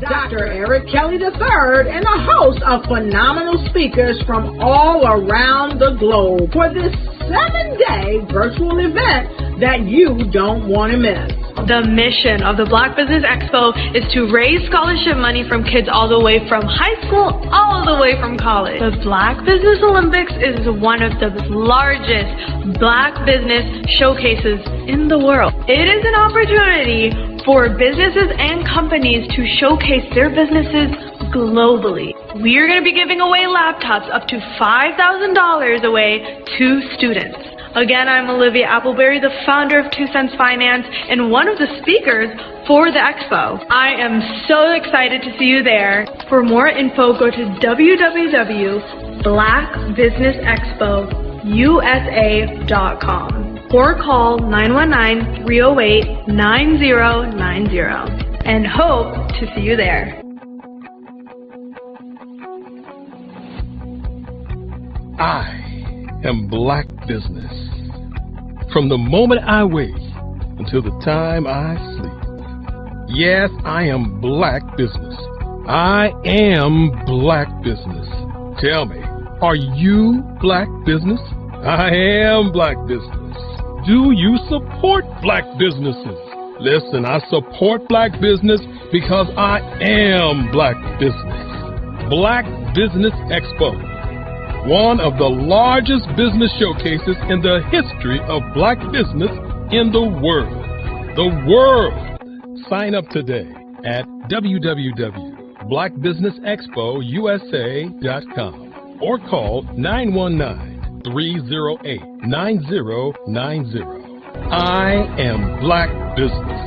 Dr. Eric Kelly III and a host of phenomenal speakers from all around the globe for this 7-day virtual event that you don't want to miss. The mission of the Black Business Expo is to raise scholarship money from kids all the way from high school all the way from college. The Black Business Olympics is one of the largest Black business showcases in the world. It is an opportunity for businesses and companies to showcase their businesses globally. We are going to be giving away laptops up to $5,000 away to students. Again, I'm Olivia Appleberry, the founder of 2 Cents Finance and one of the speakers for the expo. I am so excited to see you there. For more info, go to www.blackbusinessexpousa.com or call 919-308-9090 and hope to see you there. I am Black Business. From the moment I wake until the time I sleep. Yes, I am Black Business. I am Black Business. Tell me, are you Black Business? I am Black Business. Do you support Black businesses? Listen, I support Black business because I am Black Business. Black Business Expo, one of the largest business showcases in the history of Black business in the world. The world! Sign up today at www.blackbusinessexpousa.com or call 919-308-9090. I am Black Business.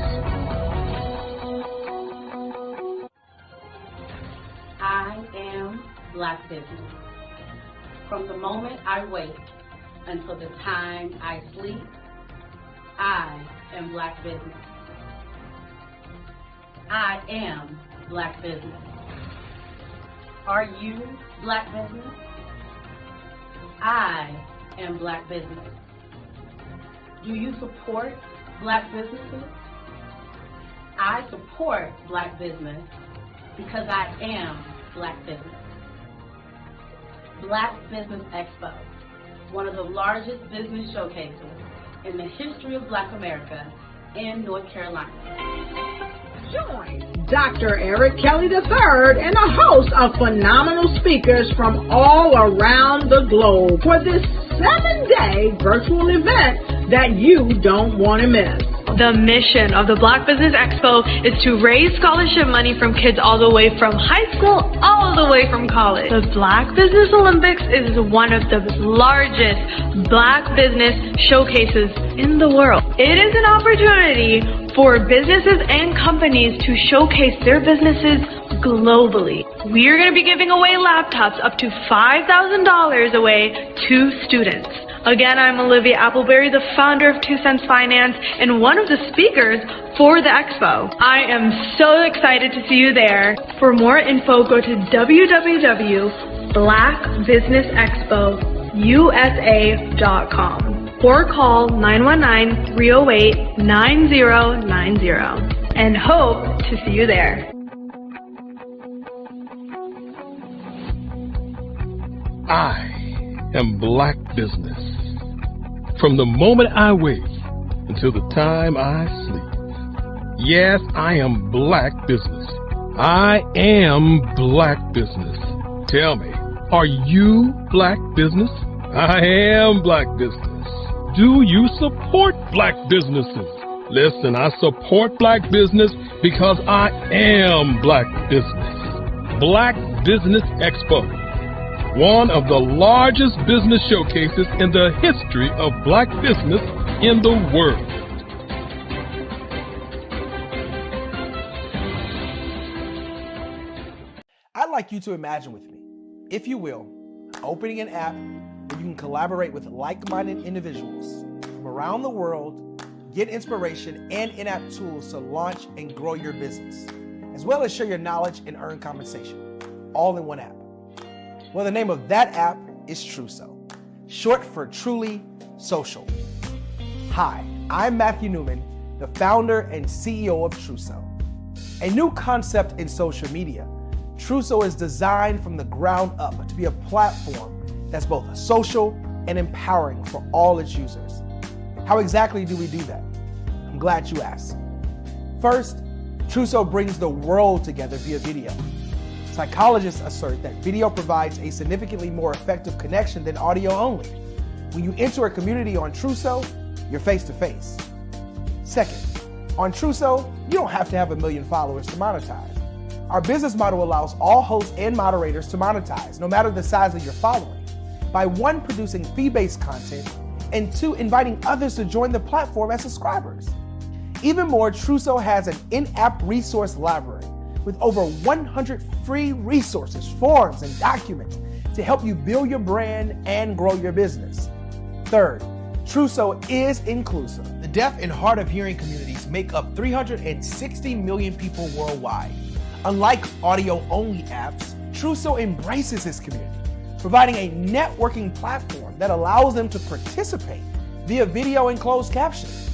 I am Black Business. From the moment I wake until the time I sleep, I am Black Business. I am Black Business. Are you Black Business? I am Black Business. Do you support Black businesses? I support Black business because I am Black Business. Black Business Expo, one of the largest business showcases in the history of Black America in North Carolina. Join Dr. Eric Kelly III and a host of phenomenal speakers from all around the globe for this 7-day virtual event that you don't want to miss. The mission of the Black Business Expo is to raise scholarship money from kids all the way from high school all the way from college. The Black Business Olympics is one of the largest Black business showcases in the world. It is an opportunity for businesses and companies to showcase their businesses globally. We are going to be giving away laptops up to $5,000 away to students. Again, I'm Olivia Appleberry, the founder of 2 Cents Finance and one of the speakers for the expo. I am so excited to see you there. For more info, go to www.blackbusinessexpousa.com or call 919-308-9090 and hope to see you there. I am Black Business. From the moment I wake until the time I sleep. Yes, I am Black Business. I am Black Business. Tell me, are you Black Business? I am Black Business. Do you support Black businesses? Listen, I support Black business because I am Black Business. Black Business Expo, one of the largest business showcases in the history of Black business in the world. I'd like you to imagine with me, if you will, opening an app where you can collaborate with like-minded individuals from around the world, get inspiration and in-app tools to launch and grow your business, as well as share your knowledge and earn compensation, all in one app. Well, the name of that app is Truso, short for Truly Social. Hi, I'm Matthew Newman, the founder and CEO of Truso. A new concept in social media, Truso is designed from the ground up to be a platform that's both social and empowering for all its users. How exactly do we do that? I'm glad you asked. First, Truso brings the world together via video. Psychologists assert that video provides a significantly more effective connection than audio only. When you enter a community on Truso, you're face to face. Second, on Truso, you don't have to have 1 million followers to monetize. Our business model allows all hosts and moderators to monetize, no matter the size of your following, by 1, producing fee-based content, and 2, inviting others to join the platform as subscribers. Even more, Truso has an in-app resource library with over 100 free resources, forms, and documents to help you build your brand and grow your business. Third, Truso is inclusive. The deaf and hard of hearing communities make up 360 million people worldwide. Unlike audio-only apps, Truso embraces this community, providing a networking platform that allows them to participate via video and closed captioning.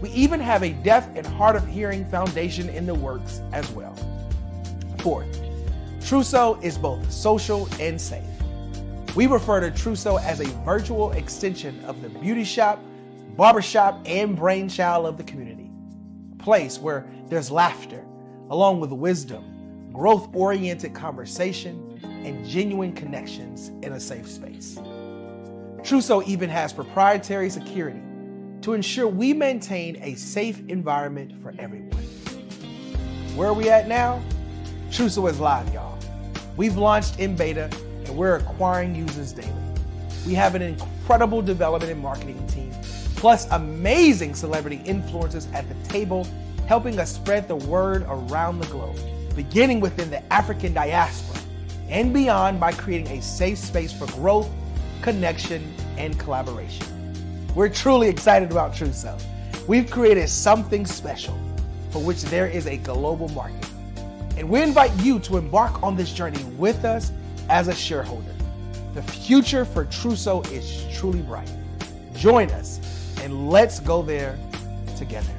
We even have a deaf and hard of hearing foundation in the works as well. Fourth, Truso is both social and safe. We refer to Truso as a virtual extension of the beauty shop, barbershop, and brainchild of the community. A place where there's laughter, along with wisdom, growth-oriented conversation, and genuine connections in a safe space. Truso even has proprietary security to ensure we maintain a safe environment for everyone. Where are we at now? Truso is live, y'all. We've launched in beta and we're acquiring users daily. We have an incredible development and marketing team, plus amazing celebrity influencers at the table, helping us spread the word around the globe, beginning within the African diaspora and beyond by creating a safe space for growth, connection, and collaboration. We're truly excited about Truso. We've created something special for which there is a global market. And we invite you to embark on this journey with us as a shareholder. The future for Truso is truly bright. Join us and let's go there together.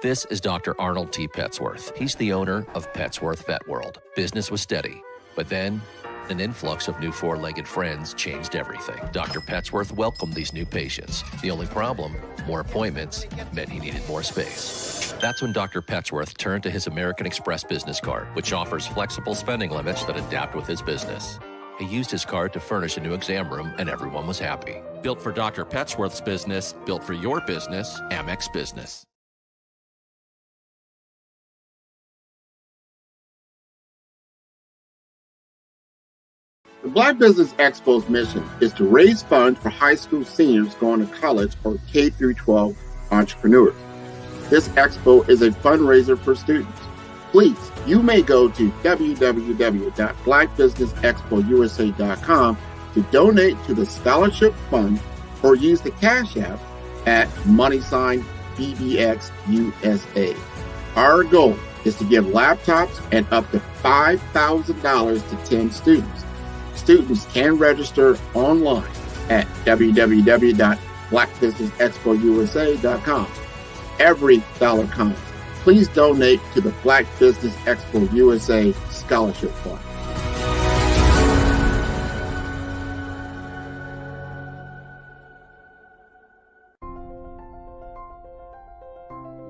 This is Dr. Arnold T. Petsworth. He's the owner of Petsworth Vet World. Business was steady, but then an influx of new four-legged friends changed everything. Dr. Petsworth welcomed these new patients. The only problem, more appointments, meant he needed more space. That's when Dr. Petsworth turned to his American Express business card, which offers flexible spending limits that adapt with his business. He used his card to furnish a new exam room, and everyone was happy. Built for Dr. Petsworth's business, built for your business, Amex Business. The Black Business Expo's mission is to raise funds for high school seniors going to college or K-12 entrepreneurs. This expo is a fundraiser for students. Please, you may go to www.blackbusinessexpousa.com to donate to the scholarship fund or use the Cash App at $BBXUSA. Our goal is to give laptops and up to $5,000 to 10 students. Students can register online at www.blackbusinessexpousa.com. Every dollar counts. Please donate to the Black Business Expo USA Scholarship Fund.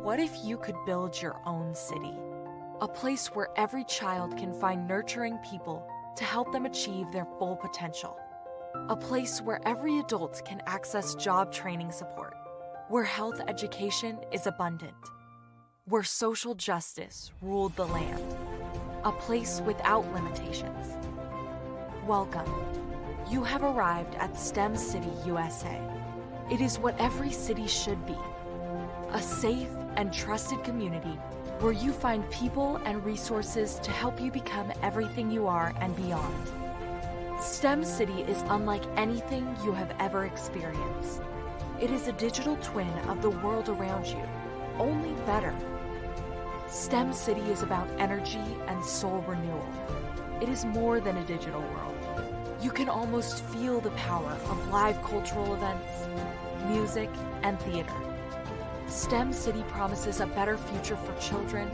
What if you could build your own city? A place where every child can find nurturing people to help them achieve their full potential. A place where every adult can access job training support, where health education is abundant, where social justice ruled the land. A place without limitations. Welcome. You have arrived at STEM City USA. It is what every city should be. A safe and trusted community where you find people and resources to help you become everything you are and beyond. STEM City is unlike anything you have ever experienced. It is a digital twin of the world around you, only better. STEM City is about energy and soul renewal. It is more than a digital world. You can almost feel the power of live cultural events, music, and theater. STEM City promises a better future for children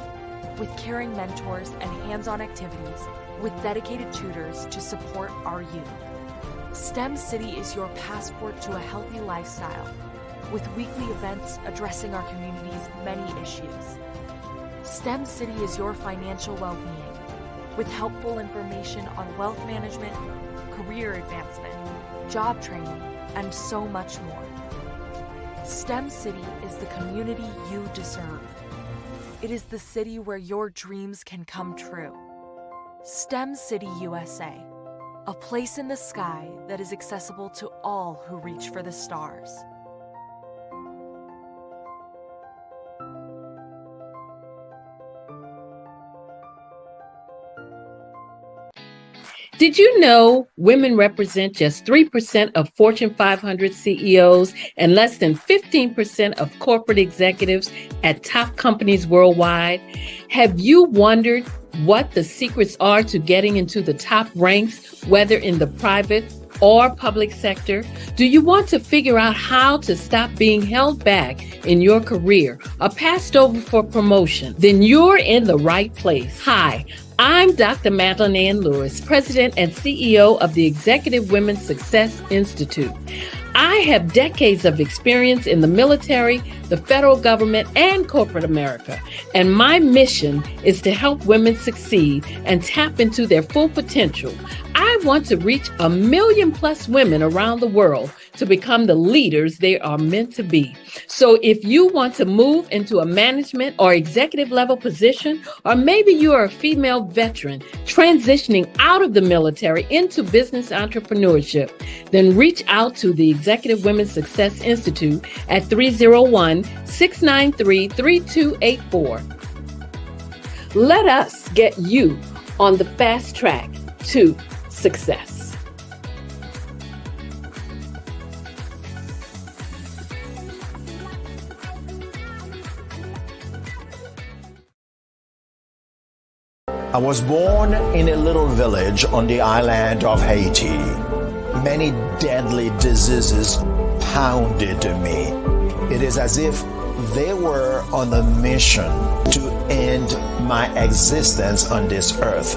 with caring mentors and hands-on activities with dedicated tutors to support our youth. STEM City is your passport to a healthy lifestyle with weekly events addressing our community's many issues. STEM City is your financial well-being with helpful information on wealth management, career advancement, job training, and so much more. STEM City is the community you deserve. It is the city where your dreams can come true. STEM City USA, a place in the sky that is accessible to all who reach for the stars. Did you know women represent just 3% of Fortune 500 CEOs and less than 15% of corporate executives at top companies worldwide? Have you wondered what the secrets are to getting into the top ranks, whether in the private or public sector? Do you want to figure out how to stop being held back in your career or passed over for promotion? Then you're in the right place. Hi, I'm Dr. Madeline Ann Lewis, President and CEO of the Executive Women's Success Institute. I have decades of experience in the military, the federal government, and corporate America, and my mission is to help women succeed and tap into their full potential. I want to reach 1 million plus women around the world to become the leaders they are meant to be. So if you want to move into a management or executive level position, or maybe you are a female veteran transitioning out of the military into business entrepreneurship, then reach out to the Executive Women's Success Institute at 301-693-3284. Let us get you on the fast track to success. I was born in a little village on the island of Haiti. Many deadly diseases pounded me. It is as if they were on a mission to end my existence on this earth.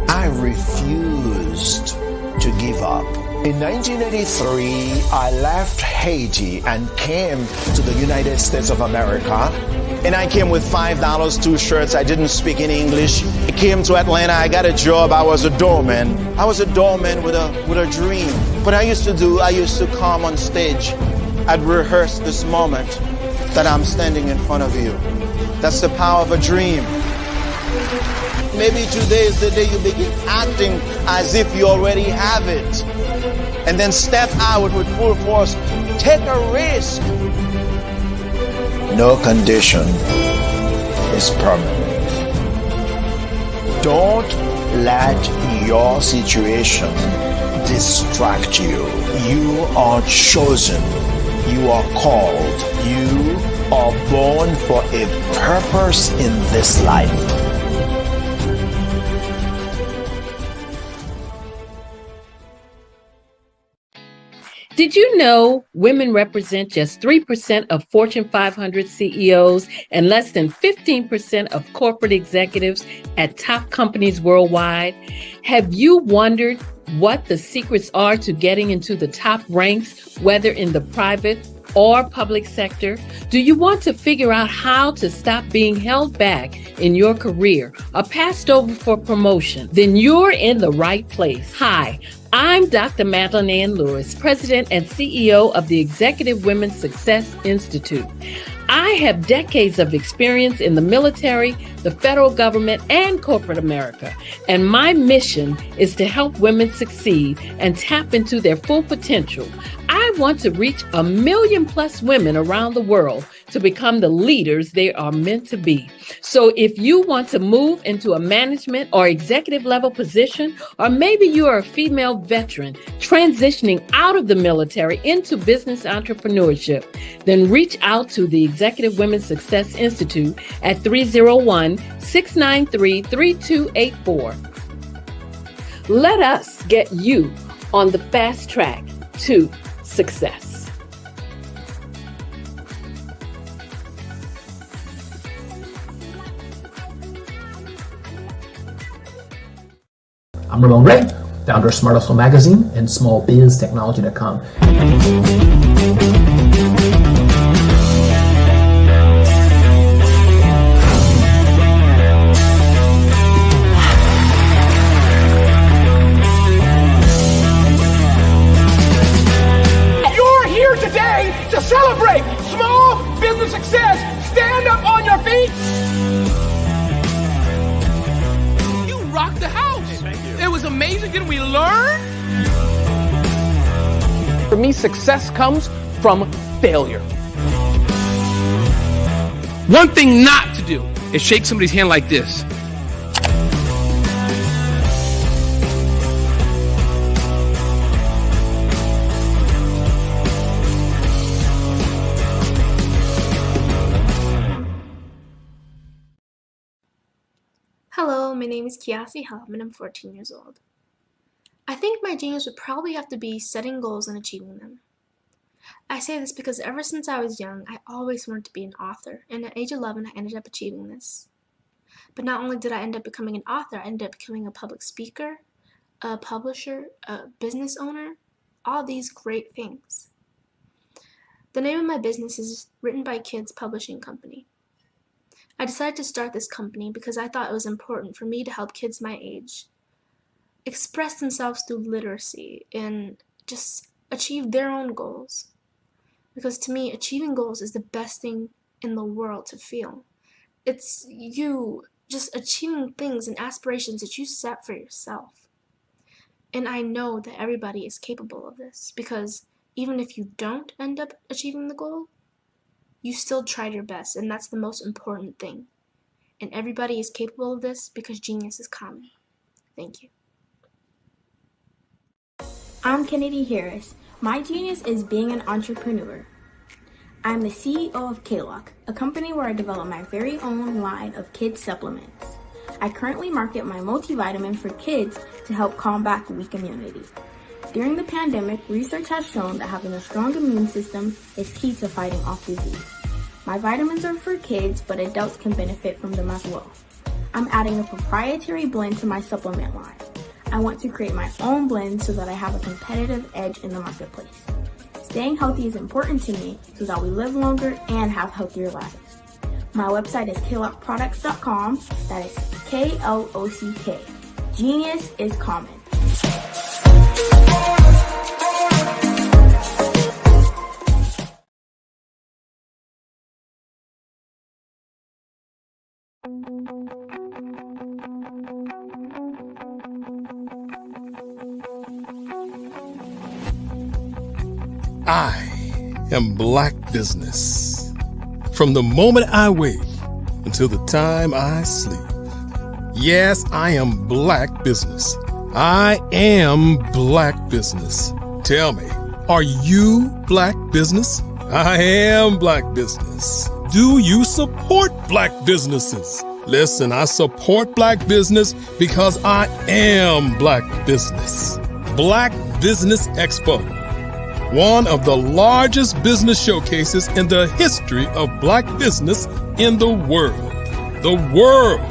I refused to give up. In 1983, I left Haiti and came to the United States of America. And I came with $5, 2 shirts. I didn't speak in English. I came to Atlanta. I got a job. I was a doorman. I was a doorman with a dream. What I used to come on stage. I'd rehearse this moment that I'm standing in front of you. That's the power of a dream. Maybe today is the day you begin acting as if you already have it. And then step out with full force. Take a risk. No condition is permanent. Don't let your situation distract you. You are chosen. You are called. You are born for a purpose in this life. Did you know women represent just 3% of Fortune 500 CEOs and less than 15% of corporate executives at top companies worldwide? Have you wondered what the secrets are to getting into the top ranks, whether in the private or public sector? Do you want to figure out how to stop being held back in your career or passed over for promotion? Then you're in the right place. Hi, I'm Dr. Madeline Ann Lewis, President and CEO of the Executive Women's Success Institute. I have decades of experience in the military, the federal government, and corporate America, and my mission is to help women succeed and tap into their full potential. I want to reach 1 million plus women around the world to become the leaders they are meant to be. So if you want to move into a management or executive level position, or maybe you are a female veteran transitioning out of the military into business entrepreneurship, then reach out to the Executive Women's Success Institute at 301-693-3284. Let us get you on the fast track to success. I'm Ramon Ray, founder of Smart Hustle Magazine and smallbiztechnology.com. You're here today to celebrate small business success. Stand up on your feet. You rocked the house. Hey, thank you. It was amazing. Didn't we learn? For me, success comes from failure. One thing not to do is shake somebody's hand like this. Hello, my name is Kiasi Helm and I'm 14 years old. I think my genius would probably have to be setting goals and achieving them. I say this because ever since I was young, I always wanted to be an author, and at age 11 I ended up achieving this. But not only did I end up becoming an author, I ended up becoming a public speaker, a publisher, a business owner, all these great things. The name of my business is Written by Kids Publishing Company. I decided to start this company because I thought it was important for me to help kids my age express themselves through literacy and just achieve their own goals. Because to me, achieving goals is the best thing in the world to feel. It's you just achieving things and aspirations that you set for yourself. And I know that everybody is capable of this because even if you don't end up achieving the goal, you still tried your best, and that's the most important thing. And everybody is capable of this because genius is common. Thank you. I'm Kennedy Harris. My genius is being an entrepreneur. I'm the CEO of K-Lock, a company where I develop my very own line of kids supplements. I currently market my multivitamin for kids to help combat weak immunity. During the pandemic, research has shown that having a strong immune system is key to fighting off disease. My vitamins are for kids, but adults can benefit from them as well. I'm adding a proprietary blend to my supplement line. I want to create my own blend so that I have a competitive edge in the marketplace. Staying healthy is important to me so that we live longer and have healthier lives. My website is klockproducts.com. That is K-L-O-C-K. Genius is common. I am Black Business. From the moment I wake until the time I sleep. Yes, I am Black Business. I am Black Business. Tell me, are you Black Business? I am Black Business. Do you support Black businesses? Listen, I support Black business because I am Black Business. Black Business Expo, one of the largest business showcases in the history of Black business in the world. The world!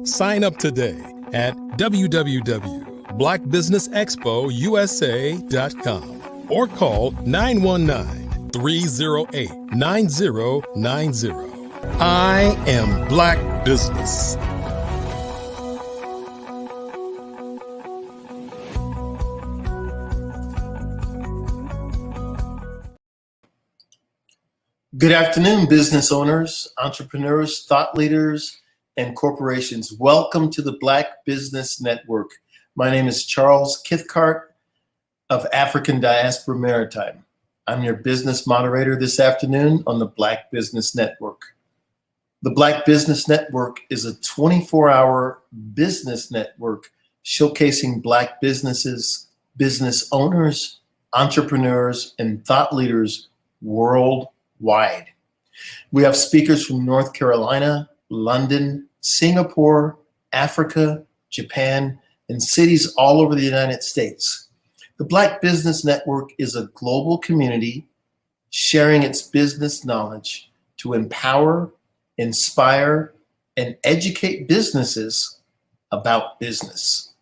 Sign up today at www.blackbusinessexpousa.com or call 919-308-9090. I am Black Business. Good afternoon, business owners, entrepreneurs, thought leaders, and corporations. Welcome to the Black Business Network. My name is Charles Kithcart of African Diaspora Maritime. I'm your business moderator this afternoon on the Black Business Network. The Black Business Network is a 24-hour business network showcasing Black businesses, business owners, entrepreneurs, and thought leaders worldwide. We have speakers from North Carolina, London, Singapore, Africa, Japan, and cities all over the United States. The Black Business Network is a global community sharing its business knowledge to empower, inspire, and educate businesses about business.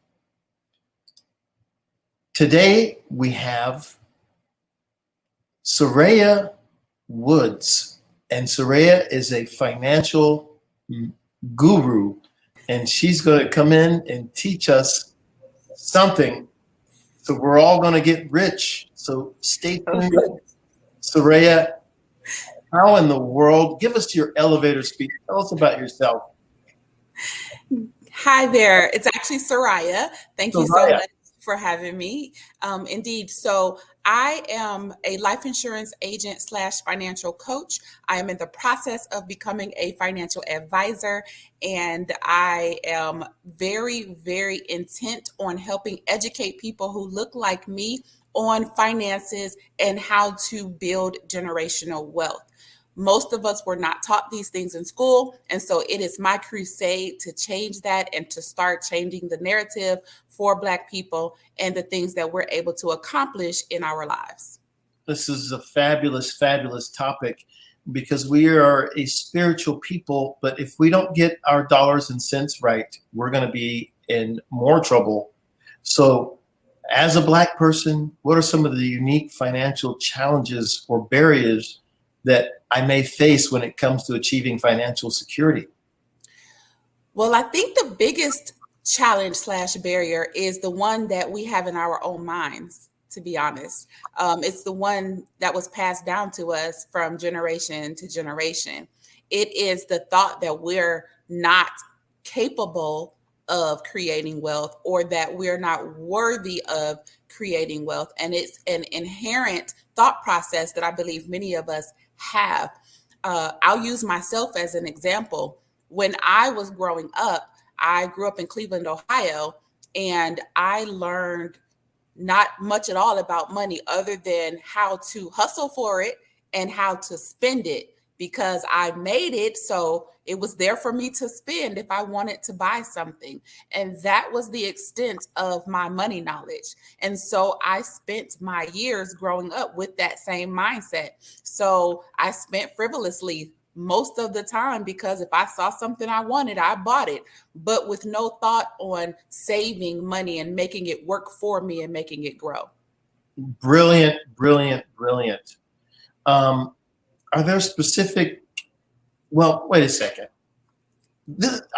Today we have Soraya Woods, and Soraya is a financial guru, and she's going to come in and teach us something. So we're all going to get rich. So stay tuned. Soraya, how in the world? Give us your elevator speech. Tell us about yourself. Hi there. It's actually Soraya. Thank you so much for having me. Indeed. So I am a life insurance agent / financial coach. I am in the process of becoming a financial advisor, and I am very, very intent on helping educate people who look like me on finances and how to build generational wealth. Most of us were not taught these things in school. And so it is my crusade to change that and to start changing the narrative for Black people and the things that we're able to accomplish in our lives. This is a fabulous, fabulous topic because we are a spiritual people. But if we don't get our dollars and cents right, we're going to be in more trouble. So as a Black person, what are some of the unique financial challenges or barriers that I may face when it comes to achieving financial security? Well, I think the biggest challenge / barrier is the one that we have in our own minds, to be honest. It's the one that was passed down to us from generation to generation. It is the thought that we're not capable of creating wealth or that we're not worthy of creating wealth. And it's an inherent thought process that I believe many of us have. I'll use myself as an example. When I was growing up, I grew up in Cleveland, Ohio, and I learned not much at all about money other than how to hustle for it and how to spend it, because I made it, so it was there for me to spend if I wanted to buy something. And that was the extent of my money knowledge. And so I spent my years growing up with that same mindset. So I spent frivolously most of the time because if I saw something I wanted, I bought it, but with no thought on saving money and making it work for me and making it grow. Brilliant, brilliant, brilliant. Are there specific, well, wait a second.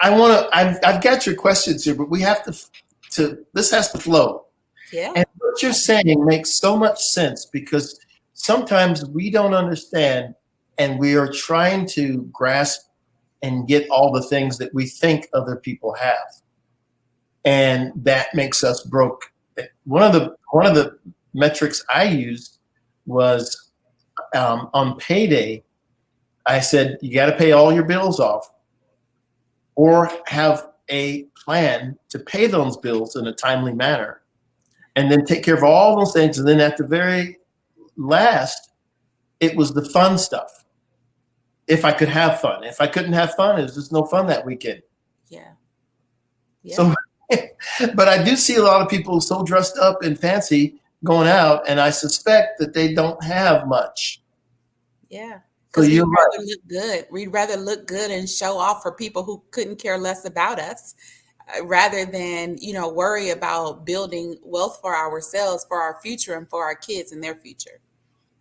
I've got your questions here, but we have to this has to flow. Yeah. And what you're saying makes so much sense because sometimes we don't understand and we are trying to grasp and get all the things that we think other people have. And that makes us broke. One of the metrics I used was on payday, I said, you got to pay all your bills off or have a plan to pay those bills in a timely manner and then take care of all those things. And then at the very last, it was the fun stuff. If I could have fun. If I couldn't have fun, it was just no fun that weekend. Yeah. So, but I do see a lot of people so dressed up and fancy going out, and I suspect that they don't have much. Yeah. So Because you're we'd right. rather look good. We'd rather look good and show off for people who couldn't care less about us, rather than, worry about building wealth for ourselves, for our future, and for our kids and their future.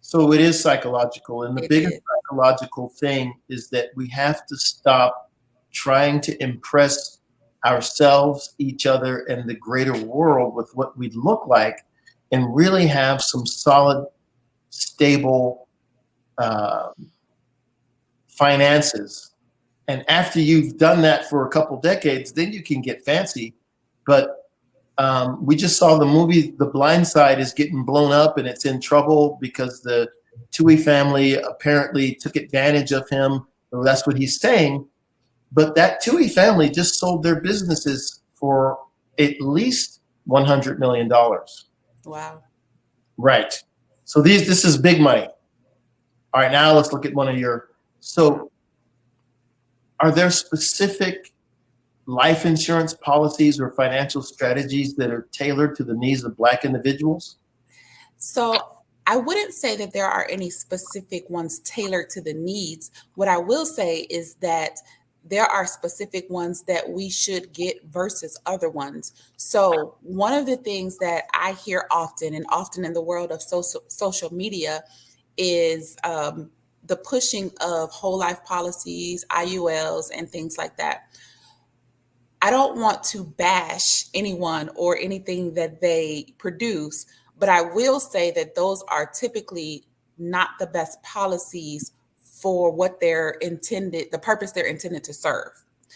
So it is psychological. And the It biggest is. psychological thing is that we have to stop trying to impress ourselves, each other, and the greater world with what we look like and really have some solid, stable finances. And after you've done that for a couple decades, then you can get fancy. But we just saw the movie The Blind Side is getting blown up and it's in trouble because the Tui family apparently took advantage of him. Well, that's what he's saying. But that Tui family just sold their businesses for at least $100 million. Wow. Right. So this is big money. All right, now let's look at one of your. So are there specific life insurance policies or financial strategies that are tailored to the needs of Black individuals? So I wouldn't say that there are any specific ones tailored to the needs. What I will say is that there are specific ones that we should get versus other ones. So one of the things that I hear often, and often in the world of social media, is the pushing of whole life policies, IULs, and things like that. I don't want to bash anyone or anything that they produce, but I will say that those are typically not the best policies for what they're intended, the purpose they're intended to serve.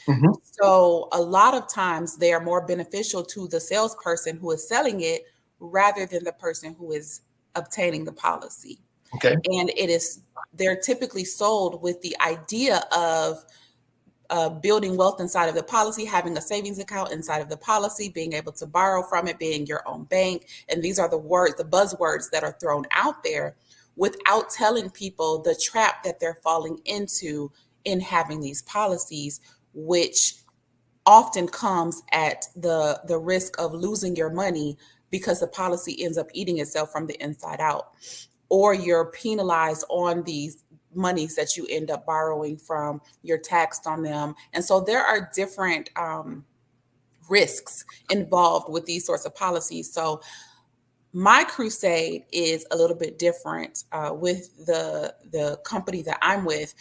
Mm-hmm. So a lot of times they are more beneficial to the salesperson who is selling it rather than the person who is obtaining the policy. Okay. And they're typically sold with the idea of building wealth inside of the policy, having a savings account inside of the policy, being able to borrow from it, being your own bank. And these are the buzzwords that are thrown out there without telling people the trap that they're falling into in having these policies, which often comes at the risk of losing your money because the policy ends up eating itself from the inside out, or you're penalized on these monies that you end up borrowing from, you're taxed on them. And so there are different risks involved with these sorts of policies. So my crusade is a little bit different with the company that I'm with.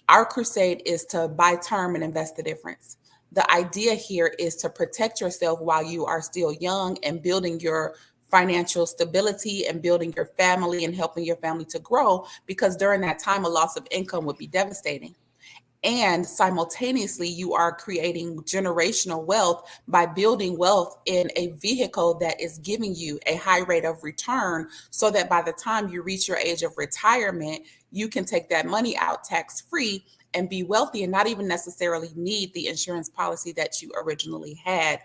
Our crusade is to buy term and invest the difference. The idea here is to protect yourself while you are still young and building your financial stability and building your family and helping your family to grow, because during that time, a loss of income would be devastating. And simultaneously, you are creating generational wealth by building wealth in a vehicle that is giving you a high rate of return, so that by the time you reach your age of retirement, you can take that money out tax-free and be wealthy and not even necessarily need the insurance policy that you originally had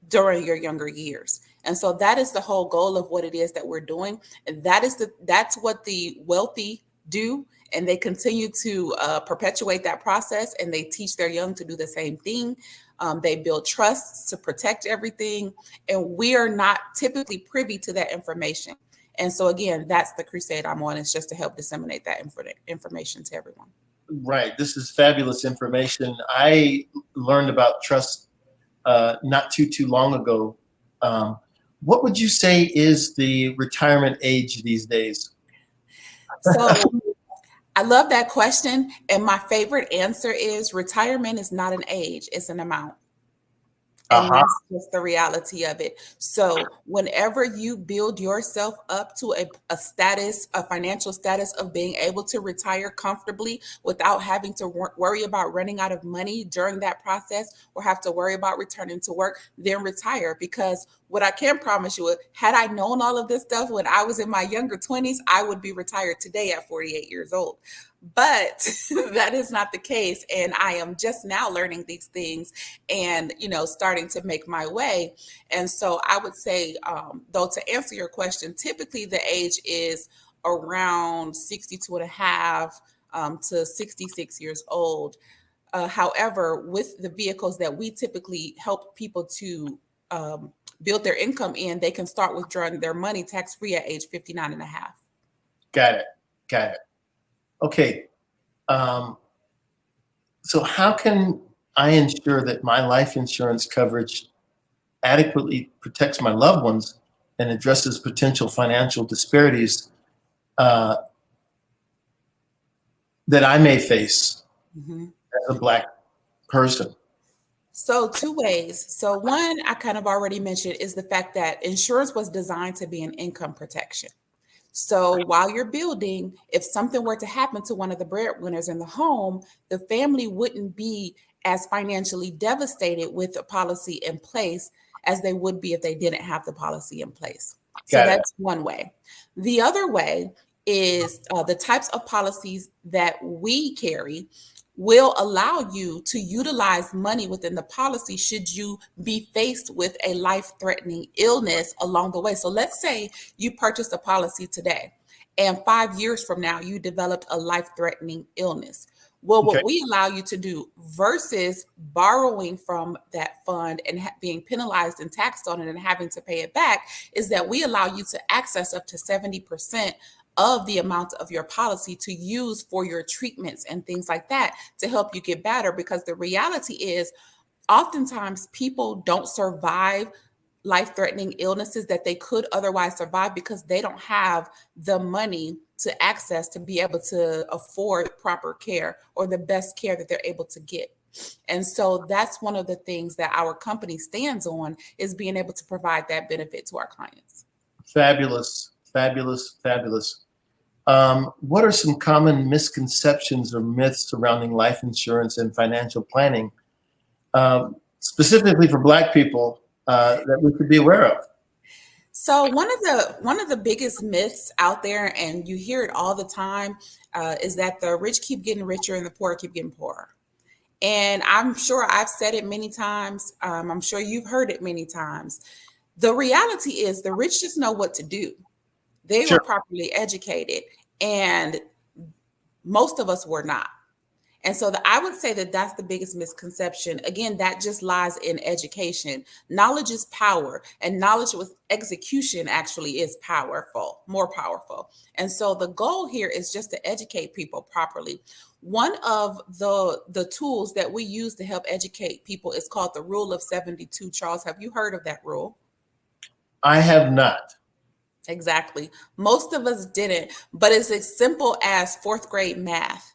during your younger years. And so that is the whole goal of what it is that we're doing. And that's what the wealthy do. And they continue to perpetuate that process, and they teach their young to do the same thing. They build trusts to protect everything. And we are not typically privy to that information. And so again, that's the crusade I'm on, is just to help disseminate that information to everyone. Right. This is fabulous information. I learned about trust not too long ago. What would you say is the retirement age these days? So I love that question. And my favorite answer is retirement is not an age, it's an amount. And that's just the reality of it. So whenever you build yourself up to a financial status of being able to retire comfortably without having to worry about running out of money during that process, or have to worry about returning to work, then retire. Because what I can promise you, had I known all of this stuff when I was in my younger 20s, I would be retired today at 48 years old. But that is not the case. And I am just now learning these things and, starting to make my way. And so I would say, though, to answer your question, typically the age is around 62 and a half to 66 years old. However, with the vehicles that we typically help people to build their income in, they can start withdrawing their money tax-free at age 59 and a half. Got it. Okay. So how can I ensure that my life insurance coverage adequately protects my loved ones and addresses potential financial disparities that I may face as a Black person? So two ways. So one, I kind of already mentioned, is the fact that insurance was designed to be an income protection. So while you're building, if something were to happen to one of the breadwinners in the home, the family wouldn't be as financially devastated with a policy in place as they would be if they didn't have the policy in place. So that's one way. The other way is the types of policies that we carry will allow you to utilize money within the policy should you be faced with a life-threatening illness along the way. So let's say you purchased a policy today, and 5 years from now, you developed a life-threatening illness. Well, what we allow you to do versus borrowing from that fund and being penalized and taxed on it and having to pay it back is that we allow you to access up to 70% of the amount of your policy to use for your treatments and things like that to help you get better. Because the reality is, oftentimes people don't survive life-threatening illnesses that they could otherwise survive because they don't have the money to access to be able to afford proper care or the best care that they're able to get. And so that's one of the things that our company stands on, is being able to provide that benefit to our clients. Fabulous, fabulous, fabulous. What are some common misconceptions or myths surrounding life insurance and financial planning, specifically for Black people, that we should be aware of? So one of the biggest myths out there, and you hear it all the time, is that the rich keep getting richer and the poor keep getting poorer. And I'm sure I've said it many times. I'm sure you've heard it many times. The reality is the rich just know what to do. They were properly educated, and most of us were not. And so I would say that that's the biggest misconception. Again, that just lies in education. Knowledge is power, and knowledge with execution actually is powerful, more powerful. And so the goal here is just to educate people properly. One of the tools that we use to help educate people is called the Rule of 72. Charles, have you heard of that rule? I have not. Exactly. Most of us didn't, but it's as simple as fourth grade math.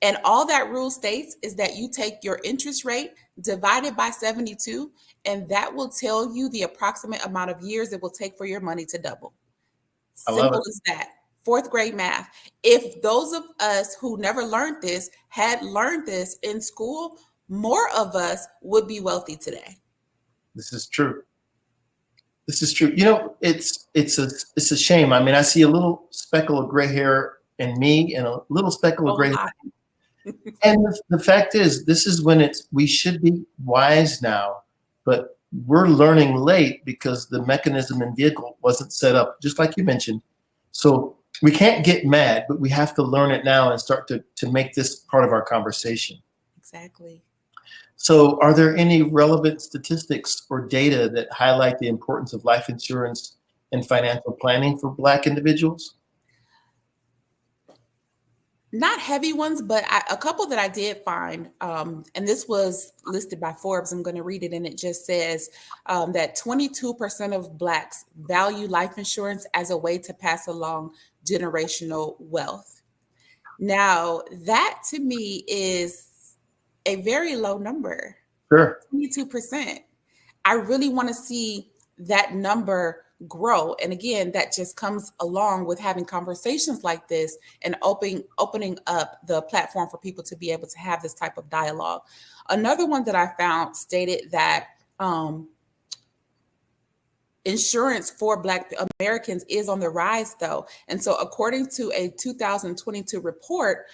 And all that rule states is that you take your interest rate divided by 72, and that will tell you the approximate amount of years it will take for your money to double. Simple as that. Fourth grade math. If those of us who never learned this had learned this in school, more of us would be wealthy today. This is true. This is true. You know, it's a shame. I mean, I see a little speckle of gray hair in me and a little speckle of gray hair. And the fact is, this is when we should be wise now, but we're learning late because the mechanism and vehicle wasn't set up, just like you mentioned. So we can't get mad, but we have to learn it now and start to make this part of our conversation. Exactly. So are there any relevant statistics or data that highlight the importance of life insurance and financial planning for Black individuals? Not heavy ones, but a couple that I did find, and this was listed by Forbes. I'm going to read it, and it just says that 22% of Blacks value life insurance as a way to pass along generational wealth. Now, that to me is a very low number. Sure. 22%. I really want to see that number grow. And again, that just comes along with having conversations like this and opening up the platform for people to be able to have this type of dialogue. Another one that I found stated that insurance for Black Americans is on the rise, though. And so according to a 2022 report,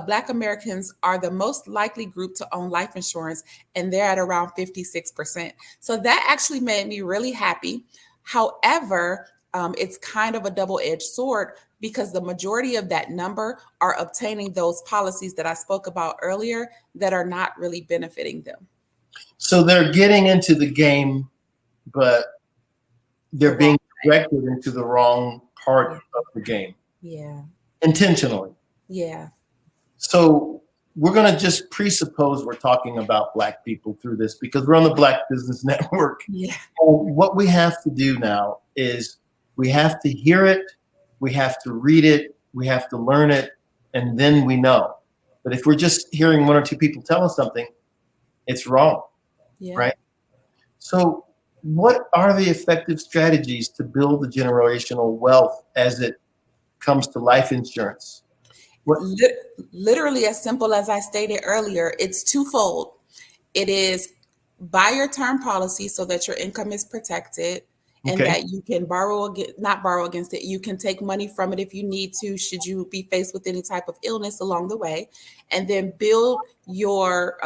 Black Americans are the most likely group to own life insurance, and they're at around 56%. So that actually made me really happy. However, it's kind of a double-edged sword because the majority of that number are obtaining those policies that I spoke about earlier that are not really benefiting them. So they're getting into the game, but they're being directed into the wrong part of the game. Yeah. Intentionally. Yeah. So we're going to just presuppose we're talking about Black people through this because we're on the Black Business Network. Yeah. And what we have to do now is we have to hear it, we have to read it, we have to learn it, and then we know. But if we're just hearing one or two people tell us something, it's wrong, right? So what are the effective strategies to build the generational wealth as it comes to life insurance? Literally as simple as I stated earlier, it's twofold. It is buy your term policy so that your income is protected and that you can not borrow against it. You can take money from it if you need to, should you be faced with any type of illness along the way, and then build your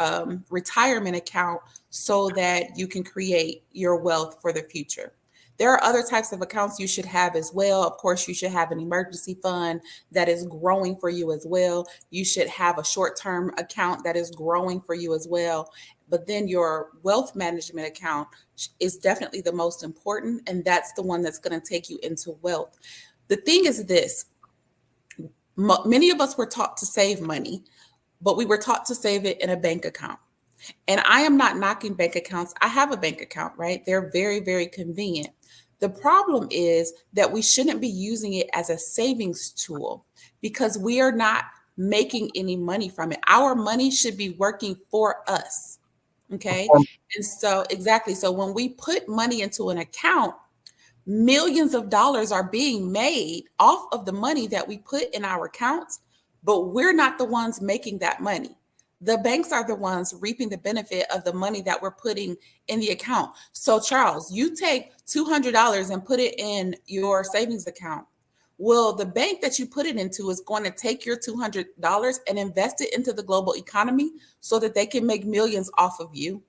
retirement account so that you can create your wealth for the future. There are other types of accounts you should have as well. Of course, you should have an emergency fund that is growing for you as well. You should have a short-term account that is growing for you as well. But then your wealth management account is definitely the most important, and that's the one that's going to take you into wealth. The thing is this, Many of us were taught to save money, but we were taught to save it in a bank account. And I am not knocking bank accounts. I have a bank account, right? They're very, very convenient. The problem is that we shouldn't be using it as a savings tool because we are not making any money from it. Our money should be working for us. Okay. And so, exactly. So when we put money into an account, millions of dollars are being made off of the money that we put in our accounts, but we're not the ones making that money. The banks are the ones reaping the benefit of the money that we're putting in the account. So Charles, you take $200 and put it in your savings account. Well, the bank that you put it into is going to take your $200 and invest it into the global economy so that they can make millions off of you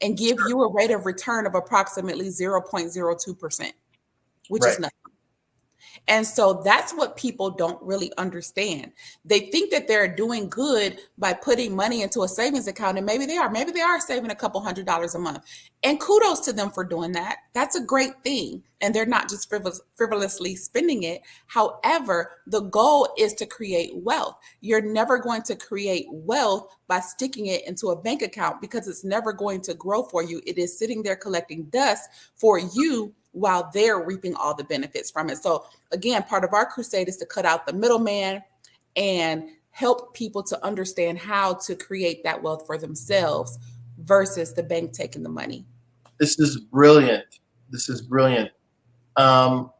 and give you a rate of return of approximately 0.02%, which is nothing. And so that's what people don't really understand. They think that they're doing good by putting money into a savings account, and maybe they are saving a couple $100s a month. And kudos to them for doing that. That's a great thing. And they're not just frivolously spending it. However, the goal is to create wealth. You're never going to create wealth by sticking it into a bank account because it's never going to grow for you. It is sitting there collecting dust for you while they're reaping all the benefits from it. So again, part of our crusade is to cut out the middleman and help people to understand how to create that wealth for themselves versus the bank taking the money. This is brilliant. This is brilliant. Are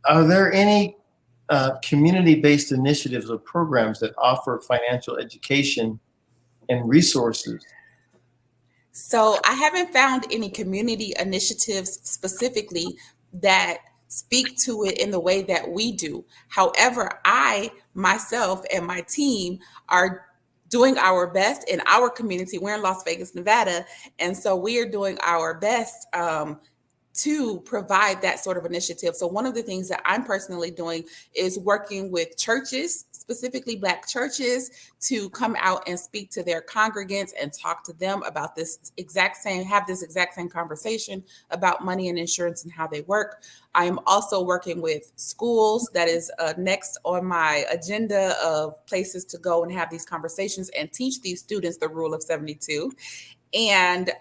there any community-based initiatives or programs that offer financial education and resources? So I haven't found any community initiatives specifically that speak to it in the way that we do. However, I, myself, and my team are doing our best in our community. We're in Las Vegas, Nevada. And so we are doing our best to provide that sort of initiative. So one of the things that I'm personally doing is working with churches, specifically Black churches, to come out and speak to their congregants and talk to them about have this exact same conversation about money and insurance and how they work. I am also working with schools. That is next on my agenda of places to go and have these conversations and teach these students the rule of 72. And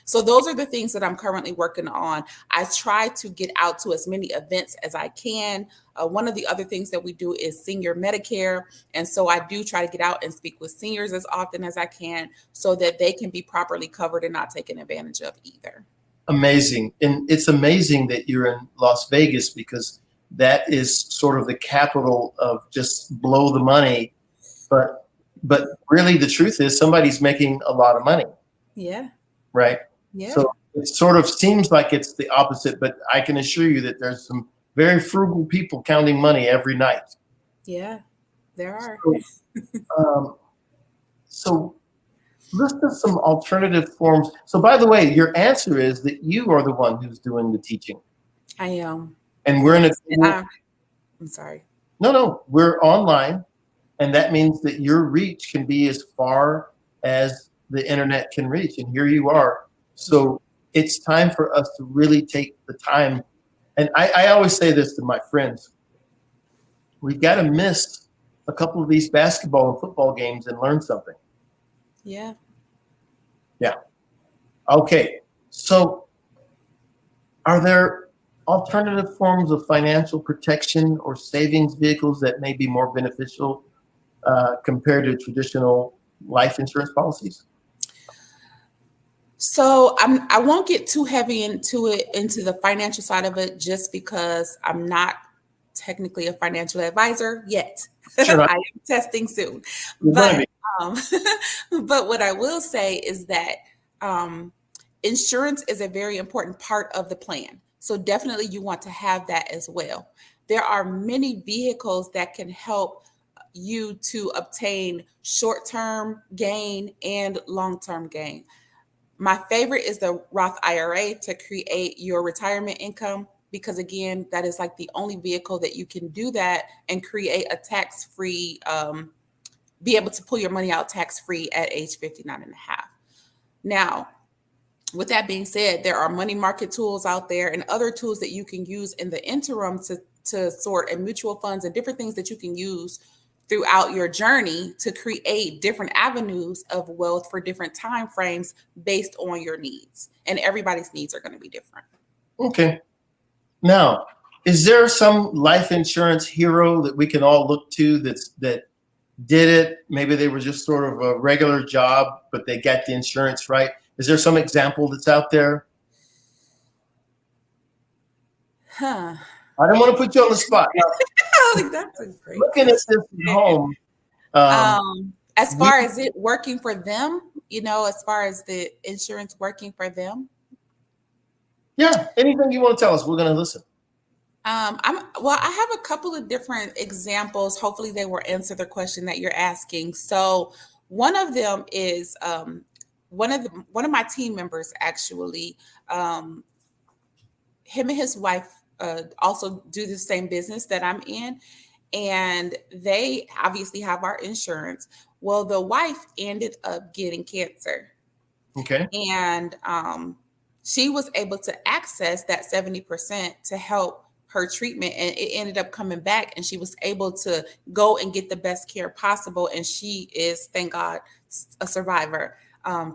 so those are the things that I'm currently working on. I try to get out to as many events as I can. One of the other things that we do is senior Medicare. And so I do try to get out and speak with seniors as often as I can so that they can be properly covered and not taken advantage of either. Amazing. And it's amazing that you're in Las Vegas because that is sort of the capital of just blow the money. But really the truth is somebody's making a lot of money. Yeah. Right. Yeah. So it sort of seems like it's the opposite, but I can assure you that there's some very frugal people counting money every night. Yeah, there are. So list us some alternative forms. So by the way, your answer is that you are the one who's doing the teaching. I am. And we're in a. I'm sorry. No, we're online. And that means that your reach can be as far as the internet can reach. And here you are. So it's time for us to really take the time. And I always say this to my friends. We've got to miss a couple of these basketball and football games and learn something. Yeah. Yeah. Okay. So are there alternative forms of financial protection or savings vehicles that may be more beneficial compared to traditional life insurance policies? So I won't get too heavy into the financial side of it, just because I'm not technically a financial advisor yet. Sure. I am testing soon. But what I will say is that insurance is a very important part of the plan. So definitely you want to have that as well. There are many vehicles that can help you to obtain short-term gain and long-term gain. My favorite is the Roth IRA to create your retirement income, because again, that is like the only vehicle that you can do that and create a tax-free, be able to pull your money out tax-free at age 59 and a half. Now, with that being said, there are money market tools out there and other tools that you can use in the interim to sort, and mutual funds and different things that you can use throughout your journey to create different avenues of wealth for different time frames based on your needs. And everybody's needs are going to be different. Okay. Now, is there some life insurance hero that we can all look to that did it? Maybe they were just sort of a regular job, but they got the insurance right. Is there some example that's out there? Huh. I don't want to put you on the spot. That's a great Looking at this at home. As far as it working for them, as far as the insurance working for them. Yeah, anything you want to tell us, we're going to listen. I have a couple of different examples. Hopefully they will answer the question that you're asking. So one of them is one of my team members, actually, him and his wife also do the same business that I'm in, and they obviously have our insurance. Well, the wife ended up getting cancer. Okay. And she was able to access that 70% to help her treatment, and it ended up coming back, and she was able to go and get the best care possible. And she is, thank God, a survivor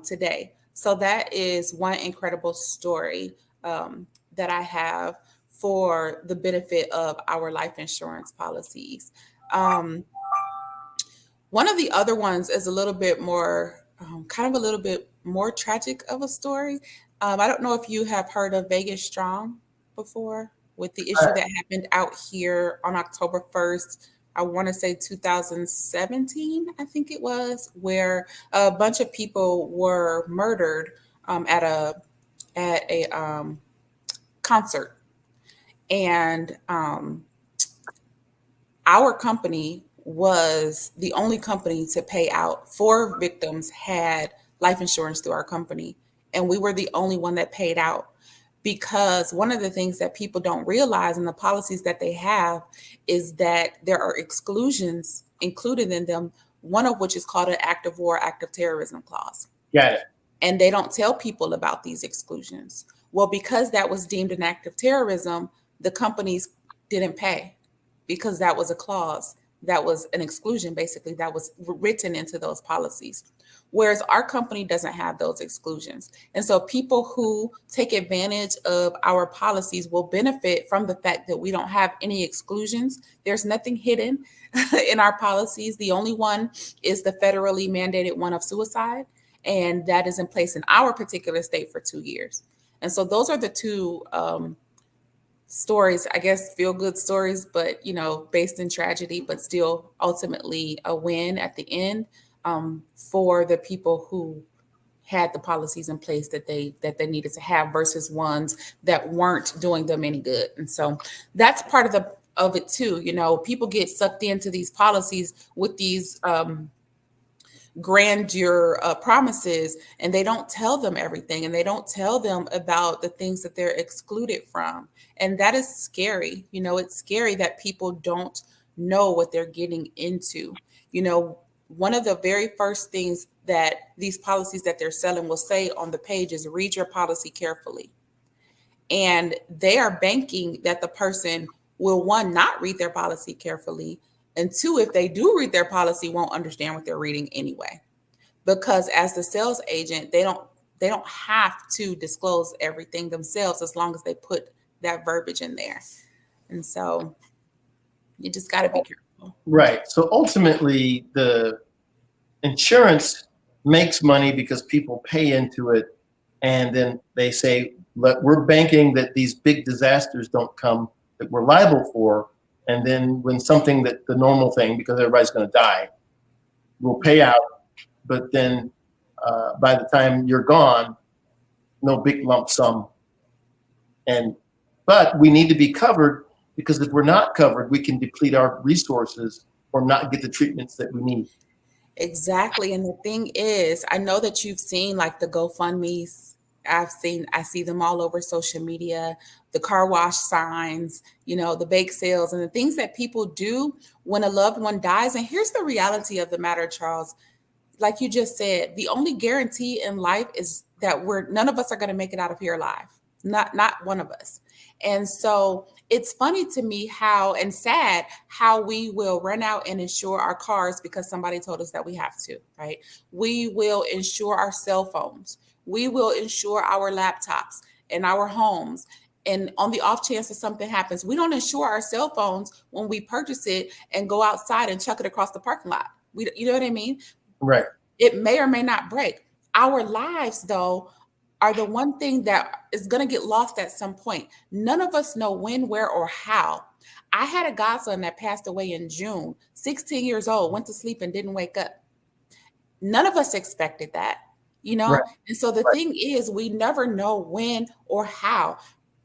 today. So that is one incredible story that I have for the benefit of our life insurance policies. One of the other ones is a little bit more, kind of a little bit more tragic of a story. I don't know if you have heard of Vegas Strong before, with the issue that happened out here on October 1st. I want to say 2017, I think it was, where a bunch of people were murdered at a concert. And our company was the only company to pay out. 4 victims had life insurance through our company, and we were the only one that paid out. Because one of the things that people don't realize in the policies that they have is that there are exclusions included in them, one of which is called an active war, active terrorism clause. Got it. And they don't tell people about these exclusions. Well, because that was deemed an act of terrorism, the companies didn't pay because that was a clause, that was an exclusion, basically, that was written into those policies. Whereas our company doesn't have those exclusions. And so people who take advantage of our policies will benefit from the fact that we don't have any exclusions. There's nothing hidden in our policies. The only one is the federally mandated one of suicide. And that is in place in our particular state for 2 years. And so those are the two stories, I guess, feel good stories, but, based in tragedy, but still ultimately a win at the end. For the people who had the policies in place that they needed to have versus ones that weren't doing them any good. And so that's part of it too. People get sucked into these policies with these grandeur promises, and they don't tell them everything, and they don't tell them about the things that they're excluded from. And that is scary. It's scary that people don't know what they're getting into. One of the very first things that these policies that they're selling will say on the page is read your policy carefully. And they are banking that the person will, one, not read their policy carefully, and two, if they do read their policy, won't understand what they're reading anyway. Because as the sales agent, they don't have to disclose everything themselves as long as they put that verbiage in there. And so you just got to be careful. Right. So ultimately, the insurance makes money because people pay into it. And then they say, look, we're banking that these big disasters don't come that we're liable for. And then when something that the normal thing, because everybody's going to die, will pay out. But then by the time you're gone, no big lump sum. But we need to be covered, because if we're not covered, we can deplete our resources or not get the treatments that we need. Exactly. And the thing is, I know that you've seen like the GoFundMe's. I see them all over social media, the car wash signs, the bake sales, and the things that people do when a loved one dies. And here's the reality of the matter, Charles. Like you just said, the only guarantee in life is that none of us are going to make it out of here alive. not one of us. And so it's funny to me and sad how we will run out and insure our cars because somebody told us that we have to, right? We will insure our cell phones. We will insure our laptops and our homes. And on the off chance that something happens, we don't insure our cell phones when we purchase it and go outside and chuck it across the parking lot. You know what I mean? Right. It may or may not break. Our lives, though, are the one thing that is going to get lost at some point. None of us know when, where, or how. I had a godson that passed away in June, 16 years old, went to sleep and didn't wake up. None of us expected that, Right. And so the thing is, we never know when or how.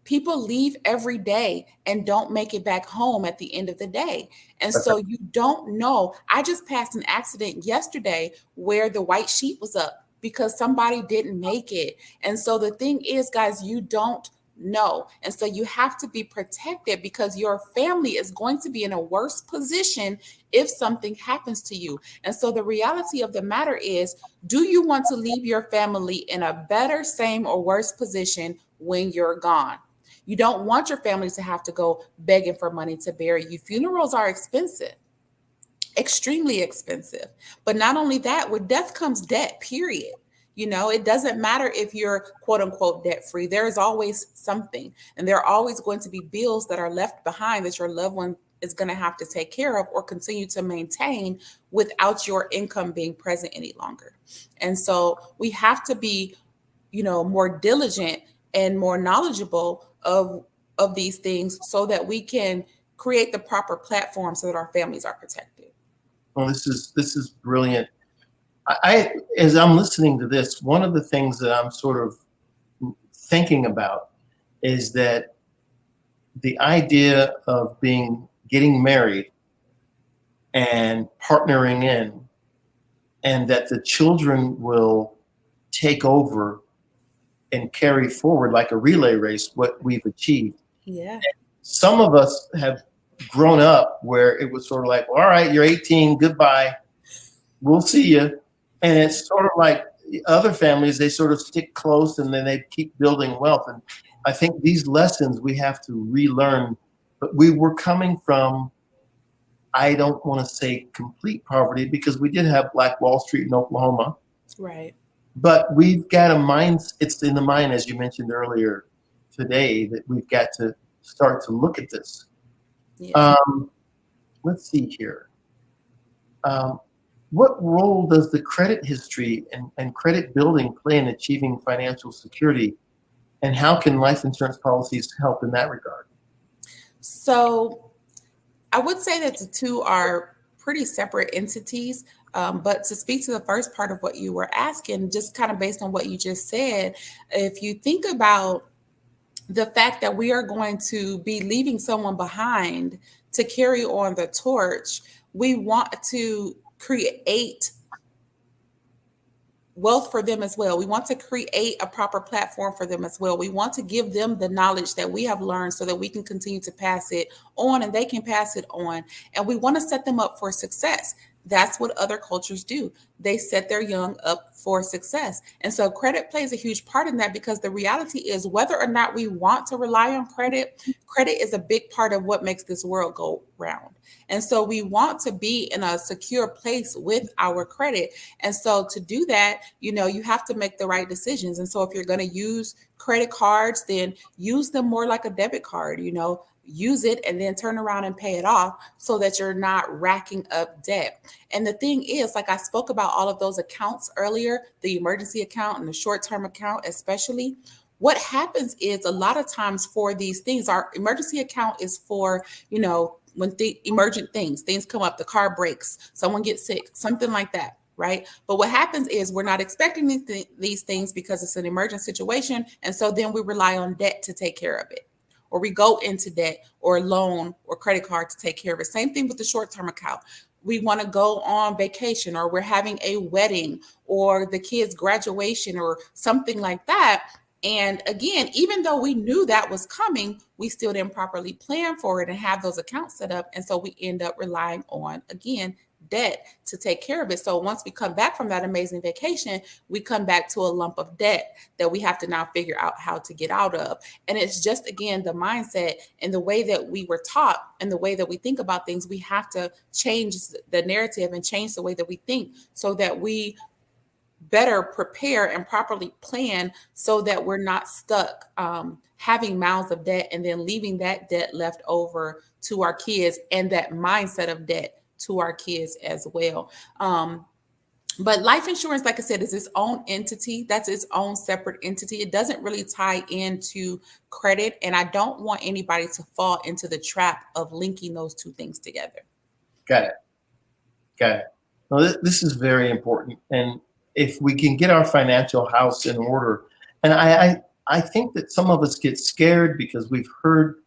People leave every day and don't make it back home at the end of the day. And so you don't know. I just passed an accident yesterday where the white sheet was up because somebody didn't make it. And so the thing is, guys, you don't know. And so you have to be protected because your family is going to be in a worse position if something happens to you. And so the reality of the matter is, do you want to leave your family in a better, same, or worse position when you're gone? You don't want your family to have to go begging for money to bury you. Funerals are expensive, extremely expensive. But not only that, with death comes debt, period. It doesn't matter if you're quote unquote debt free. There is always something. And there are always going to be bills that are left behind that your loved one is going to have to take care of or continue to maintain without your income being present any longer. And so we have to be, more diligent and more knowledgeable of these things so that we can create the proper platform so that our families are protected. Well, this is brilliant. As I'm listening to this, one of the things that I'm sort of thinking about is that the idea of getting married and partnering in, and that the children will take over and carry forward like a relay race what we've achieved. Yeah. Some of us have grown up where it was sort of like, all right, you're 18, goodbye, we'll see you. And it's sort of like other families, they sort of stick close and then they keep building wealth. And I think these lessons we have to relearn. But we were coming from, I don't want to say complete poverty, because we did have Black Wall Street in Oklahoma. Right. But we've got a mind, it's in the mind, as you mentioned earlier today, that we've got to start to look at this. Yeah. Let's see here. What role does the credit history and credit building play in achieving financial security? And how can life insurance policies help in that regard? So I would say that the two are pretty separate entities. But to speak to the first part of what you were asking, just kind of based on what you just said, if you think about the fact that we are going to be leaving someone behind to carry on the torch, we want to create wealth for them as well. We want to create a proper platform for them as well. We want to give them the knowledge that we have learned so that we can continue to pass it on and they can pass it on. And we want to set them up for success. That's what other cultures do. They set their young up for success. And so credit plays a huge part in that, because the reality is, whether or not we want to rely on credit, credit is a big part of what makes this world go round. And so we want to be in a secure place with our credit. And so to do that, you have to make the right decisions. And so if you're going to use credit cards, then use them more like a debit card, use it and then turn around and pay it off so that you're not racking up debt. And the thing is, like I spoke about all of those accounts earlier, the emergency account and the short-term account especially, what happens is a lot of times for these things, our emergency account is for, when the emergent things come up, the car breaks, someone gets sick, something like that. Right. But what happens is we're not expecting these things because it's an emergent situation. And so then we rely on debt to take care of it. Or we go into debt or loan or credit card to take care of it. Same thing with the short-term account. We want to go on vacation, or we're having a wedding or the kids' graduation or something like that. And again, even though we knew that was coming, we still didn't properly plan for it and have those accounts set up. And so we end up relying on, again, debt to take care of it. So once we come back from that amazing vacation, we come back to a lump of debt that we have to now figure out how to get out of. And it's just, again, the mindset and the way that we were taught and the way that we think about things. We have to change the narrative and change the way that we think so that we better prepare and properly plan so that we're not stuck having mouths of debt and then leaving that debt left over to our kids and that mindset of debt to our kids as well. But life insurance, like I said, is its own entity. That's its own separate entity. It doesn't really tie into credit. And I don't want anybody to fall into the trap of linking those two things together. Got it. Well, this is very important. And if we can get our financial house in order, and I think that some of us get scared because we've heard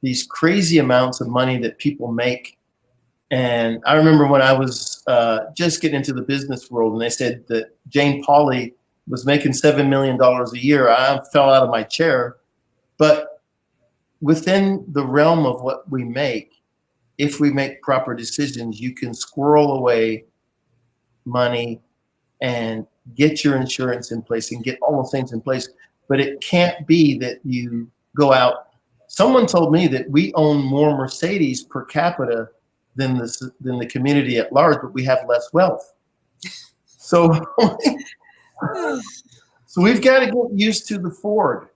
these crazy amounts of money that people make. And I remember when I was just getting into the business world and they said that Jane Pauley was making $7 million a year, I fell out of my chair. But within the realm of what we make, if we make proper decisions, you can squirrel away money and get your insurance in place and get all those things in place. But it can't be that you go out. Someone told me that we own more Mercedes per capita than the community at large, but we have less wealth. So, so we've got to get used to the Ford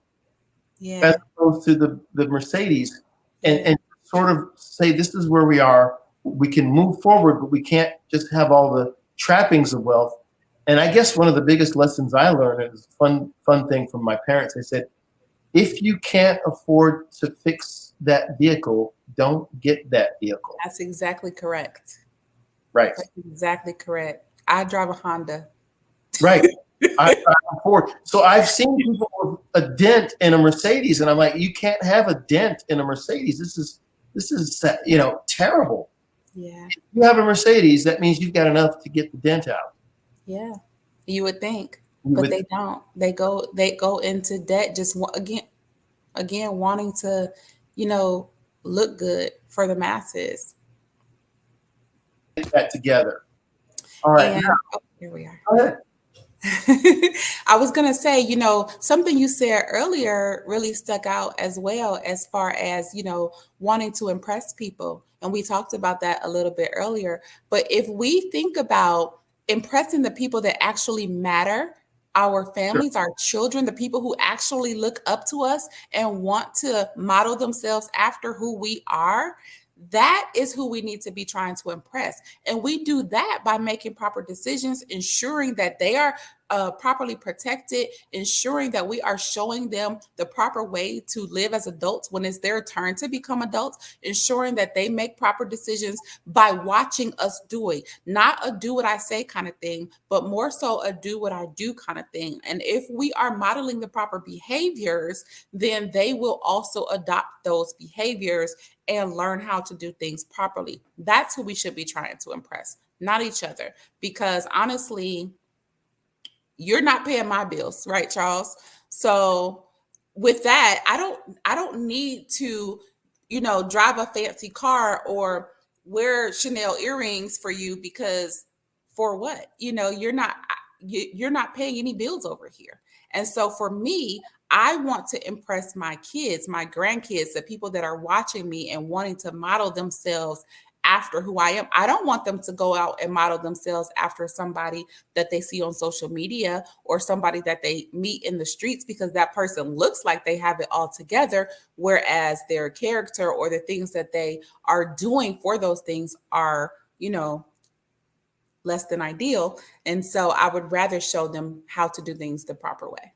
as opposed to the Mercedes and sort of say, this is where we are. We can move forward, but we can't just have all the trappings of wealth. And I guess one of the biggest lessons I learned is a fun thing from my parents. They said, if you can't afford to fix that vehicle, don't get that vehicle. That's exactly correct. Right. That's exactly correct. I drive a Honda. Right. I drive a Ford. So I've seen people with a dent in a Mercedes, and I'm like, you can't have a dent in a Mercedes. This is terrible. Yeah. If you have a Mercedes, that means you've got enough to get the dent out. Yeah. You would think, but they don't. They go into debt just again wanting to, look good for the masses. Get that together. All right. Here we are. Go ahead. I was going to say, something you said earlier really stuck out as well, as far as, wanting to impress people. And we talked about that a little bit earlier. But if we think about impressing the people that actually matter, our families, our children, the people who actually look up to us and want to model themselves after who we are, that is who we need to be trying to impress. And we do that by making proper decisions, ensuring that they are properly protected, ensuring that we are showing them the proper way to live as adults when it's their turn to become adults, ensuring that they make proper decisions by watching us do it. Not a do what I say kind of thing, but more so a do what I do kind of thing. And if we are modeling the proper behaviors, then they will also adopt those behaviors and learn how to do things properly. That's who we should be trying to impress, not each other. Because honestly, you're not paying my bills, right, Charles? So with that, I don't need to, drive a fancy car or wear Chanel earrings for you, because for what? You're not paying any bills over here. And so for me, I want to impress my kids, my grandkids, the people that are watching me and wanting to model themselves after who I am. I don't want them to go out and model themselves after somebody that they see on social media or somebody that they meet in the streets, because that person looks like they have it all together, whereas their character or the things that they are doing for those things are, less than ideal. And so I would rather show them how to do things the proper way.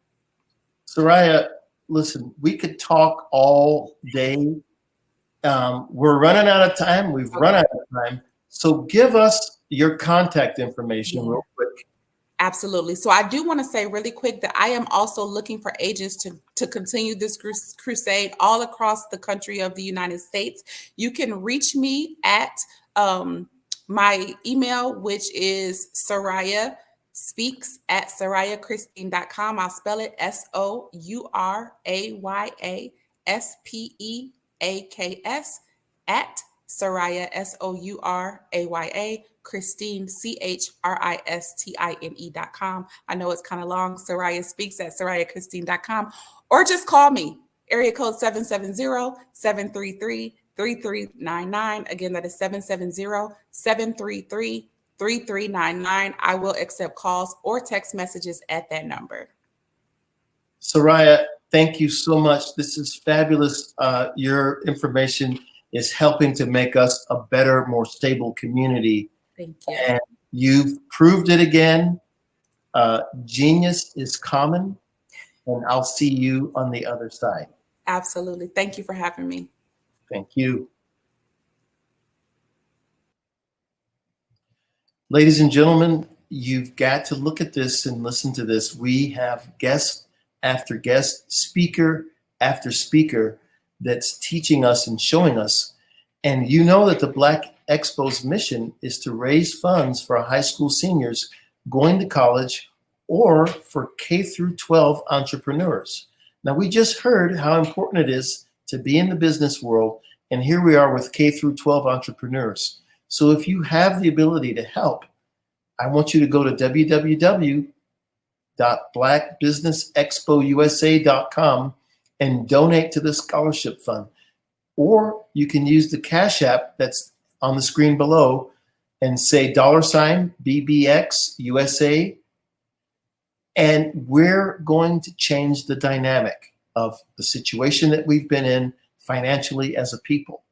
Soraya, listen, we could talk all day. We're running out of time. We've run out of time. So give us your contact information real quick. Absolutely. So I do want to say really quick that I am also looking for agents to continue this crusade all across the country of the United States. You can reach me at my email, which is sorayaspeaks@sorayachristine.com. I'll spell it SOURAYASPEAKS @ Soraya, SOURAYA Christine, CHRISTINE.com. I know it's kind of long. Soraya Speaks at SorayaChristine.com. Or just call me, area code 770-733-3399. Again, that is 770-733-3399. I will accept calls or text messages at that number. Soraya, thank you so much. This is fabulous. Your information is helping to make us a better, more stable community. Thank you. And you've proved it again. Genius is common, and I'll see you on the other side. Absolutely. Thank you for having me. Thank you. Ladies and gentlemen, you've got to look at this and listen to this. We have guest after guest, speaker after speaker that's teaching us and showing us. And you know that the Black Expo's mission is to raise funds for high school seniors going to college or for K through 12 entrepreneurs. Now, we just heard how important it is to be in the business world, and here we are with K through 12 entrepreneurs. So if you have the ability to help, I want you to go to www.blackbusinessexpousa.com and donate to the scholarship fund. Or you can use the Cash App that's on the screen below and say $BBXUSA. And we're going to change the dynamic of the situation that we've been in financially as a people.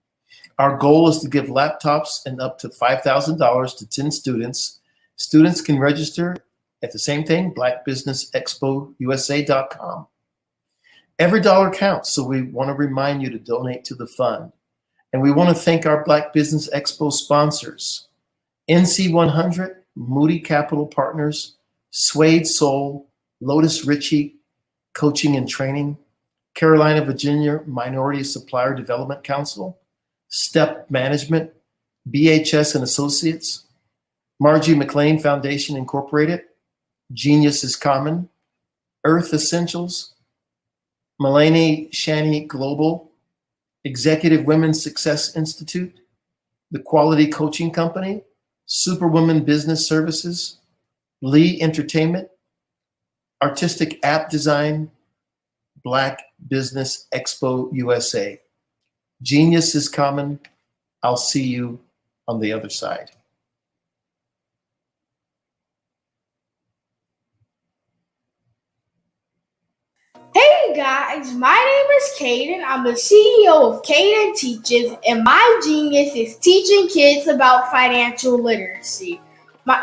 Our goal is to give laptops and up to $5,000 to 10 students. Students can register at the same thing, blackbusinessexpousa.com. Every dollar counts, so we want to remind you to donate to the fund. And we want to thank our Black Business Expo sponsors, NC100, Moody Capital Partners, Suede Soul, Lotus Ritchie Coaching and Training, Carolina, Virginia Minority Supplier Development Council, Step Management, BHS and Associates, Margie McLean Foundation Incorporated, Genius is Common, Earth Essentials, Mulaney Shani Global, Executive Women's Success Institute, The Quality Coaching Company, Superwoman Business Services, Lee Entertainment, Artistic App Design, Black Business Expo USA. Genius is common. I'll see you on the other side. Hey guys, my name is Caden. I'm the CEO of Caden Teaches, and my genius is teaching kids about financial literacy.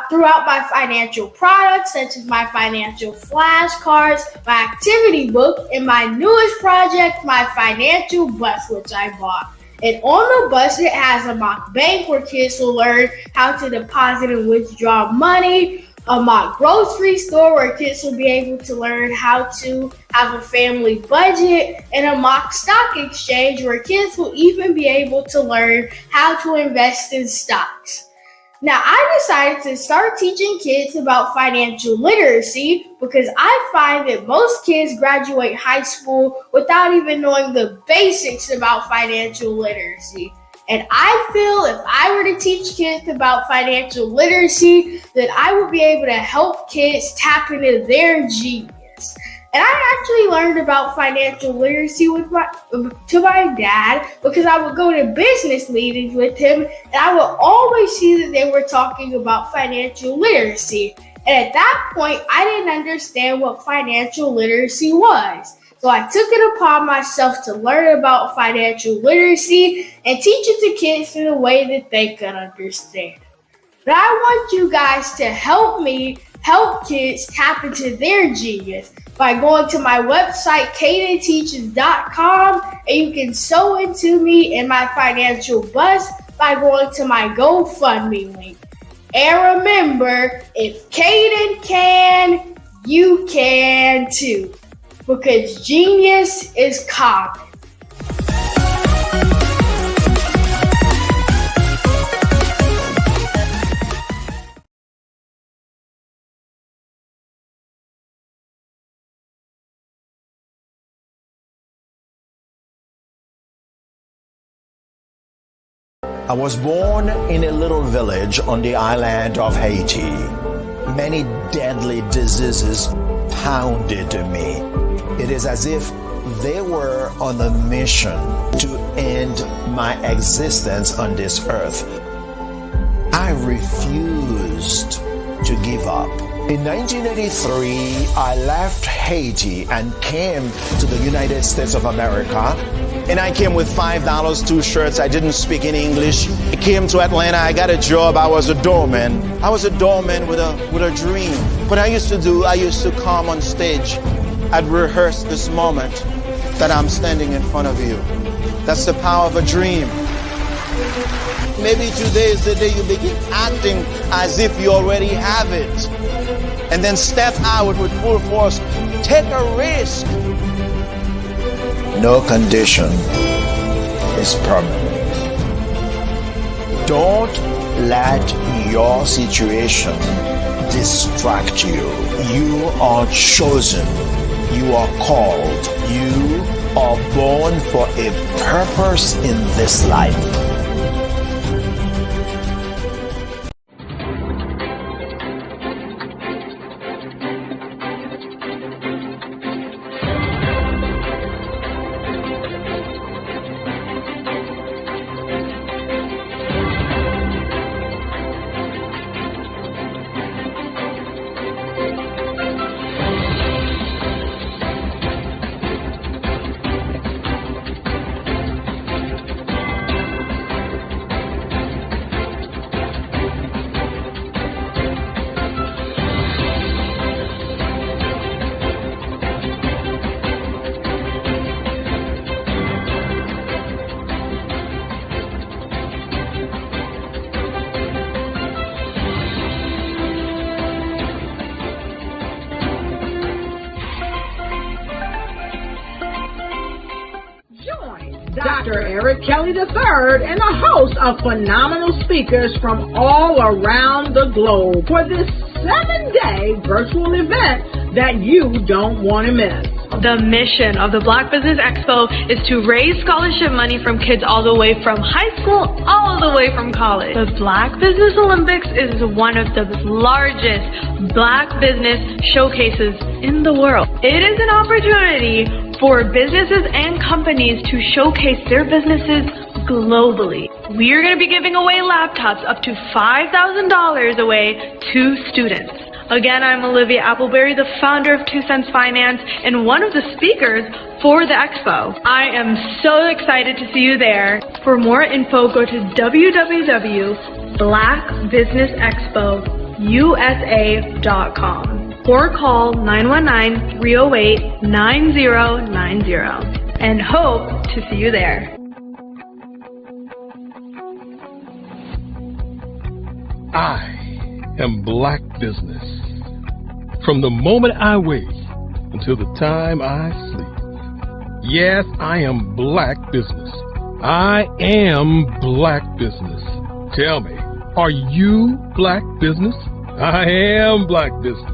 Throughout my financial products, such as my financial flashcards, my activity book, and my newest project, my financial bus, which I bought. And on the bus, it has a mock bank where kids will learn how to deposit and withdraw money, a mock grocery store where kids will be able to learn how to have a family budget, and a mock stock exchange where kids will even be able to learn how to invest in stocks. Now, I decided to start teaching kids about financial literacy because I find that most kids graduate high school without even knowing the basics about financial literacy. And I feel if I were to teach kids about financial literacy, that I would be able to help kids tap into their genius. And I actually learned about financial literacy to my dad because I would go to business meetings with him and I would always see that they were talking about financial literacy. And at that point, I didn't understand what financial literacy was. So I took it upon myself to learn about financial literacy and teach it to kids in a way that they could understand. But I want you guys to help me help kids tap into their genius by going to my website, cadenteaches.com, and you can sew into me in my financial bus by going to my GoFundMe link. And remember, if Caden can, you can too, because genius is common. I was born in a little village on the island of Haiti. Many deadly diseases pounded me. It is as if they were on a mission to end my existence on this earth. I refused to give up. In 1983, I left Haiti and came to the United States of America. And I came with $5, 2 shirts. I didn't speak in English. I came to Atlanta. I got a job. I was a doorman. I was a doorman with a dream. What I used to come on stage. I'd rehearse this moment that I'm standing in front of you. That's the power of a dream. Maybe today is the day you begin acting as if you already have it. And then step out with full force. Take a risk. No condition is permanent. Don't let your situation distract you. You are chosen. You are called. You are born for a purpose in this life. Dr. Eric Kelly III and a host of phenomenal speakers from all around the globe for this 7-day virtual event that you don't want to miss. The mission of the Black Business Expo is to raise scholarship money from kids all the way from high school all the way from college. The Black Business Olympics is one of the largest Black business showcases in the world. It is an opportunity for businesses and companies to showcase their businesses globally. We are going to be giving away laptops up to $5,000 away to students. Again, I'm Olivia Appleberry, the founder of 2 Cents Finance and one of the speakers for the expo. I am so excited to see you there. For more info, go to www.blackbusinessexpousa.com or call 919-308-9090 and hope to see you there. I am Black Business. From the moment I wake until the time I sleep. Yes, I am Black Business. I am Black Business. Tell me, are you Black Business? I am Black Business.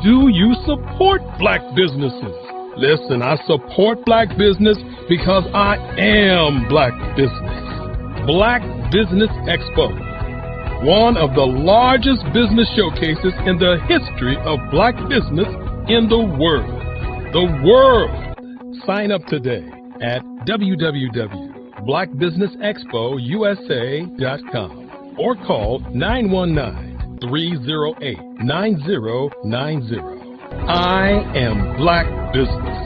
Do you support Black businesses? Listen, I support Black business because I am Black Business. Black Business Expo, one of the largest business showcases in the history of Black business in the world. The world! Sign up today at www.blackbusinessexpousa.com or call 919-308-9090. I am Black Business.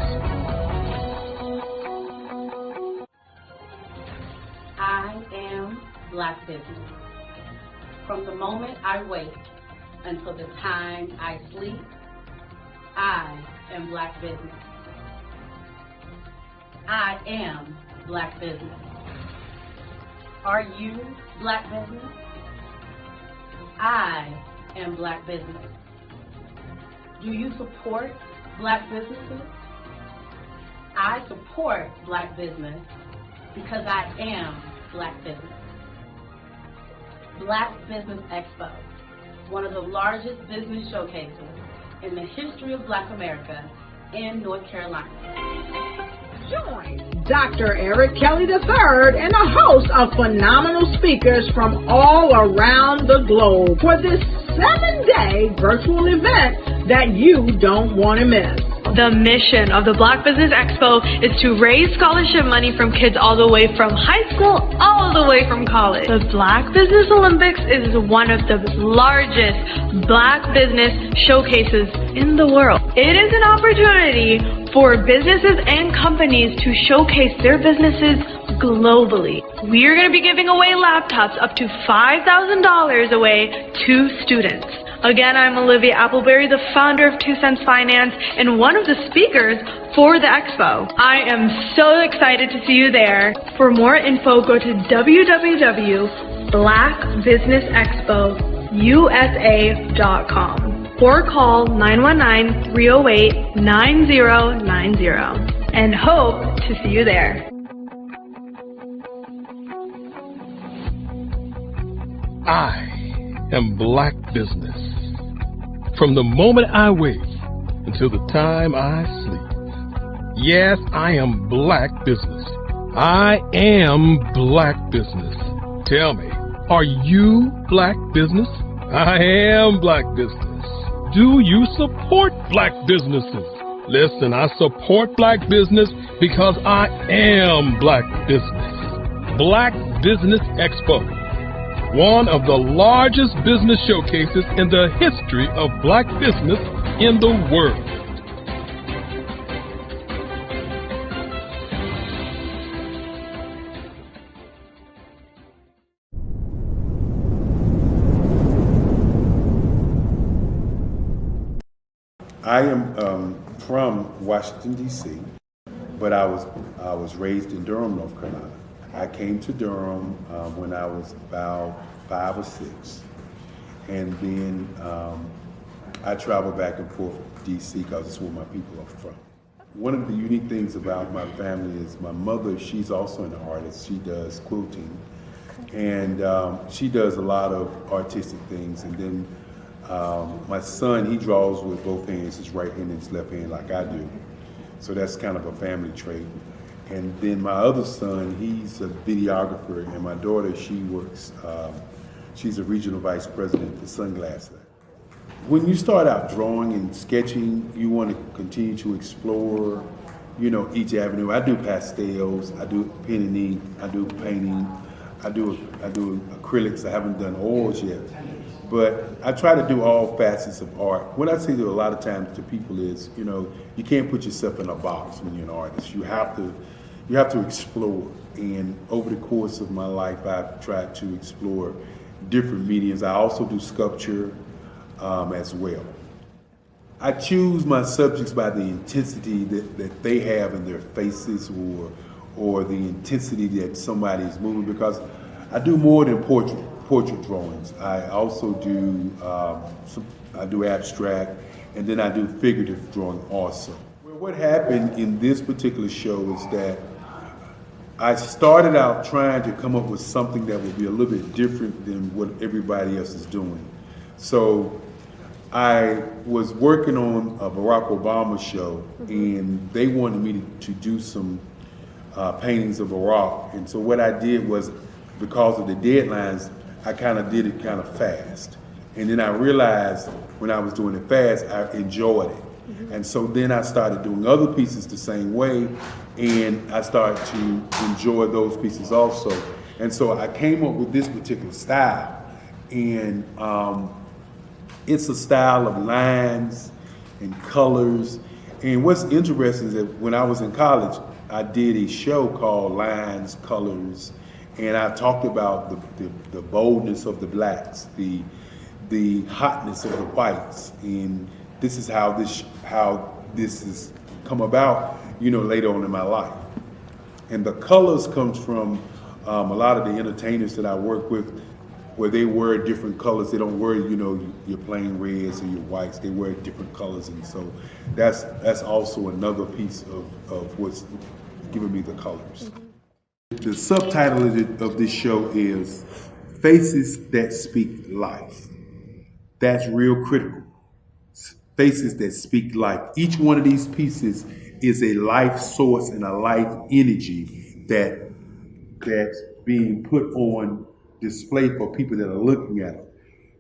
I am Black Business. From the moment I wake until the time I sleep, I am Black Business. I am Black Business. Are you Black Business? I am Black Business. Do you support Black businesses? I support Black business because I am Black Business. Black Business Expo, one of the largest business showcases in the history of Black America in North Carolina. Join Dr. Eric Kelly III and a host of phenomenal speakers from all around the globe for this 7-day virtual event that you don't want to miss. The mission of the Black Business Expo is to raise scholarship money from kids all the way from high school all the way from college. The Black Business Olympics is one of the largest Black business showcases in the world. It is an opportunity for businesses and companies to showcase their businesses globally. We are going to be giving away laptops up to $5,000 away to students. Again, I'm Olivia Appleberry, the founder of 2 Cents Finance and one of the speakers for the expo. I am so excited to see you there. For more info, go to www.blackbusinessexpousa.com or call 919-308-9090 and hope to see you there. I am Black Business. From the moment I wake until the time I sleep. Yes, I am Black Business. I am Black Business. Tell me, are you Black Business? I am Black Business. Do you support Black businesses? Listen, I support Black business because I am Black Business. Black Business Expo, one of the largest business showcases in the history of Black business in the world. I am from Washington, D.C., but I was raised in Durham, North Carolina. I came to Durham when I was about 5 or 6, and then I traveled back and forth to D.C. because it's where my people are from. One of the unique things about my family is my mother, she's also an artist. She does quilting, and she does a lot of artistic things. And then my son, he draws with both hands, his right hand and his left hand like I do. So that's kind of a family trait. And then my other son, he's a videographer, and my daughter, she works, she's a regional vice president for Sunglass Lab. When you start out drawing and sketching, you want to continue to explore, you know, each avenue. I do pastels, I do pen and ink, I do painting, I do acrylics. I haven't done oils yet, but I try to do all facets of art. What I say to a lot of times to people is, you know, you can't put yourself in a box when you're an artist. You have to explore. And over the course of my life, I've tried to explore different mediums. I also do sculpture as well. I choose my subjects by the intensity that they have in their faces, or the intensity that somebody is moving, because I do more than portrait drawings. I also do I do abstract, and then I do figurative drawing also. Well, what happened in this particular show is that I started out trying to come up with something that would be a little bit different than what everybody else is doing. So I was working on a Barack Obama show, and they wanted me to do some paintings of Barack. And so what I did was, because of the deadlines, I kind of did it kind of fast. And then I realized when I was doing it fast, I enjoyed it. And so then I started doing other pieces the same way, and I started to enjoy those pieces also. And so I came up with this particular style, and it's a style of lines and colors. And what's interesting is that when I was in college, I did a show called Lines, Colors, and I talked about the boldness of the blacks, the hotness of the whites, and this is how this has come about, you know, later on in my life. And the colors comes from a lot of the entertainers that I work with, where they wear different colors. They don't wear, you know, your plain reds or your whites. They wear different colors, and so that's also another piece of what's giving me the colors. The subtitle of this show is Faces That Speak Life. That's real critical. Faces that speak life. Each one of these pieces is a life source and a life energy that's being put on display for people that are looking at them.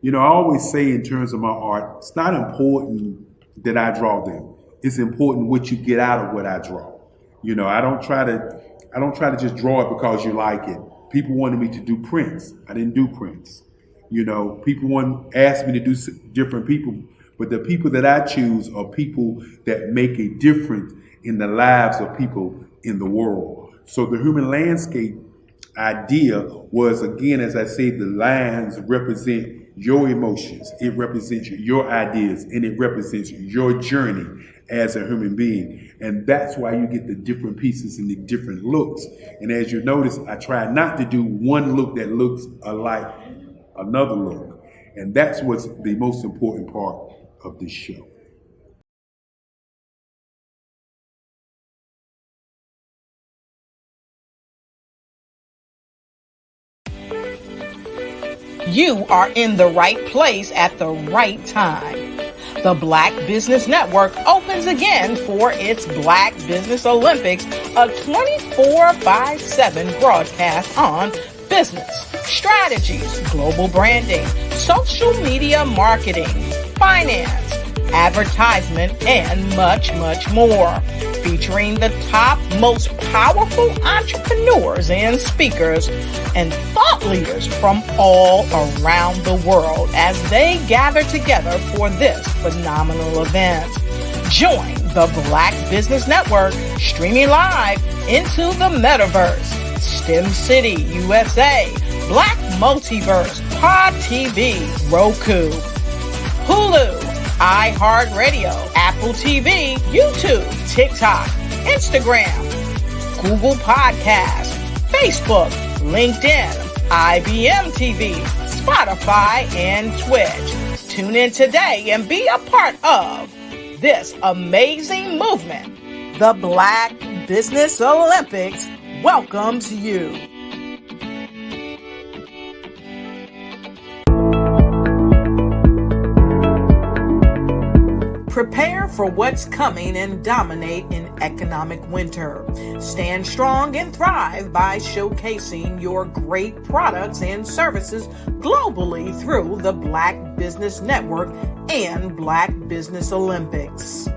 You know, I always say in terms of my art, it's not important that I draw them. It's important what you get out of what I draw. You know, I don't try to just draw it because you like it. People wanted me to do prints. I didn't do prints. You know, people asked me to do different people, but the people that I choose are people that make a difference in the lives of people in the world. So the human landscape idea was, again, as I say, the lines represent your emotions, it represents your ideas, and it represents your journey as a human being. And that's why you get the different pieces and the different looks. And as you notice, I try not to do one look that looks alike another look. And that's what's the most important part of this show. You are in the right place at the right time. The Black Business Network opens again for its Black Business Olympics, a 24/7 broadcast on business, strategies, global branding, social media marketing, finance, advertisement, and much, much more. Featuring the top, most powerful entrepreneurs and speakers and thought leaders from all around the world as they gather together for this phenomenal event. Join the Black Business Network streaming live into the metaverse, STEM City USA, Black Multiverse, Pod TV, Roku, Hulu, iHeartRadio, Apple TV, YouTube, TikTok, Instagram, Google Podcasts, Facebook, LinkedIn, IBM TV, Spotify, and Twitch. Tune in today and be a part of this amazing movement. The Black Business Olympics welcomes you. Prepare for what's coming and dominate in economic winter. Stand strong and thrive by showcasing your great products and services globally through the Black Business Network and Black Business Olympics.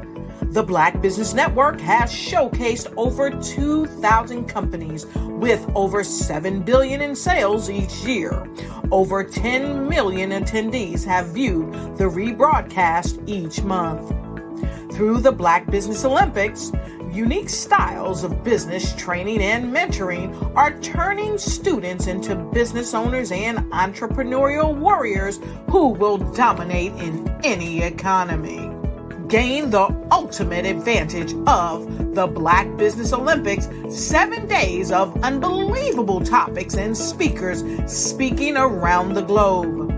The Black Business Network has showcased over 2,000 companies with over $7 billion in sales each year. Over 10 million attendees have viewed the rebroadcast each month. Through the Black Business Olympics, unique styles of business training and mentoring are turning students into business owners and entrepreneurial warriors who will dominate in any economy. Gain the ultimate advantage of the Black Business Olympics, 7 days of unbelievable topics and speakers speaking around the globe.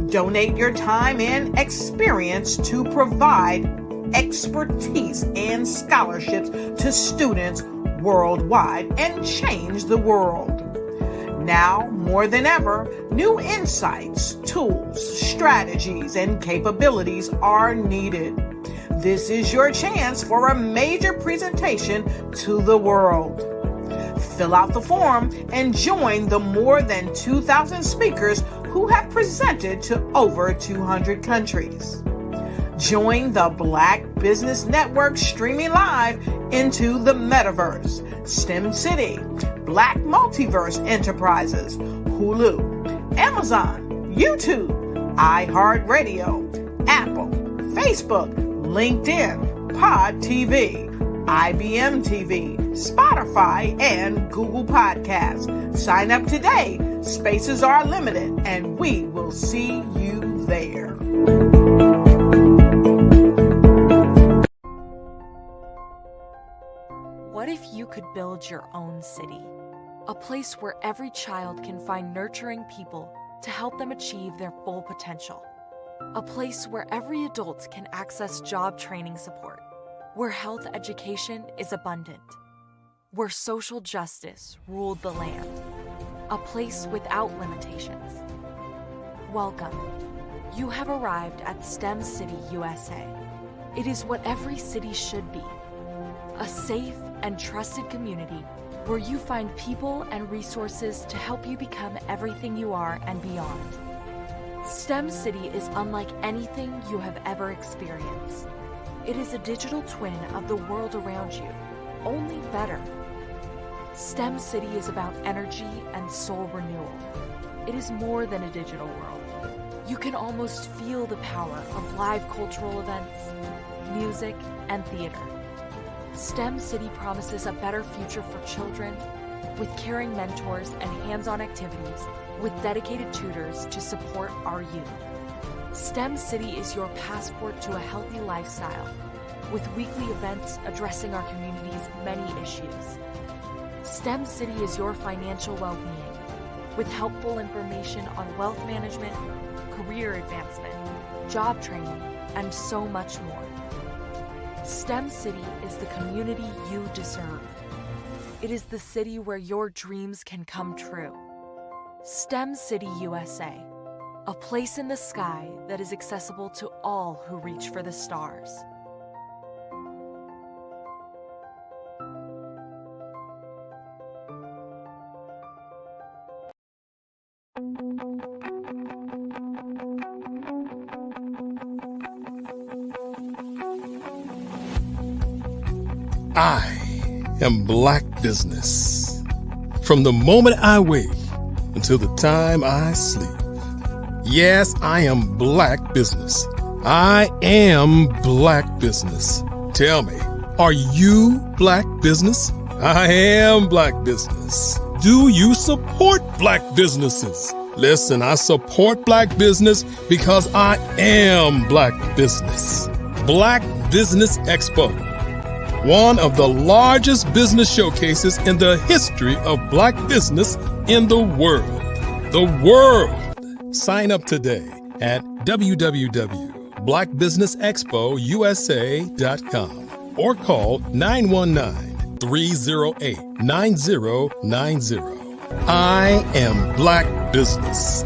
Donate your time and experience to provide expertise and scholarships to students worldwide and change the world. Now, more than ever, new insights, tools, strategies, and capabilities are needed. This is your chance for a major presentation to the world. Fill out the form and join the more than 2,000 speakers who have presented to over 200 countries. Join the Black Business Network streaming live into the metaverse, STEM City, Black Multiverse Enterprises, Hulu, Amazon, YouTube, iHeartRadio, Apple, Facebook, LinkedIn, Pod TV, IBM TV, Spotify, and Google Podcasts. Sign up today. Spaces are limited, and we will see you there. What if you could build your own city? A place where every child can find nurturing people to help them achieve their full potential. A place where every adult can access job training support, where health education is abundant, where social justice ruled the land. A place without limitations. Welcome. You have arrived at STEM City USA. It is what every city should be. a safe and trusted community where you find people and resources to help you become everything you are and beyond. STEM City is unlike anything you have ever experienced. It is a digital twin of the world around you, only better. STEM City is about energy and soul renewal. It is more than a digital world. You can almost feel the power of live cultural events, music, and theater. STEM City promises a better future for children with caring mentors and hands-on activities with dedicated tutors to support our youth. STEM City is your passport to a healthy lifestyle with weekly events addressing our community's many issues. STEM City is your financial well-being with helpful information on wealth management, career advancement, job training, and so much more. STEM City is the community you deserve. It is the city where your dreams can come true. STEM City USA, a place in the sky that is accessible to all who reach for the stars. I am Black Business. From the moment I wake until the time I sleep. Yes, I am Black Business. I am Black Business. Tell me, are you Black Business? I am Black Business. Do you support Black businesses? Listen, I support Black business because I am Black Business. Black Business Expo, one of the largest business showcases in the history of Black business in the world. The world! Sign up today at www.blackbusinessexpousa.com or call 919-308-9090. I am Black Business.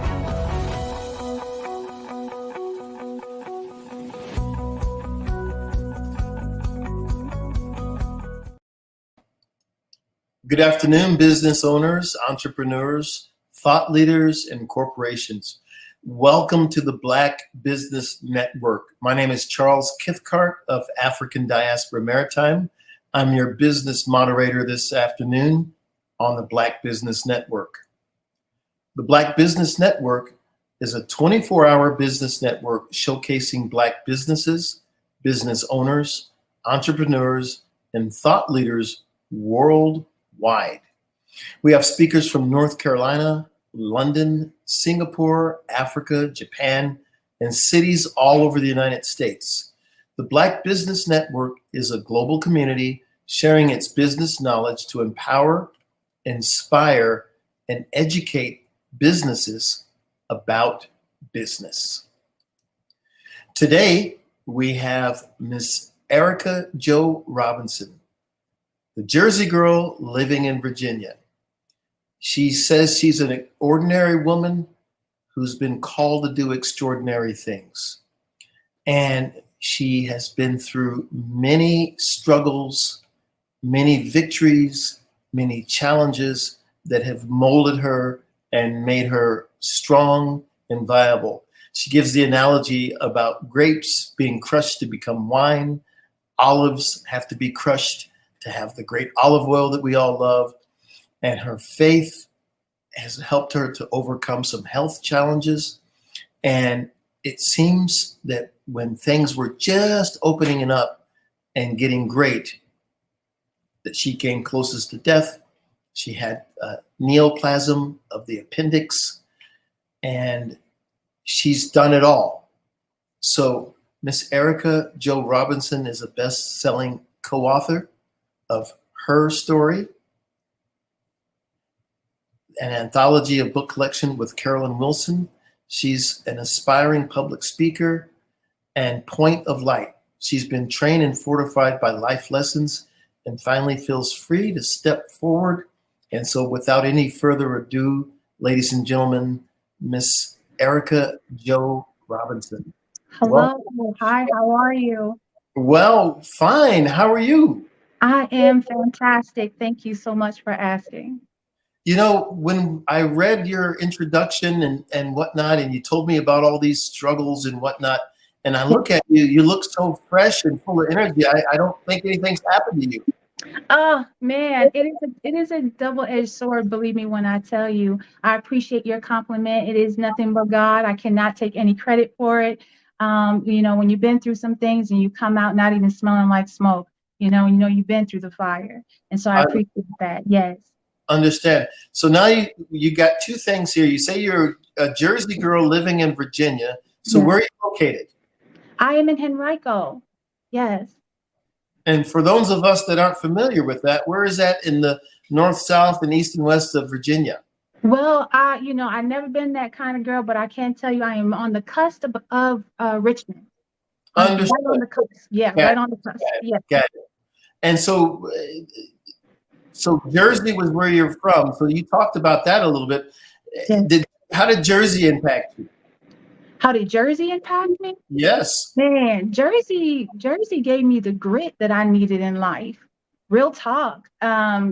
Good afternoon, business owners, entrepreneurs, thought leaders, and corporations. Welcome to the Black Business Network. My name is Charles Kithcart of African Diaspora Maritime. I'm your business moderator this afternoon on the Black Business Network. The Black Business Network is a 24-hour business network showcasing Black businesses, business owners, entrepreneurs, and thought leaders worldwide. We have speakers from North Carolina, London, Singapore, Africa, Japan, and cities all over the United States. The Black Business Network is a global community sharing its business knowledge to empower, inspire, and educate businesses about business. Today, we have Miss Erica Jo Robinson, the Jersey girl living in Virginia. She says she's an ordinary woman who's been called to do extraordinary things. And she has been through many struggles, many victories, many challenges that have molded her and made her strong and viable. She gives the analogy about grapes being crushed to become wine. Olives have to be crushed to have the great olive oil that we all love. And her faith has helped her to overcome some health challenges. And it seems that when things were just opening up and getting great, that she came closest to death. She had neoplasm of the appendix, and she's done it all. So Miss Erica Jo Robinson is a best-selling co-author of her story, an anthology of book collection with Carolyn Wilson. She's an aspiring public speaker and point of light. She's been trained and fortified by life lessons and finally feels free to step forward. And so without any further ado, ladies and gentlemen, Miss Erica Jo Robinson. Hello. Welcome. Hi, how are you? Well, fine. How are you? I am fantastic. Thank you so much for asking. You know, when I read your introduction and whatnot, and you told me about all these struggles and whatnot, and I look at you, you look so fresh and full of energy. I don't think anything's happened to you. Oh man, it is a double-edged sword, believe me when I tell you. I appreciate your compliment. It is nothing but God. I cannot take any credit for it. When you've been through some things and you come out not even smelling like smoke, you've been through the fire. And so I I appreciate that. Yes. understand. So now you got two things here. You say you're a Jersey girl living in Virginia. So Yes. where are you located? I am in Henrico. Yes. And for those of us that aren't familiar with that, where is that in the north, south, and east and west of Virginia? Well, I've never been that kind of girl, but I can tell you I am on the cusp of Richmond. Understood. Right on the cusp. Yeah, Got right it. on the cusp. Got it. Yeah. Got it. And so Jersey was where you're from. So you talked about that a little bit. Yes. How did Jersey impact you? How did Jersey impact me? Yes. Man, Jersey gave me the grit that I needed in life. Real talk.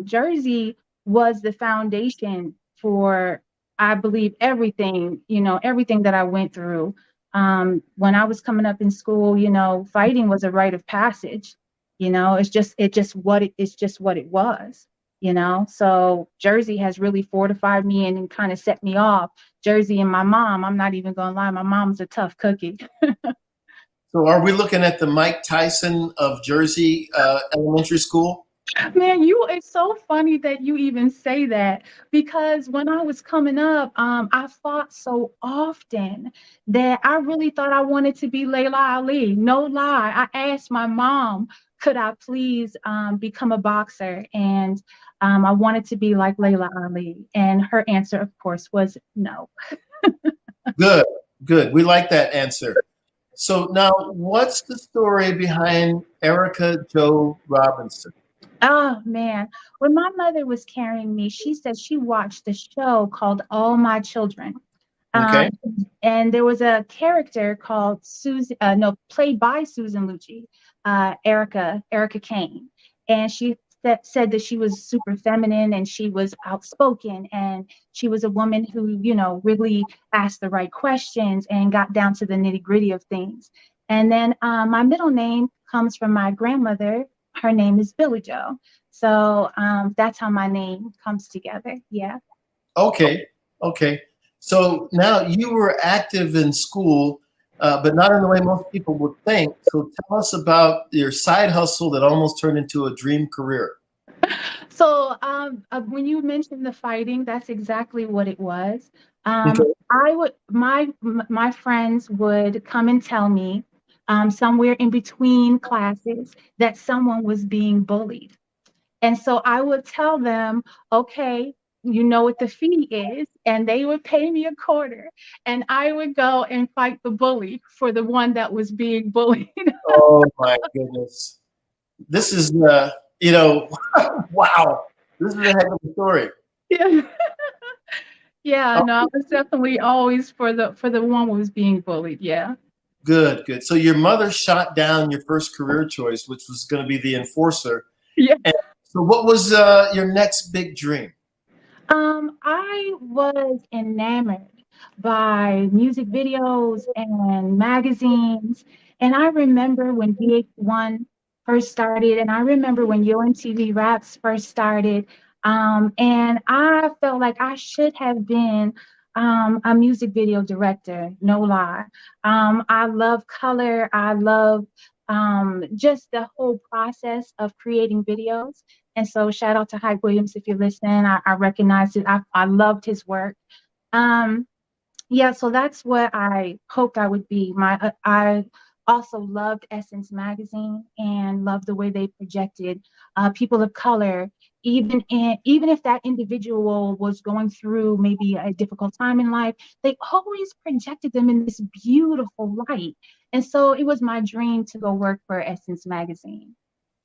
Jersey was the foundation for, I believe, everything, everything that I went through. When I was coming up in school, fighting was a rite of passage. It's just what it was. So Jersey has really fortified me and kind of set me off. Jersey and my mom, I'm not even gonna lie, my mom's a tough cookie. So are we looking at the Mike Tyson of Jersey elementary school? Man, it's so funny that you even say that, because when I was coming up, I fought so often that I really thought I wanted to be Layla Ali. No lie. I asked my mom, could I please become a boxer? And I wanted to be like Layla Ali. And her answer, of course, was no. Good, good. We like that answer. So now, what's the story behind Erica Jo Robinson? Oh man, when my mother was carrying me, she said she watched the show called All My Children. Okay. And there was a character called Susan, no, played by Susan Lucci, Erica Kane. And she said that she was super feminine and she was outspoken and she was a woman who, really asked the right questions and got down to the nitty gritty of things. And then my middle name comes from my grandmother. Her name is Billy Joe. So that's how my name comes together. Yeah. Okay. Okay. So now you were active in school, but not in the way most people would think. So tell us about your side hustle that almost turned into a dream career. So when you mentioned the fighting, that's exactly what it was. Okay. My friends would come and tell me somewhere in between classes that someone was being bullied. And so I would tell them, okay, you know what the fee is, and they would pay me a quarter, and I would go and fight the bully for the one that was being bullied. Oh my goodness. This is, wow. This is a heck of a story. Yeah. Yeah, no, I was definitely always for the one who was being bullied. Yeah. Good, good. So your mother shot down your first career choice, which was going to be the enforcer. Yeah. And so what was your next big dream? I was enamored by music videos and magazines. And I remember when VH1 first started, and I remember when Yo MTV Raps first started. And I felt like I should have been a music video director, no lie. I love color. I love just the whole process of creating videos. And so shout out to Hype Williams if you're listening. I recognized it. I loved his work. Yeah, so that's what I hoped I would be. I also loved Essence magazine and loved the way they projected people of color, even if that individual was going through maybe a difficult time in life, they always projected them in this beautiful light. And so it was my dream to go work for Essence magazine.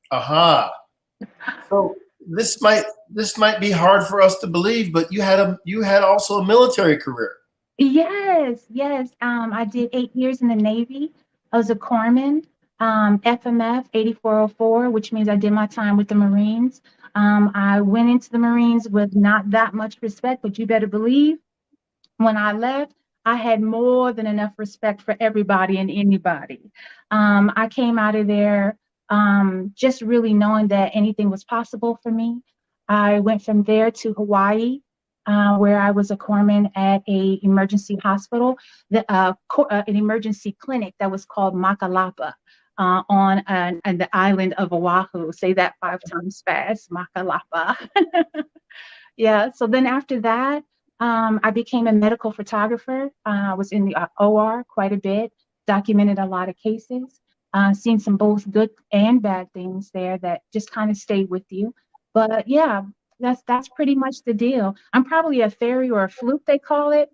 Aha. So this might be hard for us to believe, but you had also a military career. Yes. I did 8 years in the Navy. I was a corpsman. FMF 8404, which means I did my time with the Marines. I went into the Marines with not that much respect, but you better believe when I left, I had more than enough respect for everybody and anybody. I came out of there just really knowing that anything was possible for me. I went from there to Hawaii, where I was a corpsman at a emergency hospital, an emergency clinic that was called Makalapa. On the island of Oahu. Say that 5 times fast, Makalapa. Yeah, so then after that, I became a medical photographer. I was in the OR quite a bit, documented a lot of cases, seen some both good and bad things there that just kind of stayed with you. But yeah, that's pretty much the deal. I'm probably a fairy or a fluke, they call it.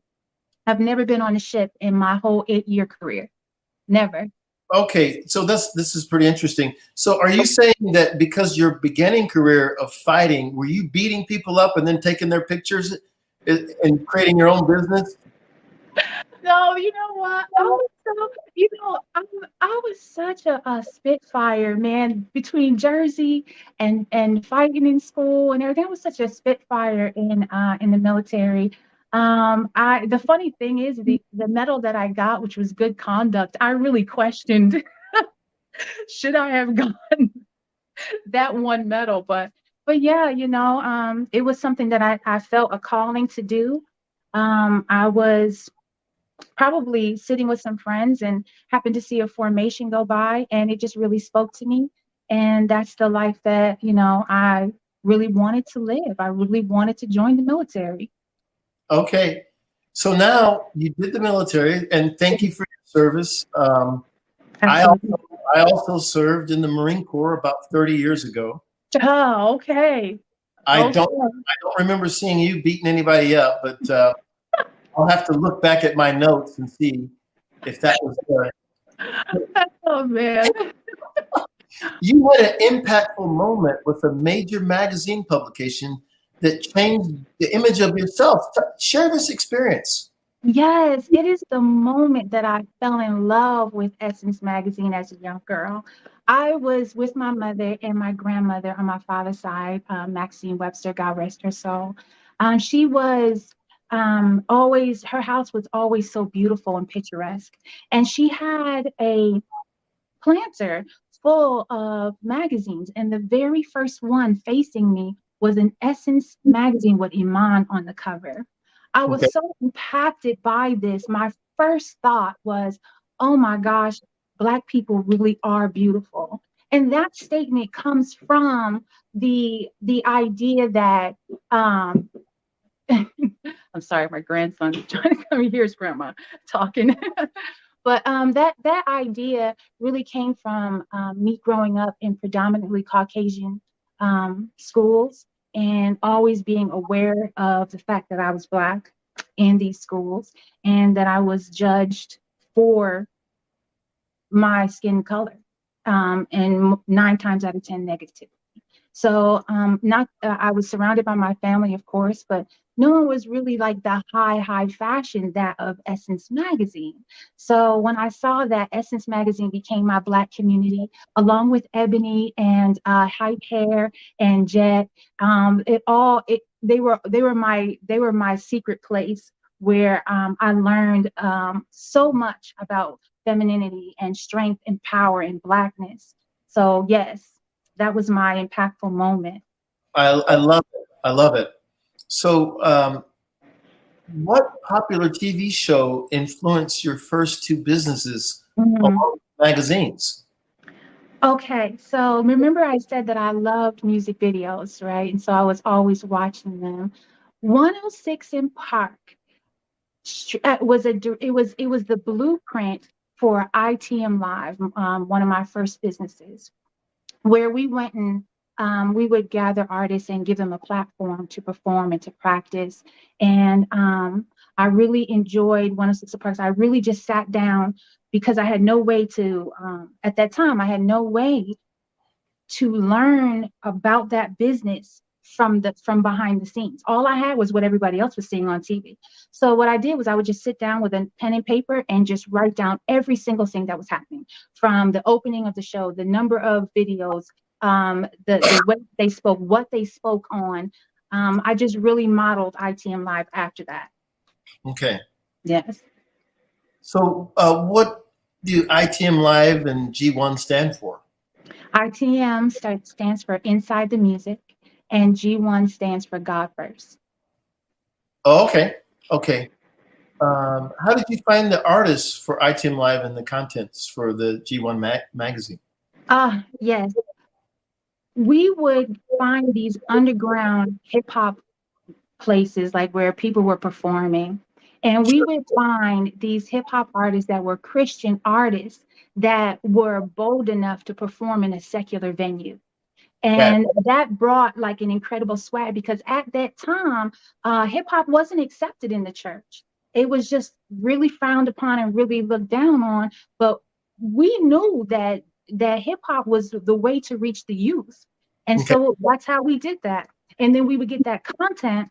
I've never been on a ship in my whole 8-year career. Never. Okay, so this is pretty interesting. So are you saying that because your beginning career of fighting, were you beating people up and then taking their pictures and creating your own business? No, you know what? I was such a spitfire, man, between Jersey and fighting in school and everything. I was such a spitfire in the military. The funny thing is the medal that I got, which was good conduct, I really questioned should I have gotten that one medal, but yeah, it was something that I felt a calling to do. I was probably sitting with some friends and happened to see a formation go by, and it just really spoke to me. And that's the life that, I really wanted to live. I really wanted to join the military. Okay. So now you did the military, and thank you for your service. I also served in the Marine Corps about 30 years ago. Oh, okay. I don't remember seeing you beating anybody up, but I'll have to look back at my notes and see if that was good. Oh man. You had an impactful moment with a major magazine publication that changed the image of yourself. Share this experience. Yes, it is the moment that I fell in love with Essence magazine as a young girl. I was with my mother and my grandmother on my father's side, Maxine Webster, God rest her soul. She was always, her house was always so beautiful and picturesque. And she had a planter full of magazines. And the very first one facing me was an Essence magazine with Iman on the cover. I was so impacted by this. My first thought was, oh my gosh, Black people really are beautiful. And that statement comes from the idea that I'm sorry, my grandson's trying to come here. His grandma talking. But that idea really came from me growing up in predominantly Caucasian schools and always being aware of the fact that I was Black in these schools and that I was judged for my skin color, and 9 times out of 10 negative. So I was surrounded by my family, of course, but no one was really like the high fashion that of Essence magazine. So when I saw that Essence magazine became my Black community, along with Ebony and Hype Hair and Jet, they were my secret place where I learned so much about femininity and strength and power and Blackness. So yes, that was my impactful moment. I love it. I love it. So what popular TV show influenced your first 2 businesses along with magazines? Okay, so remember I said that I loved music videos, right? And so I was always watching them. 106 in Park was the blueprint for ITM Live, one of my first businesses, where we went and we would gather artists and give them a platform to perform and to practice. And I really enjoyed 106 Parks. I really just sat down because I had no way to, at that time, I had no way to learn about that business from behind the scenes. All I had was what everybody else was seeing on TV. So what I did was I would just sit down with a pen and paper and just write down every single thing that was happening, from the opening of the show, the number of videos, the way they spoke, what they spoke on. I just really modeled ITM Live after that. Okay. Yes. So what do ITM Live and G1 stand for? ITM stands for Inside the Music, and G1 stands for God First. Oh, okay. Okay. How did you find the artists for ITM Live and the contents for the G1 magazine? Yes. We would find these underground hip hop places, like where people were performing. And we would find these hip hop artists that were Christian artists that were bold enough to perform in a secular venue. And that brought like an incredible swag, because at that time, hip hop wasn't accepted in the church. It was just really frowned upon and really looked down on. But we knew that hip hop was the way to reach the youth. And so that's how we did that. And then we would get that content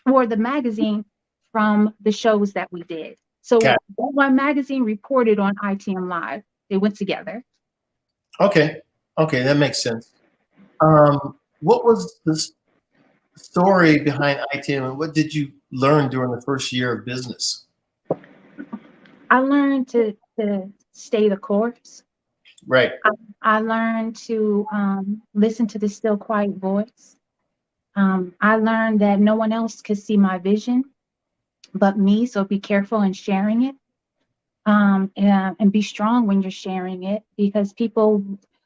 for the magazine from the shows that we did. So that one magazine reported on ITM Live. They went together. Okay. Okay, that makes sense. What was the story behind ITM, and what did you learn during the first year of business? I learned to stay the course. Right. I learned to listen to the still quiet voice. I learned that no one else could see my vision but me, so be careful in sharing it, and be strong when you're sharing it, because people,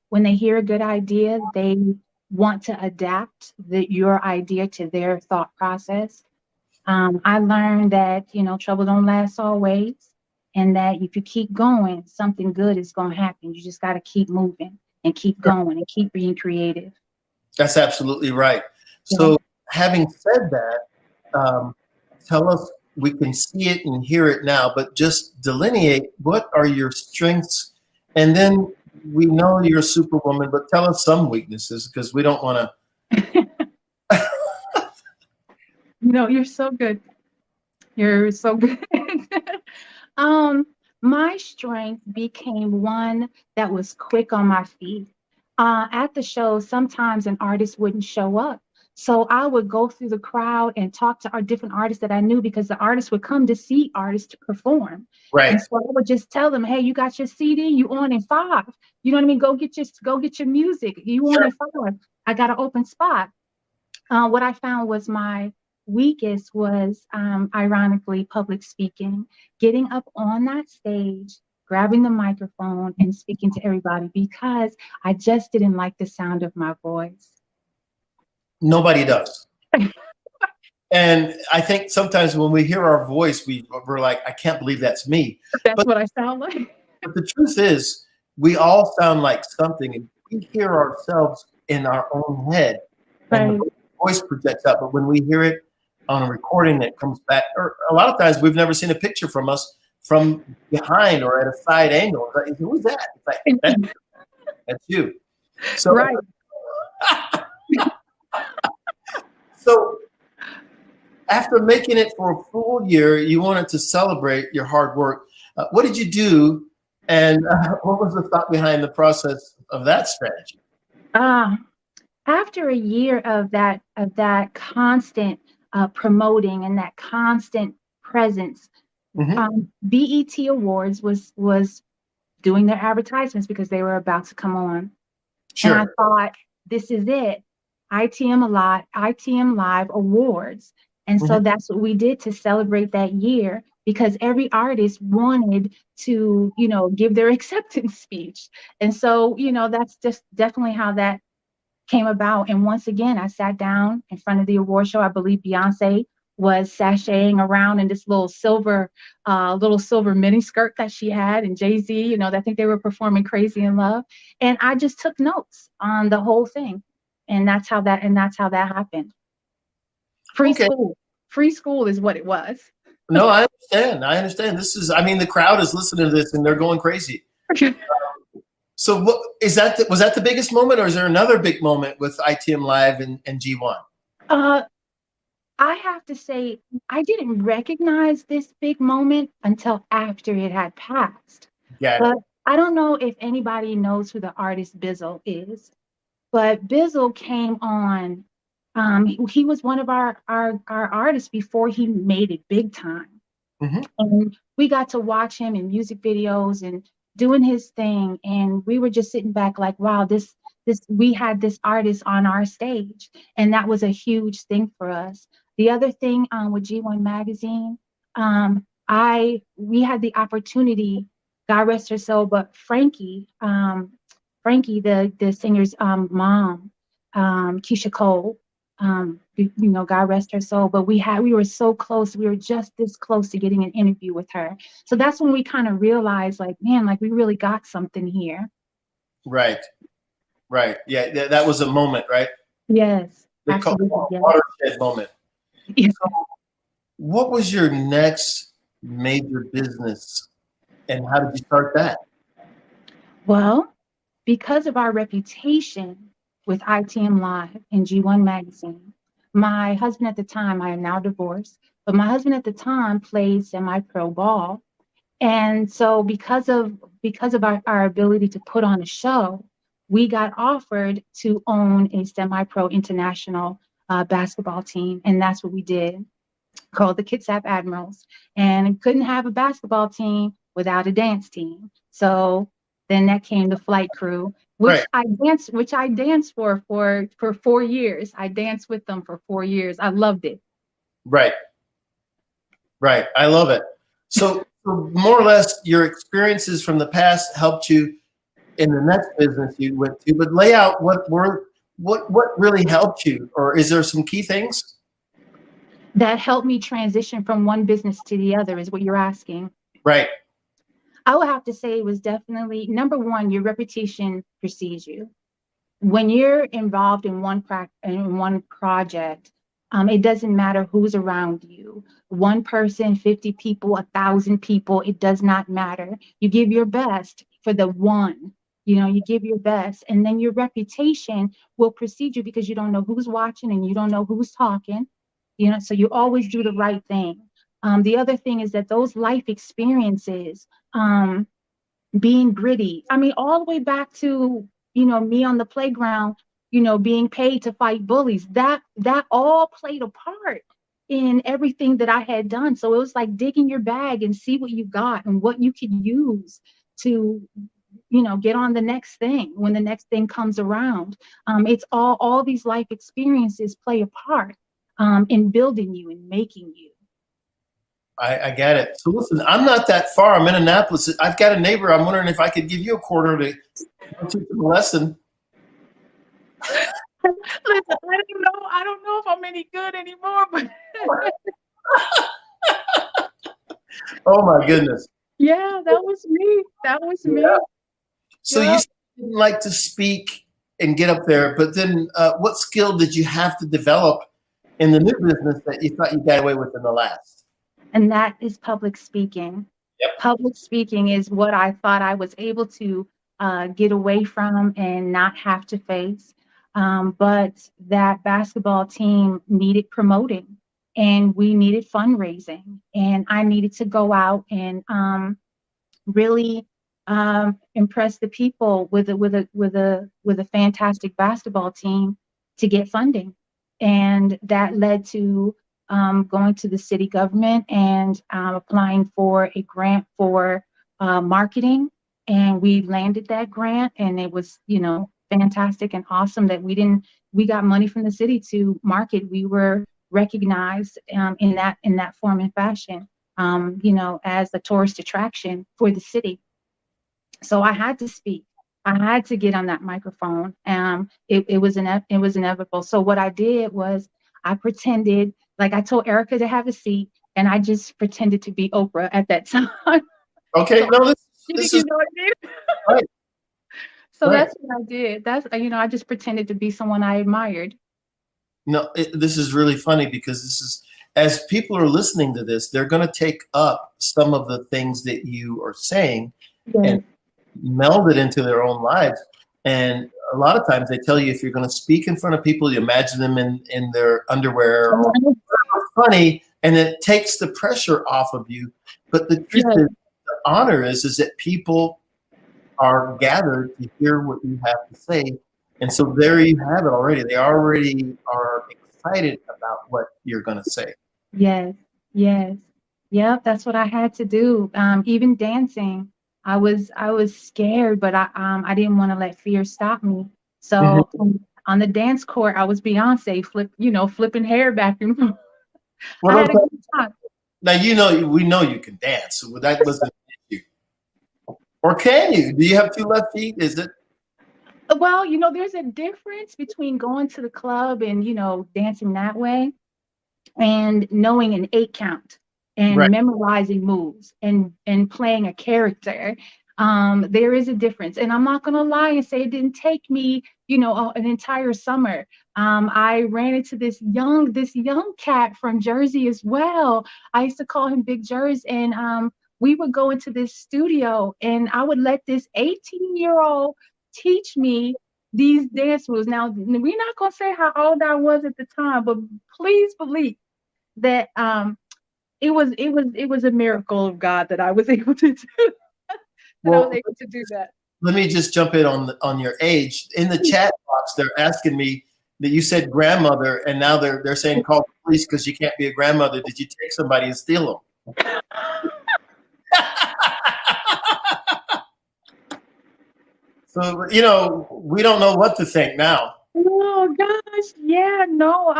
when they hear a good idea, they want to adapt your idea to their thought process. I learned that, trouble don't last always, and that if you keep going, something good is going to happen. You just got to keep moving and keep going and keep being creative. That's absolutely right. So having said that, tell us, we can see it and hear it now, but just delineate, what are your strengths? And then we know you're a superwoman, but tell us some weaknesses, because we don't want to. No, you're so good. You're so good. My strength became one that was quick on my feet. At the show, sometimes an artist wouldn't show up. So I would go through the crowd and talk to our different artists that I knew, because the artists would come to see artists to perform. Right. And so I would just tell them, hey, you got your CD, you on in 5. You know what I mean? Go get your music. You on in 5. I got an open spot. What I found was my weakest was, ironically, public speaking, getting up on that stage, grabbing the microphone and speaking to everybody, because I just didn't like the sound of my voice. Nobody does. And I think sometimes when we hear our voice, we're like, I can't believe that's me. That's what I sound like. But the truth is, we all sound like something, and we hear ourselves in our own head. And the voice projects out, but when we hear it on a recording that comes back, or a lot of times we've never seen a picture from us from behind or at a side angle. Like, who's that? It's like, that's you. So, right. So after making it for a full year, you wanted to celebrate your hard work. What did you do, and what was the thought behind the process of that strategy? After a year of that constant promoting and that constant presence, BET Awards was doing their advertisements, because they were about to come on. Sure. And I thought, this is it. ITM Live Awards. And so that's what we did to celebrate that year, because every artist wanted to, give their acceptance speech. And so, that's just definitely how that came about. And once again, I sat down in front of the award show. I believe Beyonce was sashaying around in this little silver mini skirt that she had, and Jay-Z, I think they were performing Crazy in Love. And I just took notes on the whole thing. And that's how that happened. Free school is what it was. No, I understand. This is, the crowd is listening to this and they're going crazy. So what is that? Was that the biggest moment, or is there another big moment with ITM Live and G1? I have to say, I didn't recognize this big moment until after it had passed. Yeah. But I don't know if anybody knows who the artist Bizzle is, but Bizzle came on. He was one of our artists before he made it big time. Mm-hmm. And we got to watch him in music videos and doing his thing. And we were just sitting back like, wow, we had this artist on our stage. And that was a huge thing for us. The other thing with G1 Magazine, we had the opportunity, God rest her soul, but Frankie, the singer's mom, Keisha Cole, God rest her soul, but we were so close. We were just this close to getting an interview with her. So that's when we kind of realized, like, man, like we really got something here. Right. Yeah, that was a moment, right? Yes. They call it a watershed moment. Yeah. So what was your next major business, and how did you start that? Well, because of our reputation with ITM Live and G1 Magazine, my husband at the time, I am now divorced, but my husband at the time played semi-pro ball. And so because of our ability to put on a show, we got offered to own a semi-pro international basketball team. And that's what we did, called the Kitsap Admirals. And couldn't have a basketball team without a dance team. So then that came the flight crew, which I danced for 4 years. I danced with them for 4 years. I loved it. Right. I love it. So more or less your experiences from the past helped you in the next business you went to, but lay out what really helped you, or is there some key things that helped me transition from one business to the other, is what you're asking? Right. I would have to say it was definitely, number one, your reputation precedes you. When you're involved in one project, it doesn't matter who's around you. One person, 50 people, 1,000 people, it does not matter. You give your best for the one. You give your best, and then your reputation will precede you because you don't know who's watching and you don't know who's talking. So you always do the right thing. The other thing is that those life experiences, being gritty, all the way back to, me on the playground, being paid to fight bullies, that all played a part in everything that I had done. So it was like digging your bag and see what you got and what you could use to, get on the next thing when the next thing comes around. It's all these life experiences play a part in building you and making you. I get it. So listen, I'm not that far. I'm in Annapolis. I've got a neighbor. I'm wondering if I could give you a quarter to teach them a lesson. Listen, I don't know if I'm any good anymore, but oh my goodness. Yeah, that was me. Me. So you didn't like to speak and get up there, but then what skill did you have to develop in the new business that you thought you got away with in the last? And that is public speaking. Yep. Public speaking is what I thought I was able to get away from and not have to face. But that basketball team needed promoting, and we needed fundraising, and I needed to go out and really impress the people with a fantastic basketball team to get funding, and that led to going to the city government and applying for a grant for marketing, and we landed that grant, and it was fantastic and awesome that we got money from the city to market. We were recognized in that form and fashion, as a tourist attraction for the city. So I had to speak. I had to get on that microphone. It was inevitable. So what I did was I pretended, like I told Erica to have a seat, and I just pretended to be Oprah at that time. Okay, no, this is what I did? right. So right. That's what I did. I just pretended to be someone I admired. No, this is really funny because this is, as people are listening to this, they're going to take up some of the things that you are saying, Yes. and meld it into their own lives. And a lot of times they tell you if you're going to speak in front of people, you imagine them in their underwear or funny, and it takes the pressure off of you. But the truth is, the honor is that people are gathered to hear what you have to say. And so there you have it already. They already are excited about what you're going to say. Yes, yes. Yep, that's what I had to do. Even dancing, I was scared, but I didn't want to let fear stop me. So on the dance court, I was Beyonce, flipping hair back and forth. Well, I had a good time. now we know you can dance. So that wasn't an issue. Or can you? Do you have 2 left feet? Is it? Well, there's a difference between going to the club and, dancing that way and knowing an 8 count and Right. memorizing moves and playing a character. There is a difference. And I'm not going to lie and say it didn't take me, an entire summer. I ran into this young cat from Jersey as well. I used to call him Big Jers. And we would go into this studio and I would let this 18-year-old teach me these dance moves. Now, we're not going to say how old I was at the time, but please believe that it was a miracle of God that I was able to do that. Let me just jump in on your age. In the chat box, they're asking me that you said grandmother, and now they're saying call the police because you can't be a grandmother. Did you take somebody and steal them? So we don't know what to think now. Oh gosh, yeah, no,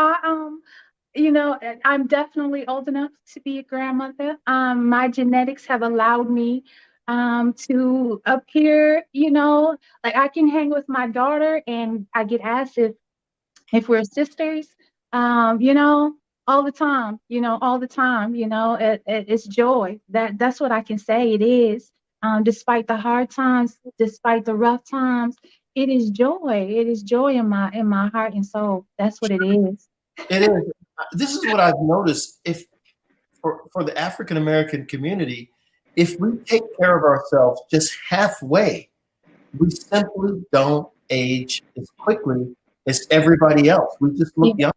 I'm definitely old enough to be a grandmother. My genetics have allowed me to appear, like I can hang with my daughter and I get asked if we're sisters, all the time, it's joy. That's what I can say it is. Despite the hard times, despite the rough times, it is joy. It is joy in my heart and soul. That's what it is. It is. This is what I've noticed. If for the African American community, if we take care of ourselves just halfway, we simply don't age as quickly as everybody else. We just look young.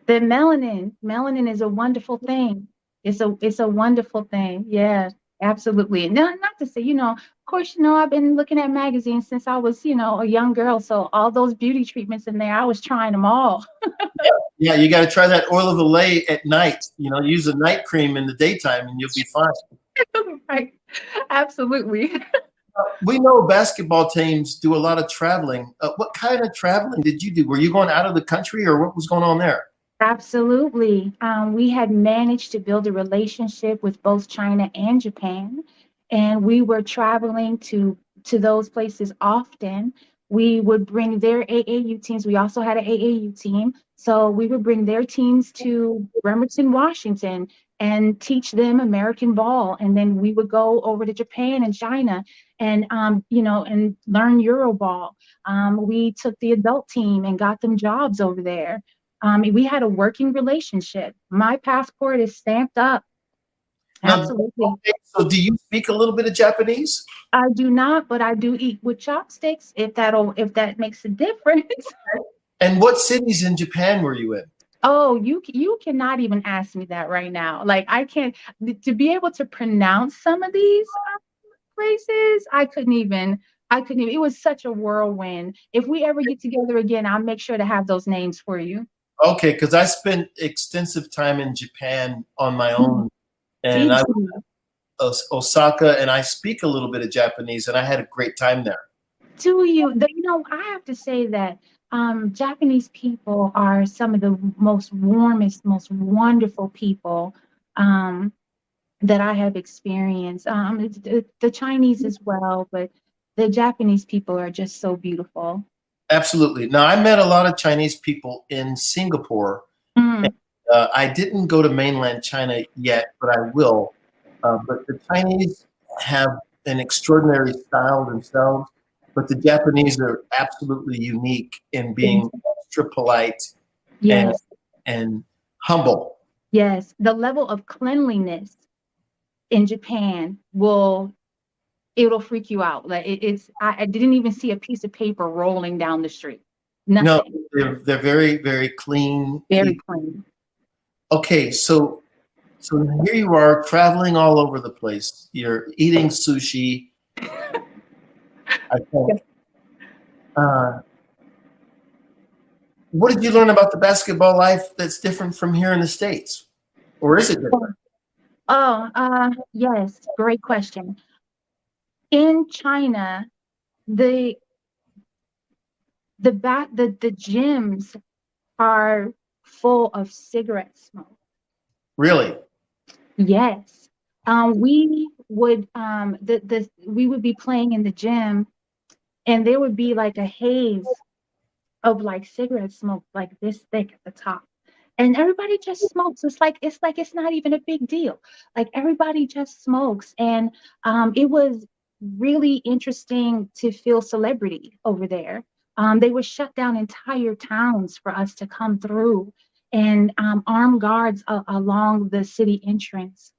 The melanin is a wonderful thing. It's a wonderful thing. Yeah, absolutely. Not to say, of course, I've been looking at magazines since I was, a young girl. So all those beauty treatments in there, I was trying them all. Yeah, you got to try that oil of Olay at night. Use a night cream in the daytime and you'll be fine. Right. Absolutely. We know basketball teams do a lot of traveling. What kind of traveling did you do? Were you going out of the country or what was going on there? Absolutely. We had managed to build a relationship with both China and Japan, and we were traveling to those places often. We would bring their AAU teams. We also had an AAU team. So we would bring their teams to Bremerton, Washington, and teach them American ball. And then we would go over to Japan and China and, and learn Euro ball. We took the adult team and got them jobs over there. We had a working relationship. My passport is stamped up. Absolutely. Okay, so do you speak a little bit of Japanese? I do not, but I do eat with chopsticks if that makes a difference. And what cities in Japan were you in? Oh, you cannot even ask me that right now. Like I can't to be able to pronounce some of these places. I couldn't even. It was such a whirlwind. If we ever get together again, I'll make sure to have those names for you. Okay, because I spent extensive time in Japan on my own, and I was Osaka, and I speak a little bit of Japanese, and I had a great time there. Do you? I have to say that Japanese people are some of the most warmest, most wonderful people that I have experienced. The Chinese as well, but the Japanese people are just so beautiful. Absolutely. Now, I met a lot of Chinese people in Singapore. And, I didn't go to mainland China yet, but I will. But the Chinese have an extraordinary style themselves, but the Japanese are absolutely unique in being extra polite and humble. Yes, the level of cleanliness in Japan will it'll freak you out. Like I didn't even see a piece of paper rolling down the street. No, Nothing. they're very, very clean. Very clean. Okay, so here you are traveling all over the place. You're eating sushi. I think. What did you learn about the basketball life that's different from here in the States? Or is it different? Yes, great question. In China, the gyms are full of cigarette smoke. Really? Yes. We would we would be playing in the gym, and there would be like a haze of like cigarette smoke like this thick at the top. And everybody just smokes. It's not even a big deal. Like everybody just smokes. And it was really interesting to feel celebrity over there. They would shut down entire towns for us to come through, and armed guards along the city entrance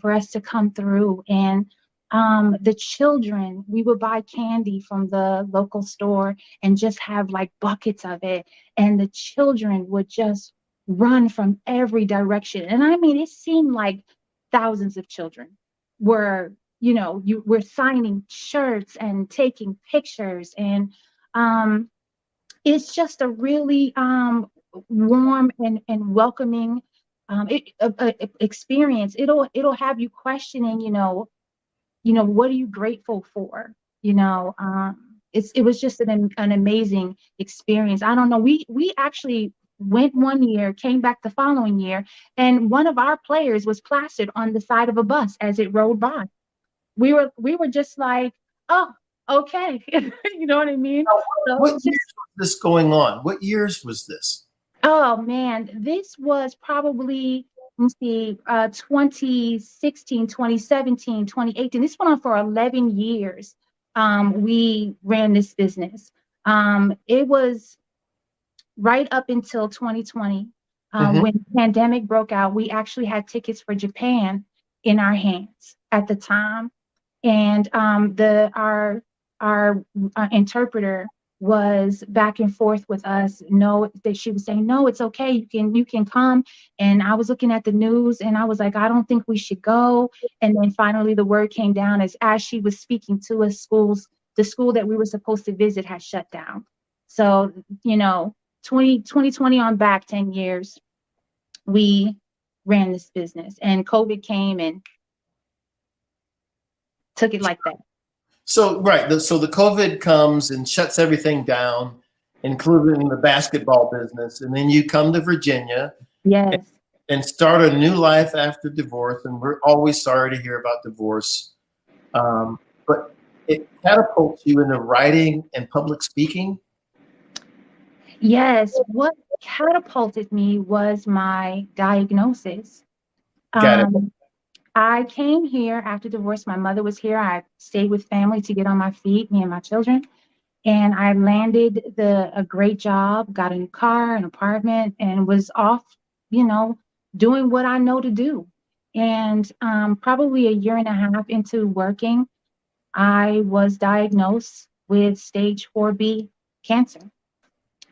for us to come through. And the children, we would buy candy from the local store and just have like buckets of it. And the children would just run from every direction. And I mean, it seemed like thousands of children were, you were signing shirts and taking pictures. And it's just a really warm and welcoming experience. It'll have you questioning, what are you grateful for? It was just an amazing experience. I don't know. We actually went one year, came back the following year, and one of our players was plastered on the side of a bus as it rode by. We were just like, oh, okay. You know what I mean? What years was this going on? What years was this? Oh man, this was probably, let's see, 2016, 2017, 2018. This went on for 11 years. We ran this business. It was right up until 2020, when the pandemic broke out. We actually had tickets for Japan in our hands at the time. And our interpreter was back and forth with us. No, that she was saying, no, it's okay. You can come. And I was looking at the news and I was like, I don't think we should go. And then finally the word came down as she was speaking to us, the school that we were supposed to visit had shut down. So, 2020 on back 10 years, we ran this business, and COVID came and took it like that. So, right. So the COVID comes and shuts everything down, including the basketball business. And then you come to Virginia. Yes. And start a new life after divorce. And we're always sorry to hear about divorce. But it catapults you into writing and public speaking. Yes. What catapulted me was my diagnosis. Got it. I came here after divorce. My mother was here. I stayed with family to get on my feet, me and my children. And I landed a great job, got a new car, an apartment, and was off, doing what I know to do. And probably a year and a half into working, I was diagnosed with stage 4B cancer.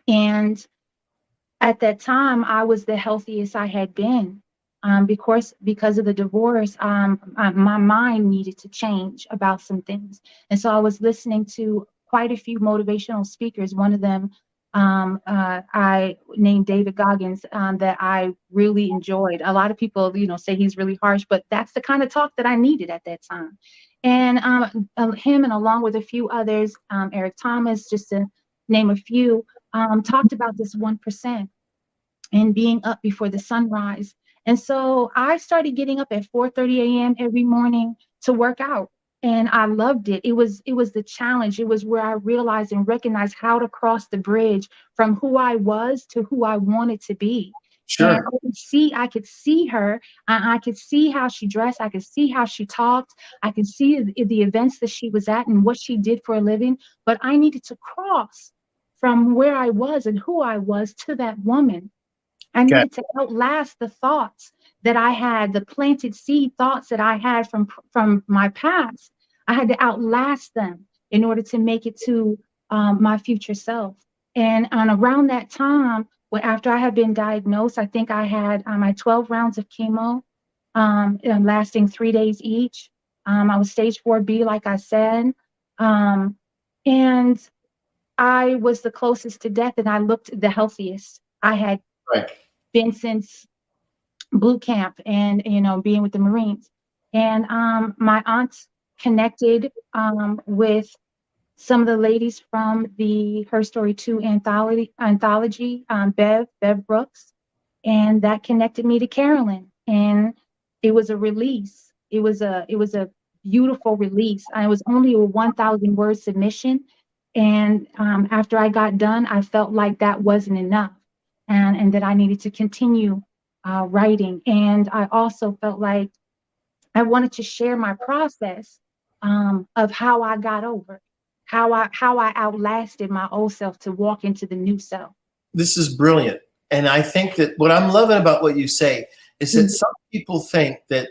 And at that time, I was the healthiest I had been. Because of the divorce, my mind needed to change about some things. And so I was listening to quite a few motivational speakers. One of them, I named David Goggins, that I really enjoyed. A lot of people, say he's really harsh, but that's the kind of talk that I needed at that time. And him, and along with a few others, Eric Thomas, just to name a few, talked about this 1% and being up before the sunrise. And so I started getting up at 4:30 a.m. every morning to work out. And I loved it. It was the challenge. It was where I realized and recognized how to cross the bridge from who I was to who I wanted to be. Sure. And I could see her. I could see how she dressed. I could see how she talked. I could see the events that she was at and what she did for a living. But I needed to cross from where I was and who I was to that woman. I needed to outlast the thoughts that I had, the planted seed thoughts that I had from my past. I had to outlast them in order to make it to my future self. And around that time, after I had been diagnosed, I think I had my 12 rounds of chemo, lasting 3 days each. I was stage 4B, like I said. And I was the closest to death, and I looked the healthiest I had been since boot camp and, being with the Marines. And my aunt connected with some of the ladies from the Her Story 2 anthology, Bev Brooks, and that connected me to Carolyn. And it was a release. It was a beautiful release. It was only a 1,000 word submission. And after I got done, I felt like that wasn't enough, and that I needed to continue writing. And I also felt like I wanted to share my process of how I got over, how I outlasted my old self to walk into the new self. This is brilliant. And I think that what I'm loving about what you say is that some people think that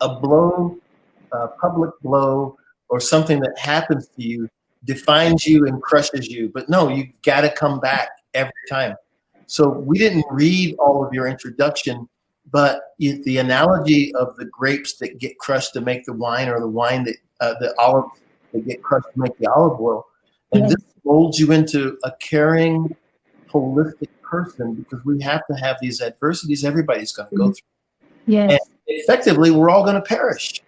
a blow, a public blow, or something that happens to you defines you and crushes you. But no, you've got to come back every time. So we didn't read all of your introduction, but the analogy of the grapes that get crushed to make the wine, or the wine that the olives that get crushed to make the olive oil, and this molds you into a caring, holistic person, because we have to have these adversities everybody's going to go through. Yes. And effectively, we're all going to perish.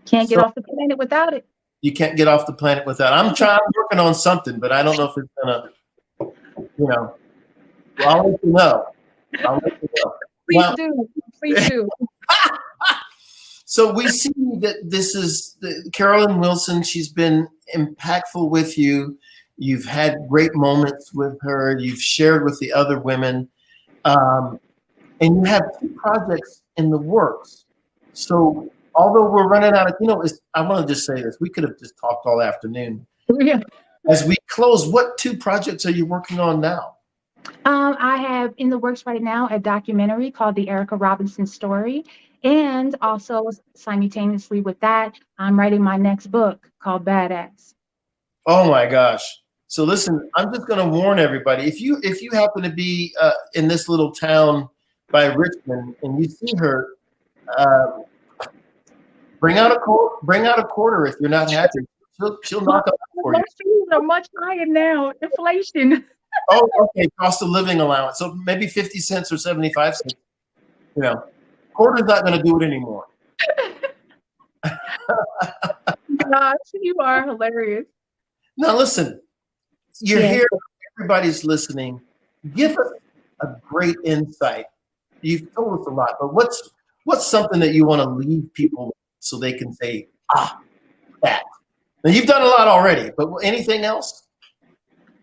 Can't get off the planet without it. You can't get off the planet without. I'm working on something, but I don't know if it's going to, I'll let you know. Please do. So we see that this is Carolyn Wilson. She's been impactful with you. You've had great moments with her. You've shared with the other women. And you have 2 projects in the works. So although we're running out of, I want to just say this. We could have just talked all afternoon. Yeah. As we close, what 2 projects are you working on now? I have in the works right now a documentary called The Erica Robinson Story. And also simultaneously with that, I'm writing my next book called Badass. Oh my gosh. So listen, I'm just going to warn everybody. If you happen to be in this little town by Richmond and you see her, bring out a quarter if you're not happy. She'll knock up for you. Fees are much higher now. Inflation. Oh, okay. Cost of living allowance. So maybe 50 cents or 75 cents. Quarter's not going to do it anymore. Gosh, you are hilarious. Now listen, you're here. Everybody's listening. Give us a great insight. You've told us a lot, but what's something that you want to leave people with so they can say, that. Now you've done a lot already, but anything else?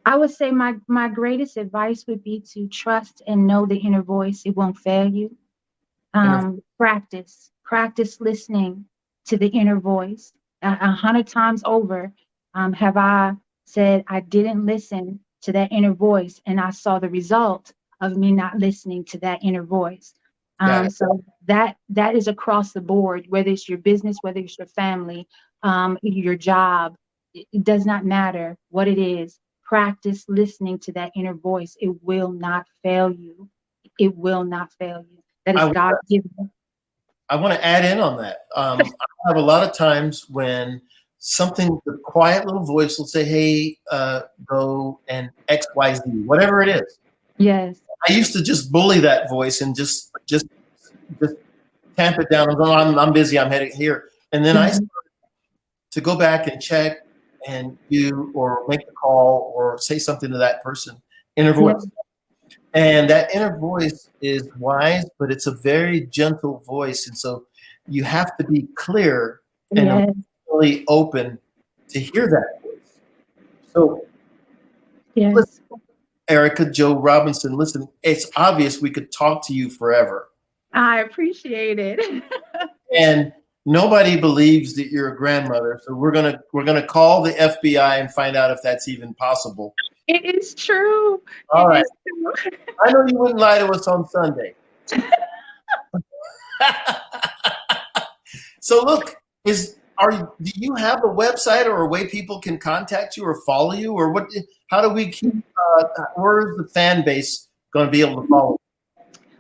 I would say my greatest advice would be to trust and know the inner voice. It won't fail you. Practice listening to the inner voice. 100 times over have I said I didn't listen to that inner voice, and I saw the result of me not listening to that inner voice. So that is across the board, whether it's your business, whether it's your family, your job. It does not matter what it is. Practice listening to that inner voice. It will not fail you. It will not fail you. That is God-given. I want to add in on that. I have a lot of times when the quiet little voice will say, hey, go and X, Y, Z, whatever it is. Yes. I used to just bully that voice and just tamp it down and go, I'm busy, I'm heading here. And then I started to go back and check and do or make a call or say something to that person, inner voice. And that inner voice is wise, but it's a very gentle voice. And so you have to be clear and really open to hear that voice. So listen, Erica Jo Robinson, listen, it's obvious we could talk to you forever. I appreciate it. And nobody believes that you're a grandmother. So we're gonna call the FBI and find out if that's even possible. It is true. All right. I know you wouldn't lie to us on Sunday. So look, do you have a website or a way people can contact you or follow you, or what? How do we keep? Where's the fan base going to be able to follow?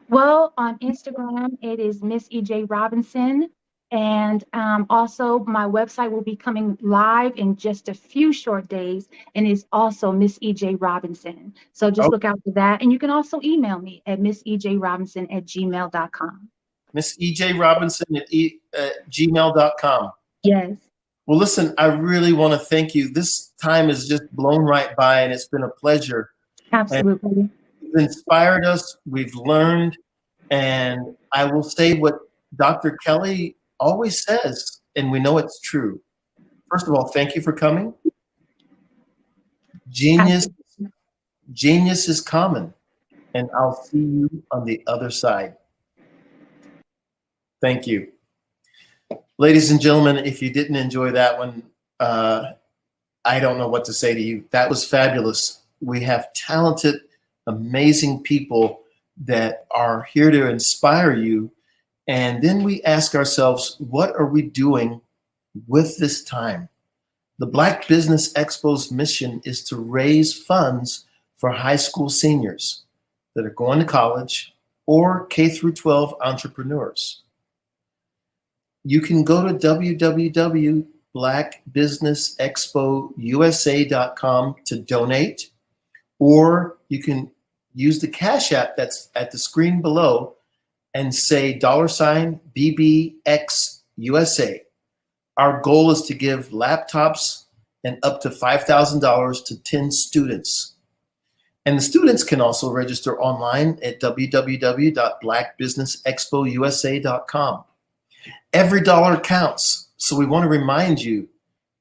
Well, on Instagram, it is Miss EJ Robinson. And also my website will be coming live in just a few short days, and it's also Miss EJ Robinson. So just look out for that. And you can also email me at missejrobinson@gmail.com. Miss EJ Robinson at gmail.com. Yes. Well, listen, I really want to thank you. This time has just blown right by, and it's been a pleasure. Absolutely. You've inspired us. We've learned. And I will say what Dr. Kelly always says, and we know it's true. First of all, thank you for coming. Genius is common, and I'll see you on the other side. Thank you. Ladies and gentlemen, if you didn't enjoy that one, I don't know what to say to you. That was fabulous. We have talented, amazing people that are here to inspire you. And then we ask ourselves, what are we doing with this time? The Black Business Expo's mission is to raise funds for high school seniors that are going to college or K-12 entrepreneurs. You can go to www.blackbusinessexpousa.com to donate, or you can use the Cash App that's at the screen below and say $BBXUSA. Our goal is to give laptops and up to $5,000 to 10 students. And the students can also register online at www.blackbusinessexpousa.com. Every dollar counts. So we want to remind you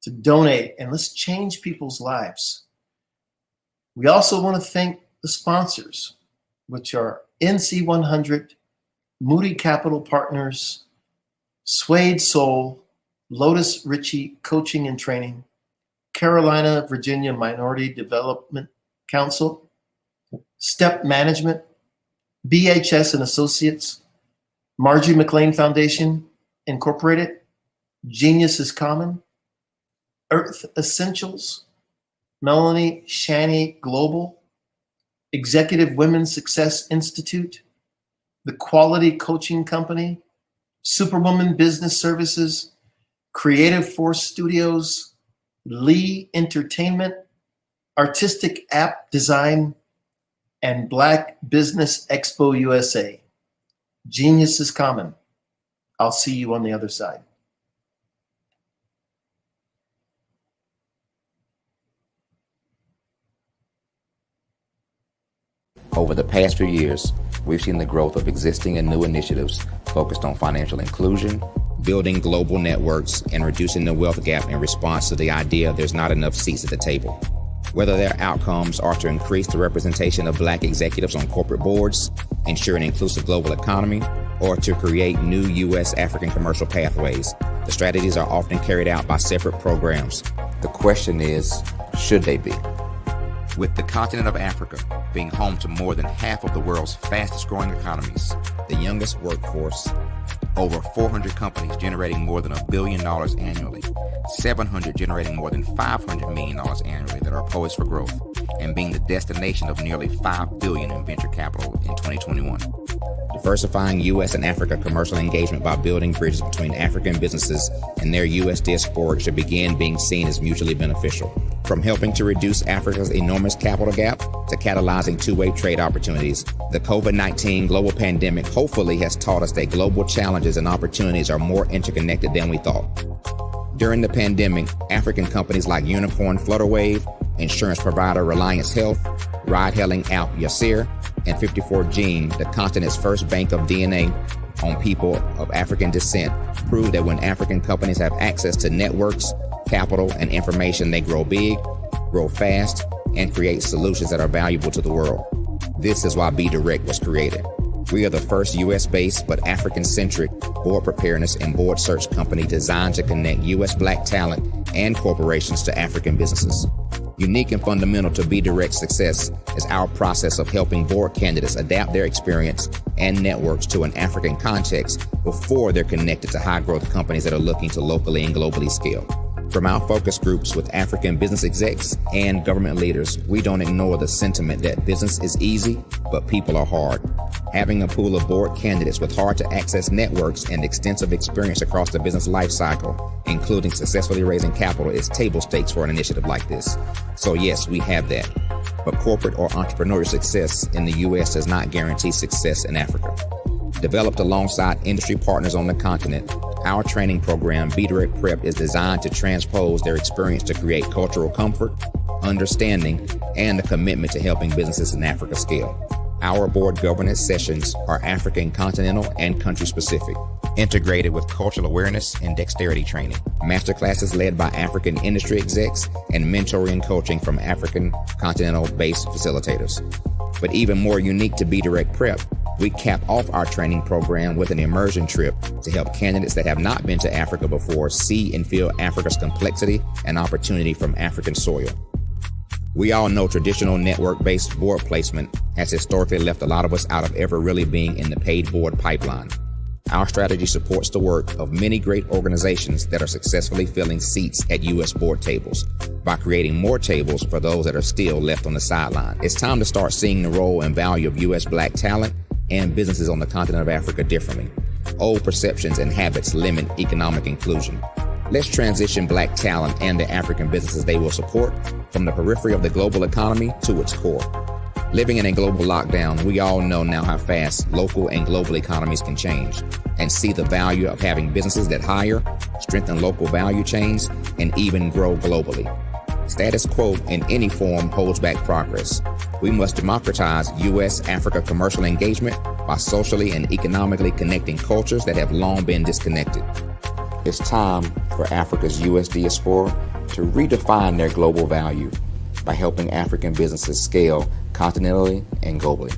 to donate, and let's change people's lives. We also want to thank the sponsors, which are NC100, Moody Capital Partners, Suede Soul, Lotus Ritchie Coaching and Training, Carolina, Virginia Minority Development Council, Step Management, BHS and Associates, Margie McLean Foundation Incorporated, Genius is Common, Earth Essentials, Melanie Shani Global, Executive Women's Success Institute, The Quality Coaching Company, Superwoman Business Services, Creative Force Studios, Lee Entertainment, Artistic App Design, and Black Business Expo USA. Genius is common. I'll see you on the other side. Over the past few years, we've seen the growth of existing and new initiatives focused on financial inclusion, building global networks, and reducing the wealth gap in response to the idea there's not enough seats at the table. Whether their outcomes are to increase the representation of Black executives on corporate boards, ensure an inclusive global economy, or to create new U.S. African commercial pathways, the strategies are often carried out by separate programs. The question is, should they be? With the continent of Africa being home to more than half of the world's fastest growing economies, the youngest workforce, over 400 companies generating more than $1 billion annually, 700 generating more than $500 million annually that are poised for growth, and being the destination of nearly $5 billion in venture capital in 2021. Diversifying U.S. and Africa commercial engagement by building bridges between African businesses and their U.S. diaspora should begin being seen as mutually beneficial. From helping to reduce Africa's enormous capital gap to catalyzing two-way trade opportunities, the COVID-19 global pandemic hopefully has taught us that global challenges and opportunities are more interconnected than we thought. During the pandemic, African companies like Unicorn Flutterwave, insurance provider Reliance Health, ride-hailing app Yasir, and 54Gene, the continent's first bank of DNA on people of African descent, proved that when African companies have access to networks, capital, and information, they grow big, grow fast, and create solutions that are valuable to the world. This is why Be Direct was created. We are the first U.S.-based but African-centric board preparedness and board search company designed to connect U.S. Black talent and corporations to African businesses. Unique and fundamental to Be Direct's success is our process of helping board candidates adapt their experience and networks to an African context before they're connected to high-growth companies that are looking to locally and globally scale. From our focus groups with African business execs and government leaders, we don't ignore the sentiment that business is easy, but people are hard. Having a pool of board candidates with hard-to-access networks and extensive experience across the business life cycle, including successfully raising capital, is table stakes for an initiative like this. So yes, we have that. But corporate or entrepreneurial success in the U.S. does not guarantee success in Africa. Developed alongside industry partners on the continent, our training program, Be Direct Prep, is designed to transpose their experience to create cultural comfort, understanding, and a commitment to helping businesses in Africa scale. Our board governance sessions are African, continental, and country-specific, integrated with cultural awareness and dexterity training. Masterclasses led by African industry execs and mentoring and coaching from African continental-based facilitators. But even more unique to Be Direct Prep, we cap off our training program with an immersion trip to help candidates that have not been to Africa before see and feel Africa's complexity and opportunity from African soil. We all know traditional network-based board placement has historically left a lot of us out of ever really being in the paid board pipeline. Our strategy supports the work of many great organizations that are successfully filling seats at U.S. board tables by creating more tables for those that are still left on the sideline. It's time to start seeing the role and value of U.S. Black talent and businesses on the continent of Africa differently. Old perceptions and habits limit economic inclusion. Let's transition Black talent and the African businesses they will support from the periphery of the global economy to its core. Living in a global lockdown, we all know now how fast local and global economies can change and see the value of having businesses that hire, strengthen local value chains, and even grow globally. Status quo in any form holds back progress. We must democratize U.S.-Africa commercial engagement by socially and economically connecting cultures that have long been disconnected. It's time for Africa's U.S. diaspora to redefine their global value by helping African businesses scale continentally and globally.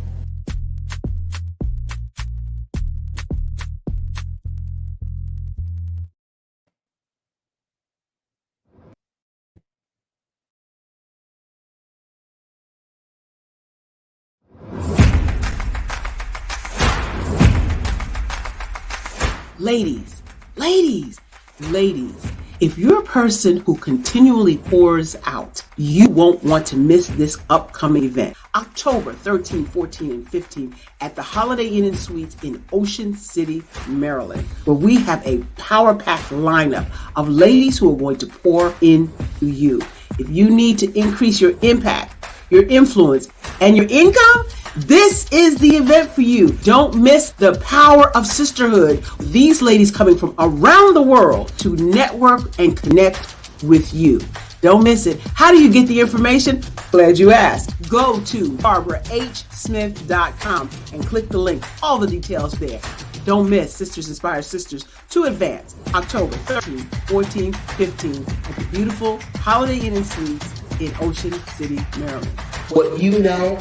Ladies, if you're a person who continually pours out, you won't want to miss this upcoming event. October 13, 14, and 15 at the Holiday Inn and Suites in Ocean City, Maryland, where we have a power-packed lineup of ladies who are going to pour into you. If you need to increase your impact, your influence, and your income, this is the event for you. Don't miss the power of sisterhood. These ladies coming from around the world to network and connect with you. Don't miss it. How do you get the information? Glad you asked. Go to barbarahsmith.com and click the link. All the details there. Don't miss Sisters Inspire Sisters to Advance, October 13, 14, 15 at the beautiful Holiday Inn and Suites in Ocean City, Maryland. What you know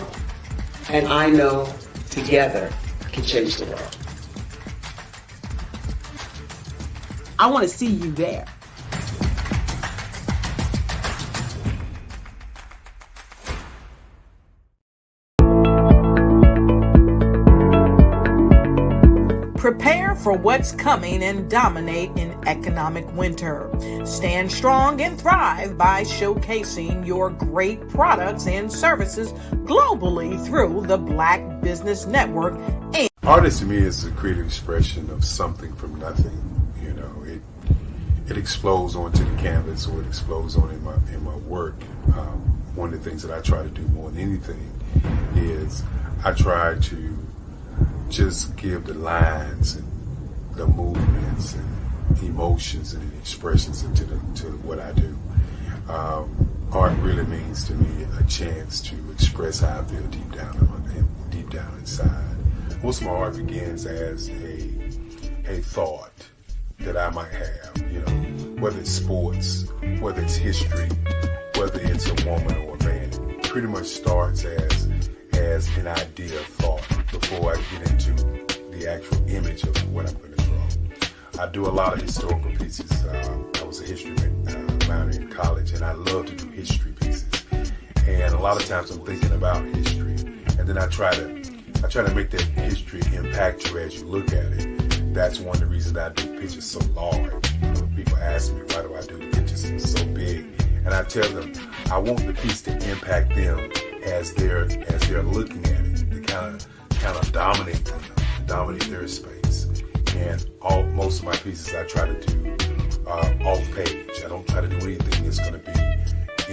and I know together can change the world. I want to see you there. Prepare for what's coming and dominate in economic winter. Stand strong and thrive by showcasing your great products and services globally through the Black Business Network. Artist to me is a creative expression of something from nothing. You know, it explodes onto the canvas, or it explodes on in my work. One of the things that I try to do more than anything is I try to just give the lines and the movements and emotions and expressions into what I do. Art really means to me a chance to express how I feel deep down inside. Most of my art begins as a thought that I might have, you know, whether it's sports, whether it's history, whether it's a woman or a man. It pretty much starts as an idea of thought before I get into the actual image of what I'm going to draw. I do a lot of historical pieces. I was a history minor in college, and I love to do history pieces. And a lot of times I'm thinking about history, and then I try to make that history impact you as you look at it. That's one of the reasons I do pictures so large. People ask me, why do I do the pictures so big? And I tell them, I want the piece to impact them as they're looking at it, to kind of dominate them, dominate their space. And most of my pieces I try to do off page. I don't try to do anything that's going to be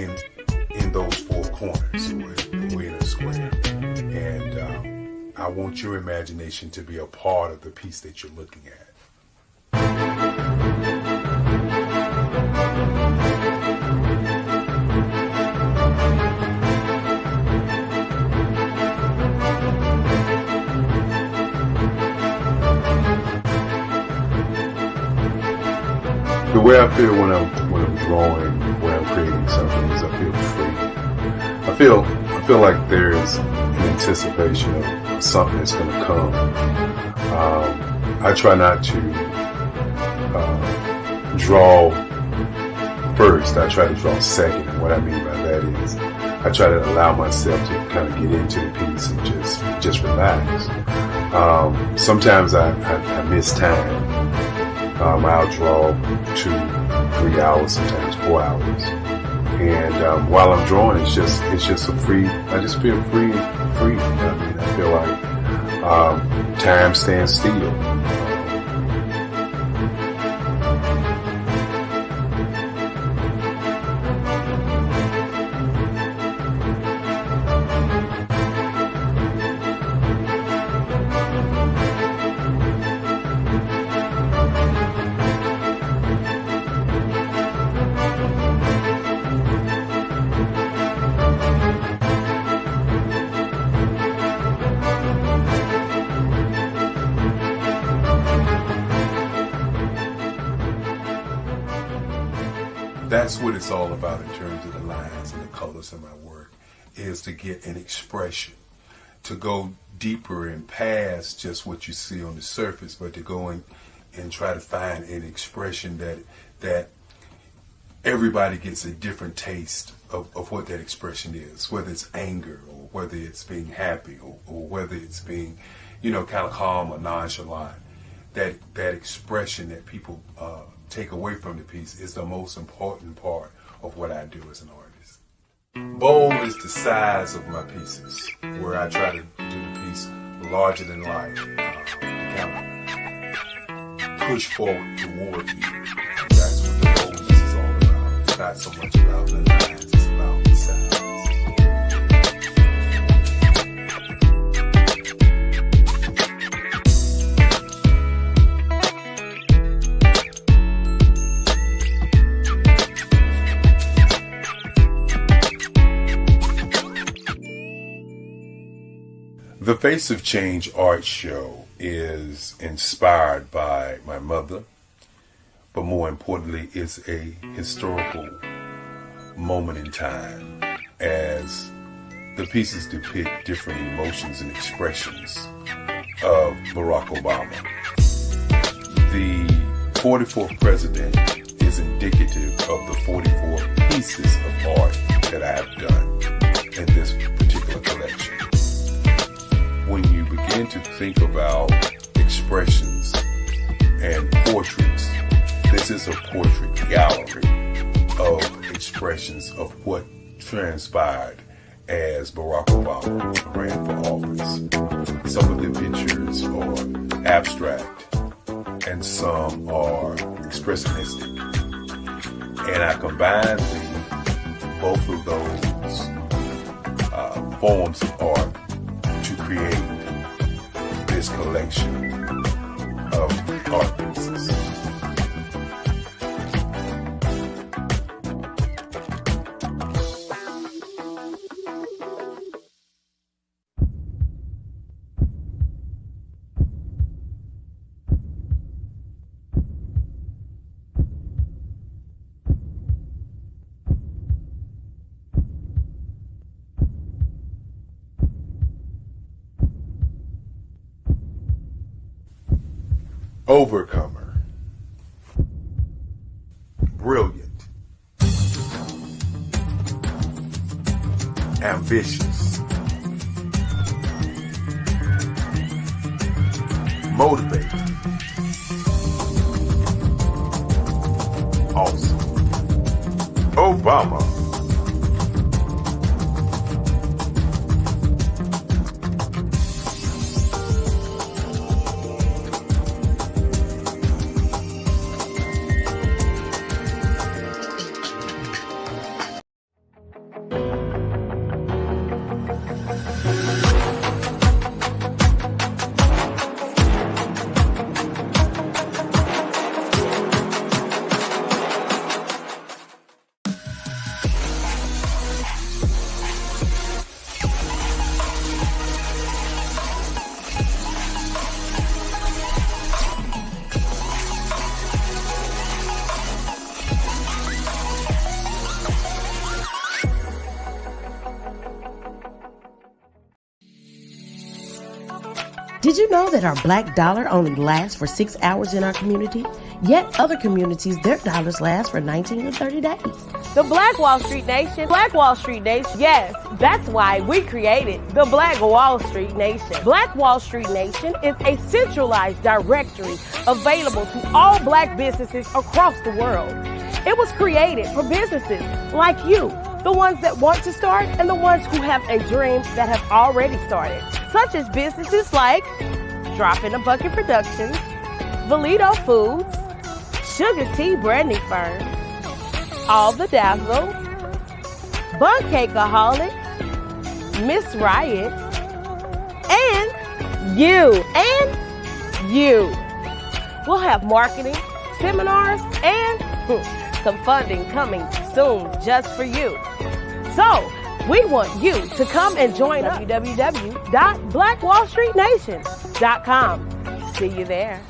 in those four corners, or in a square. And I want your imagination to be a part of the piece that you're looking at. The way I feel when I'm drawing, when I'm creating something, is I feel free. I feel like there's an anticipation of something that's going to come. I try not to draw first. I try to draw second. And what I mean by that is I try to allow myself to kind of get into the piece and just relax. Sometimes I miss time. I'll draw 2-3 hours, sometimes 4 hours. And while I'm drawing, it's just a free. I just feel free. I mean, I feel like time stands still. That's what it's all about in terms of the lines and the colors of my work, is to get an expression, to go deeper and past just what you see on the surface, but to go in and try to find an expression that everybody gets a different taste of what that expression is, whether it's anger or whether it's being happy or whether it's being, kind of calm or nonchalant. That expression that people take away from the piece is the most important part of what I do as an artist. Bold is the size of my pieces, where I try to do the piece larger than life, to kind of push forward toward you. That's what the boldness is all about. It's not so much about the lines, it's about the size. The Face of Change art show is inspired by my mother, but more importantly, it's a historical moment in time as the pieces depict different emotions and expressions of Barack Obama. The 44th president is indicative of the 44 pieces of art that I have done in this particular collection. When you begin to think about expressions and portraits, this is a portrait gallery of expressions of what transpired as Barack Obama ran for office. Some of the pictures are abstract and some are expressionistic. And I combined both of those forms of art to create this collection of art pieces. Overcomer. Brilliant. ambitious, motivated, awesome. Obama. Did you know that our black dollar only lasts for 6 hours in our community? Yet other communities, their dollars last for 19 to 30 days. The Black Wall Street Nation. Black Wall Street Nation. Yes, that's why we created the Black Wall Street Nation. Black Wall Street Nation is a centralized directory available to all black businesses across the world. It was created for businesses like you, the ones that want to start and the ones who have a dream that have already started, such as businesses like Drop in a Bucket Productions, Valito Foods, Sugar Tea Branding Firm, All the Dazzle, Bun Cakeaholic, Miss Riot, and you. We'll have marketing, seminars, and some funding coming soon just for you. So, we want you to come and join us. www.blackwallstreetnation.com. See you there.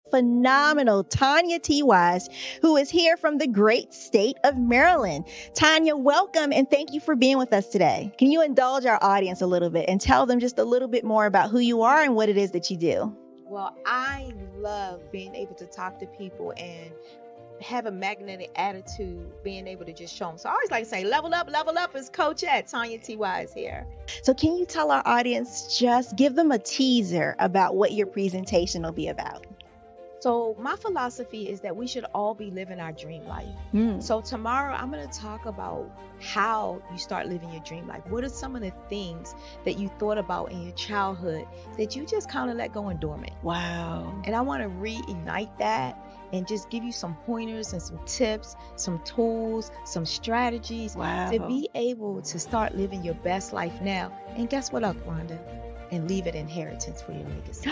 Phenomenal Tanya T. Wise, who is here from the great state of Maryland. Tanya, welcome and thank you for being with us today. Can you indulge our audience a little bit and tell them just a little bit more about who you are and what it is that you do? Well, I love being able to talk to people and have a magnetic attitude, being able to just show them. So I always like to say, level up is Coach at Tanya T. Wise here. So can you tell our audience, just give them a teaser about what your presentation will be about? So my philosophy is that we should all be living our dream life. So tomorrow I'm going to talk about how you start living your dream life. What are some of the things that you thought about in your childhood that you just kind of let go and dormant? Wow. And I want to reignite that and just give you some pointers and some tips, some tools, some strategies to be able to start living your best life now. And guess what, Rhonda? And leave it inheritance for your legacy.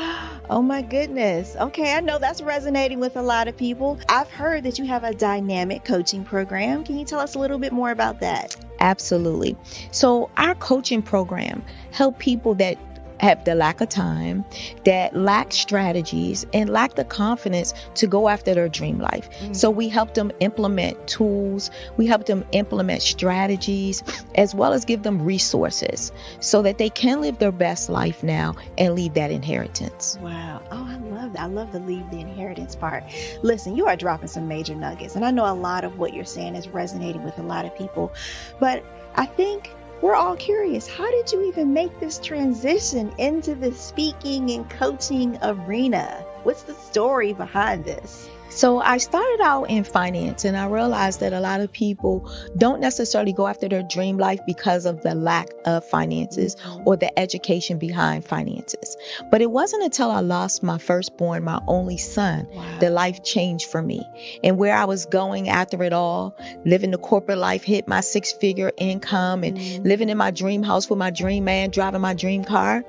Oh my goodness. Okay, I know that's resonating with a lot of people. I've heard that you have a dynamic coaching program. Can you tell us a little bit more about that? Absolutely. So our coaching program help people that have the lack of time, that lack strategies, and lack the confidence to go after their dream life. So we help them implement tools, we help them implement strategies, as well as give them resources so that they can live their best life now and leave that inheritance. Wow. Oh, I love that. I love the leave the inheritance part. Listen, you are dropping some major nuggets, and I know a lot of what you're saying is resonating with a lot of people, but I think we're all curious. How did you even make this transition into the speaking and coaching arena? What's the story behind this? So I started out in finance, and I realized that a lot of people don't necessarily go after their dream life because of the lack of finances or the education behind finances. But it wasn't until I lost my firstborn, my only son, that life changed for me. And where I was going after it all, living the corporate life, hit my 6-figure income and living in my dream house with my dream man, driving my dream car.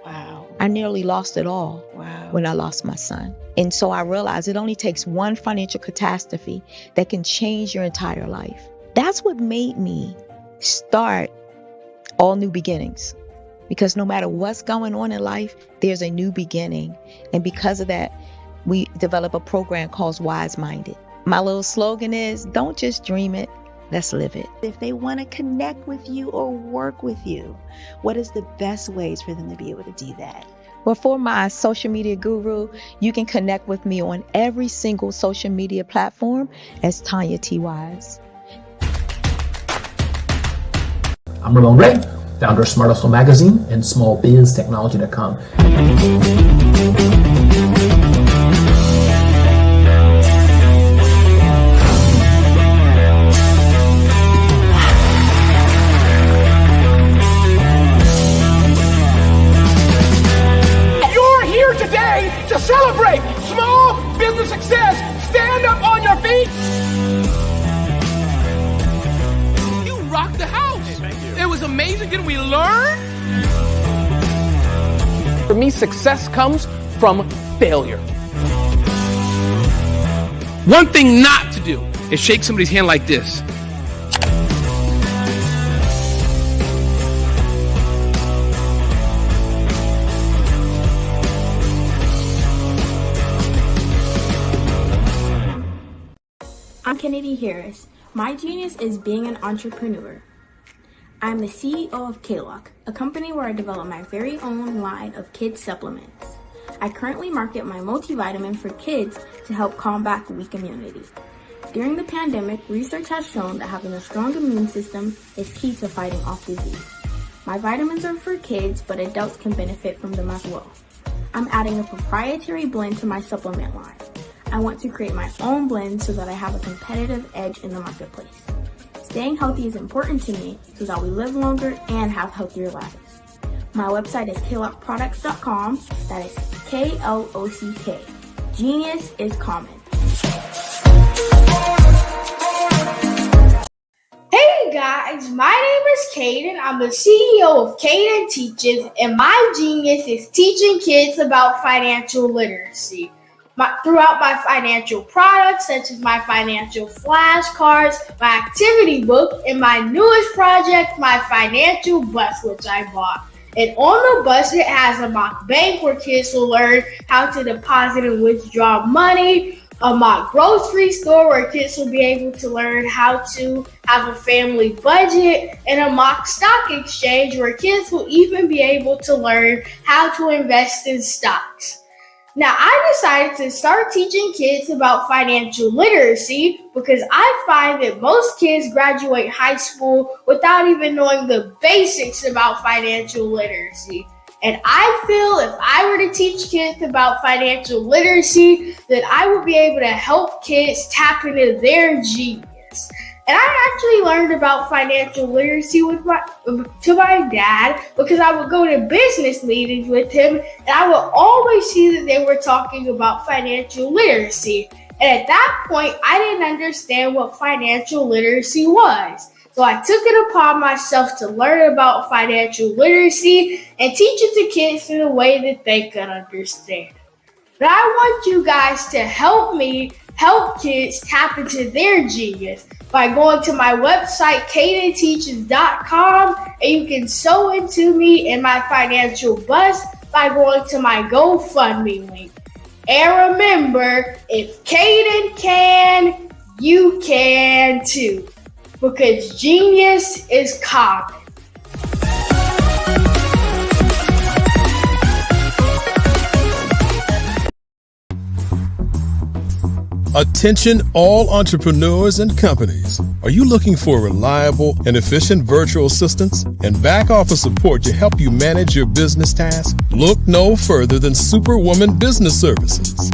I nearly lost it all when I lost my son. And so I realized it only takes one financial catastrophe that can change your entire life. That's what made me start All New Beginnings. Because no matter what's going on in life, there's a new beginning. And because of that, we develop a program called Wise Minded. My little slogan is, don't just dream it, let's live it. If they want to connect with you or work with you, what is the best ways for them to be able to do that? Well, for my social media guru, you can connect with me on every single social media platform as Tanya T. Wise. I'm Ramon Ray, founder of Smart Hustle Magazine and smallbiztechnology.com. You're here today to celebrate small business success. Stand up on your feet. You rocked the house. It was amazing. Didn't we learn? For me, success comes from failure. One thing not to do is shake somebody's hand like this. I'm Kennedy Harris. My genius is being an entrepreneur. I'm the CEO of KLOC, a company where I develop my very own line of kids supplements. I currently market my multivitamin for kids to help combat weak immunity. During the pandemic, research has shown that having a strong immune system is key to fighting off disease. My vitamins are for kids, but adults can benefit from them as well. I'm adding a proprietary blend to my supplement line. I want to create my own blend so that I have a competitive edge in the marketplace. Staying healthy is important to me so that we live longer and have healthier lives. My website is klockproducts.com. That is KLOCK. Genius is common. Hey guys, my name is Caden. I'm the CEO of Caden Teaches, and my genius is teaching kids about financial literacy. Throughout my financial products, such as my financial flashcards, my activity book, and my newest project, my financial bus, which I bought. And on the bus, it has a mock bank where kids will learn how to deposit and withdraw money, a mock grocery store where kids will be able to learn how to have a family budget, and a mock stock exchange where kids will even be able to learn how to invest in stocks. Now, I decided to start teaching kids about financial literacy because I find that most kids graduate high school without even knowing the basics about financial literacy. And I feel if I were to teach kids about financial literacy, that I would be able to help kids tap into their genius. And I actually learned about financial literacy to my dad because I would go to business meetings with him and I would always see that they were talking about financial literacy. And at that point, I didn't understand what financial literacy was. So I took it upon myself to learn about financial literacy and teach it to kids in a way that they could understand. But I want you guys to help me help kids tap into their genius by going to my website, cadenteaches.com, and you can sew into me in my financial bus by going to my GoFundMe link. And remember, if Caden can, you can too, because genius is common. Attention all entrepreneurs and companies. Are you looking for reliable and efficient virtual assistants and back office support to help you manage your business tasks? Look no further than Superwoman Business Services.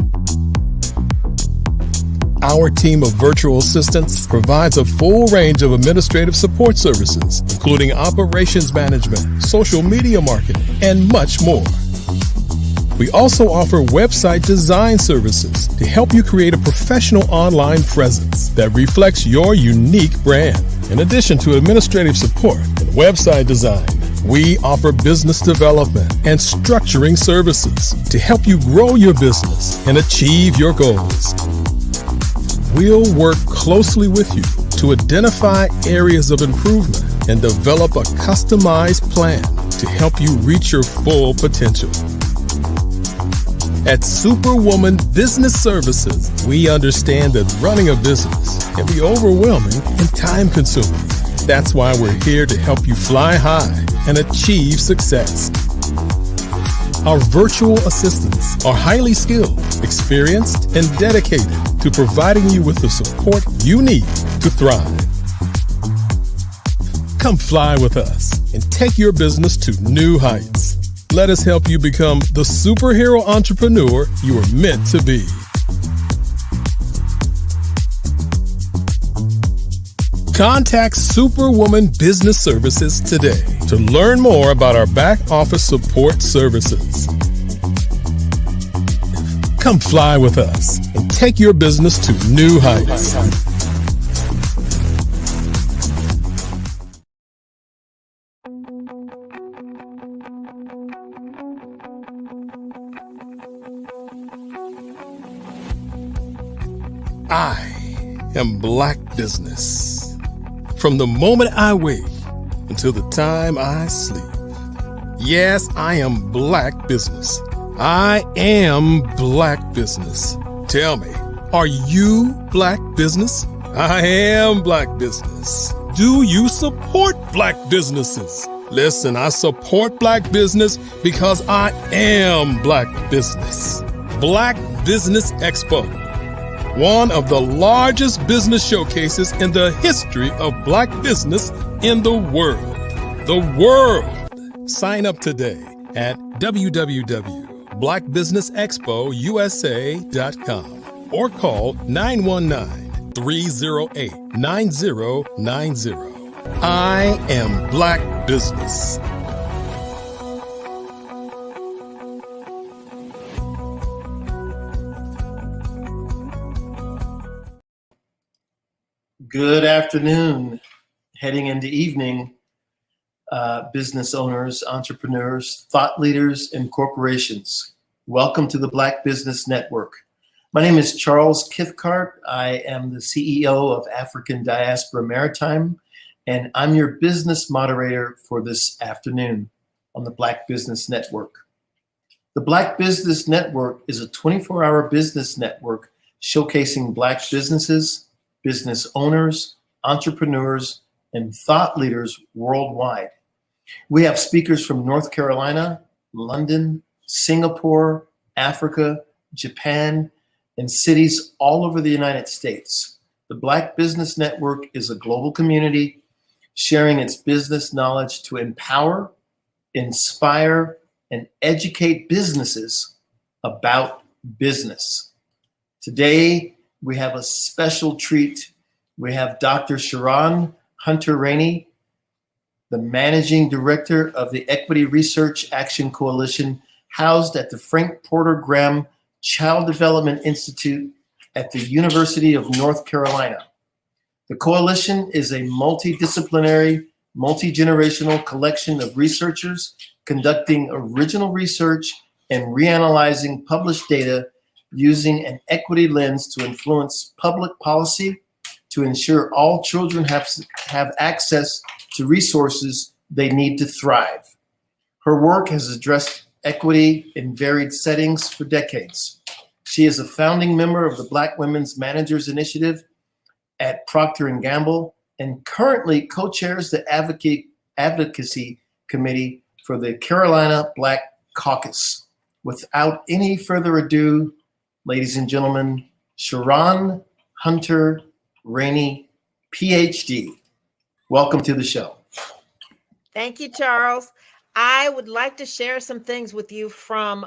Our team of virtual assistants provides a full range of administrative support services, including operations management, social media marketing, and much more. We also offer website design services to help you create a professional online presence that reflects your unique brand. In addition to administrative support and website design, we offer business development and structuring services to help you grow your business and achieve your goals. We'll work closely with you to identify areas of improvement and develop a customized plan to help you reach your full potential. At Superwoman Business Services, we understand that running a business can be overwhelming and time-consuming. That's why we're here to help you fly high and achieve success. Our virtual assistants are highly skilled, experienced, and dedicated to providing you with the support you need to thrive. Come fly with us and take your business to new heights. Let us help you become the superhero entrepreneur you are meant to be. Contact Superwoman Business Services today to learn more about our back office support services. Come fly with us and take your business to new heights. I am Black Business. From the moment I wake until the time I sleep. Yes, I am Black Business. I am Black Business. Tell me, are you Black Business? I am Black Business. Do you support Black businesses? Listen, I support Black business because I am Black Business. Black Business Expo, one of the largest business showcases in the history of Black business in the world. The world! Sign up today at www.blackbusinessexpousa.com or call 919-308-9090. I am Black Business. Good afternoon, heading into evening, business owners, entrepreneurs, thought leaders, and corporations. Welcome to the Black Business Network. My name is Charles Cathcart. I am the CEO of African Diaspora Maritime, and I'm your business moderator for this afternoon on the Black Business Network. The Black Business Network is a 24-hour business network showcasing Black businesses, business owners, entrepreneurs, and thought leaders worldwide. We have speakers from North Carolina, London, Singapore, Africa, Japan, and cities all over the United States. The Black Business Network is a global community sharing its business knowledge to empower, inspire, and educate businesses about business. Today, we have a special treat. We have Dr. Sharon Hunter-Rainey, the Managing Director of the Equity Research Action Coalition, housed at the Frank Porter Graham Child Development Institute at the University of North Carolina. The coalition is a multidisciplinary, multi-generational collection of researchers conducting original research and reanalyzing published data using an equity lens to influence public policy to ensure all children have access to resources they need to thrive. Her work has addressed equity in varied settings for decades. She is a founding member of the Black Women's Managers Initiative at Procter & Gamble and currently co-chairs the Advocacy Committee for the Carolina Black Caucus. Without any further ado, ladies and gentlemen, Sharon Hunter-Rainey, PhD. Welcome to the show. Thank you, Charles. I would like to share some things with you from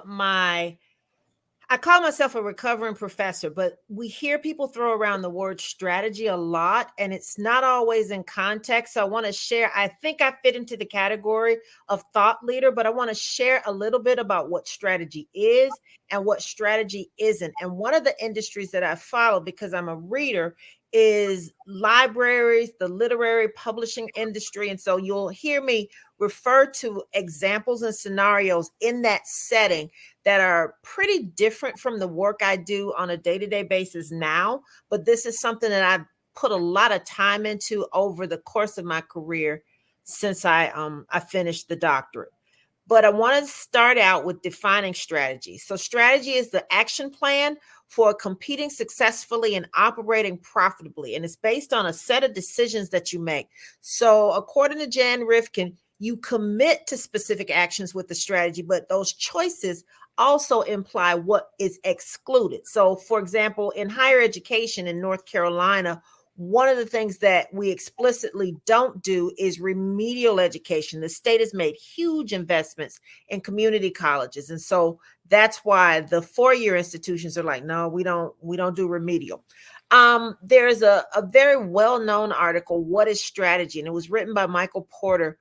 I call myself a recovering professor, but we hear people throw around the word strategy a lot, and it's not always in context. So I want to share, I think I fit into the category of thought leader, but I want to share a little bit about what strategy is and what strategy isn't. And one of the industries that I follow, because I'm a reader, is libraries, the literary publishing industry. And so you'll hear me refer to examples and scenarios in that setting that are pretty different from the work I do on a day-to-day basis now. But this is something that I've put a lot of time into over the course of my career since I finished the doctorate. But I want to start out with defining strategy. So strategy is the action plan for competing successfully and operating profitably. And it's based on a set of decisions that you make. So according to Jan Rifkin, You commit to specific actions with the strategy, but those choices also imply what is excluded. So, for example, in higher education in North Carolina, one of the things that we explicitly don't do is remedial education. The state has made huge investments in community colleges. And so that's why the four-year institutions are like, no, we don't do remedial. There's a very well-known article, What is Strategy? And it was written by Michael Porter